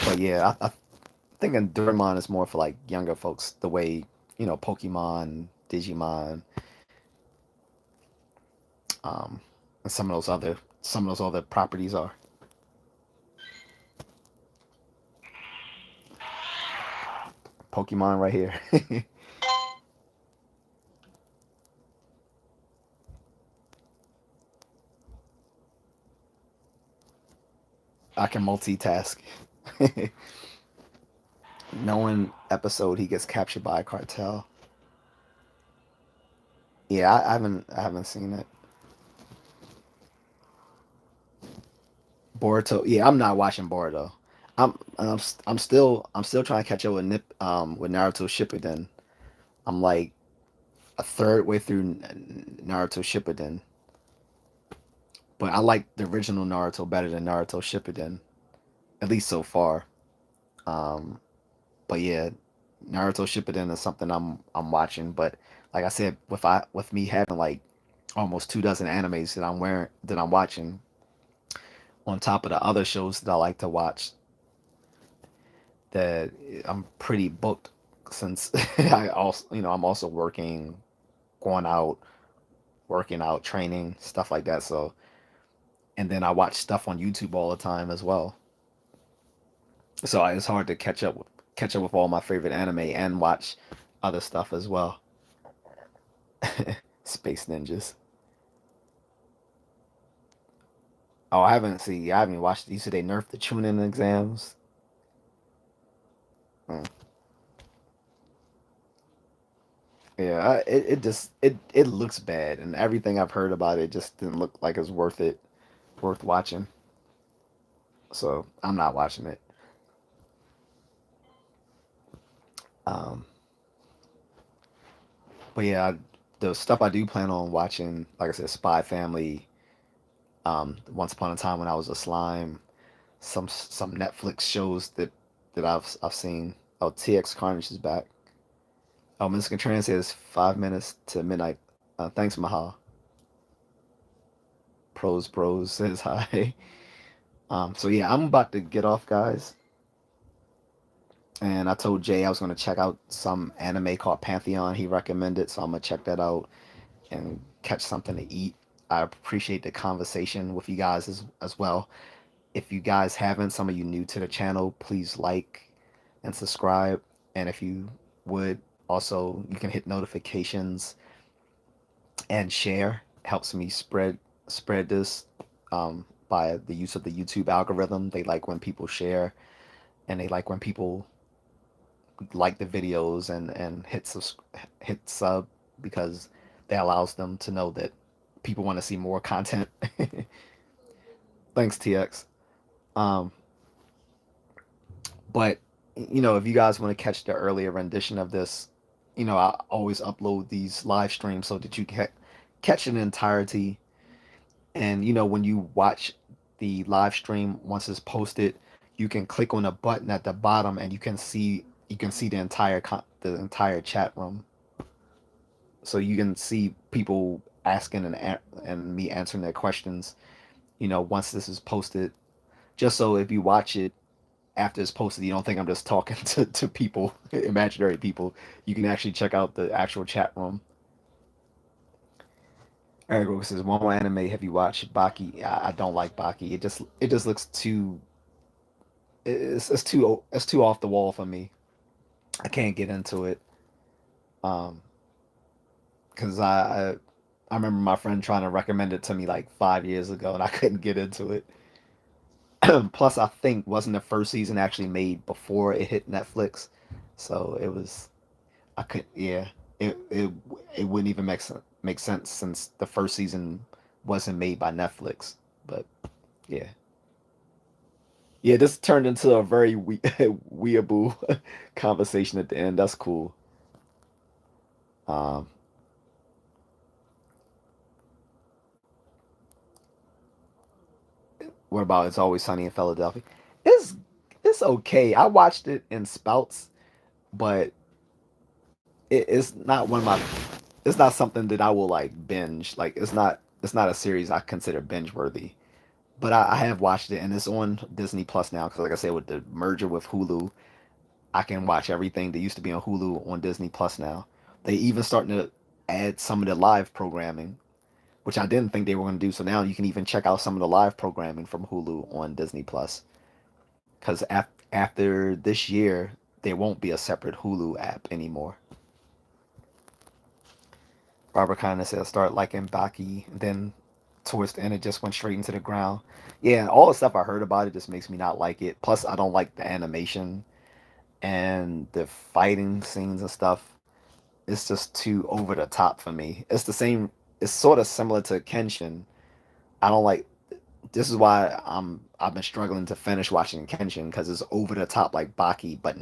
but yeah, I thinking Doraemon is more for like younger folks. The way Pokemon, Digimon, um, and some of those other properties are. Pokemon right here. I can multitask. Knowing episode he gets captured by a cartel. Yeah, I haven't seen it. Boruto. Yeah, I'm not watching Boruto. I'm still trying to catch up with with Naruto Shippuden. I'm like a third way through Naruto Shippuden, but I like the original Naruto better than Naruto Shippuden, at least so far. Um, but yeah, Naruto Shippuden is something I'm watching. But like I said, with me having like almost 2 dozen animes that I'm watching on top of the other shows that I like to watch, that I'm pretty booked since I also I'm also working, going out, working out, training, stuff like that. So and then I watch stuff on YouTube all the time as well. So it's hard to catch up with all my favorite anime and watch other stuff as well. Space Ninjas. Oh, I haven't watched. You said they nerfed the tuning exams. Mm. Yeah, it just it looks bad, and everything I've heard about it just didn't look like it's worth watching. So I'm not watching it. Um, but yeah, the stuff I do plan on watching, like I said, Spy Family, Once Upon a Time when I was a slime, some Netflix shows that I've seen. Oh, TX Carnage is back. Oh, Mr. Contrarian says 5 minutes to midnight. Thanks, Mahal. Pros Bros says hi. So yeah, I'm about to get off, guys. And I told Jay I was gonna check out some anime called Pantheon. He recommended, so I'm gonna check that out and catch something to eat. I appreciate the conversation with you guys as well. If you guys haven't, some of you new to the channel, please like and subscribe. And if you would, also you can hit notifications and share. Helps me spread this by the use of the YouTube algorithm. They like when people share, and they like when people like the videos and hit sub, because that allows them to know that people want to see more content. Thanks, TX. Um, but if you guys want to catch the earlier rendition of this, I always upload these live streams so that you can catch an entirety. And when you watch the live stream, once it's posted, you can click on a button at the bottom, and you can see the entire chat room. So you can see people asking and me answering their questions. Once this is posted, just so if you watch it after it's posted, you don't think I'm just talking to people, imaginary people. You can actually check out the actual chat room. Eric says, "One more anime. Have you watched Baki?" I don't like Baki. It just looks too. It's too off the wall for me. I can't get into it. Um, because I remember my friend trying to recommend it to me like 5 years ago, and I couldn't get into it. Plus, I think wasn't the first season actually made before it hit Netflix, so it was. I could, yeah, it wouldn't even make sense since the first season wasn't made by Netflix. But yeah, yeah, this turned into a very weeaboo conversation at the end. That's cool. Um, what about It's Always Sunny in Philadelphia? It's it's okay. I watched it in spouts, but it's not one of my. It's not something that I will like binge. Like it's not a series I consider binge worthy. But I have watched it, and it's on Disney Plus now. Because like I said, with the merger with Hulu, I can watch everything that used to be on Hulu on Disney Plus now. They even starting to add some of the live programming, which I didn't think they were going to do. So now you can even check out some of the live programming from Hulu on Disney Plus. Because after this year, there won't be a separate Hulu app anymore. Robert kind of said start liking Baki, then towards the end it just went straight into the ground. Yeah, all the stuff I heard about it just makes me not like it. Plus, I don't like the animation and the fighting scenes and stuff. It's just too over the top for me. It's the same. It's sort of similar to Kenshin. I don't like. This is why I've been struggling to finish watching Kenshin, because it's over the top like Baki, but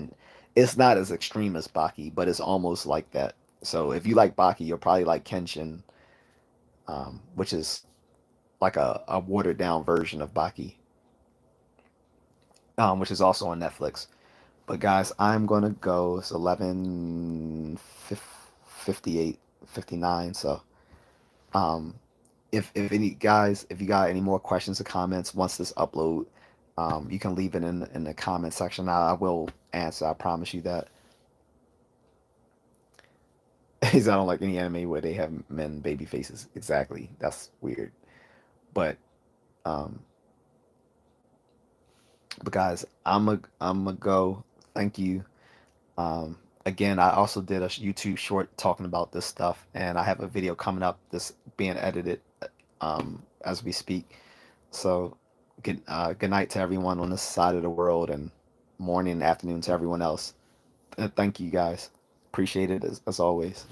it's not as extreme as Baki, but it's almost like that. So if you like Baki, you'll probably like Kenshin, which is like a watered down version of Baki, which is also on Netflix. But guys, I'm gonna go. It's 11:58, 59. So um, if any guys, if you got any more questions or comments once this upload, you can leave it in the comment section. I will answer. I promise you that. I don't like any anime where they have men baby faces. Exactly. That's weird. But um, but guys, I'm a go. Thank you. Again, I also did a YouTube short talking about this stuff, and I have a video coming up that's being edited as we speak. So, good night to everyone on this side of the world, and morning and afternoon to everyone else. Thank you guys. Appreciate it as always.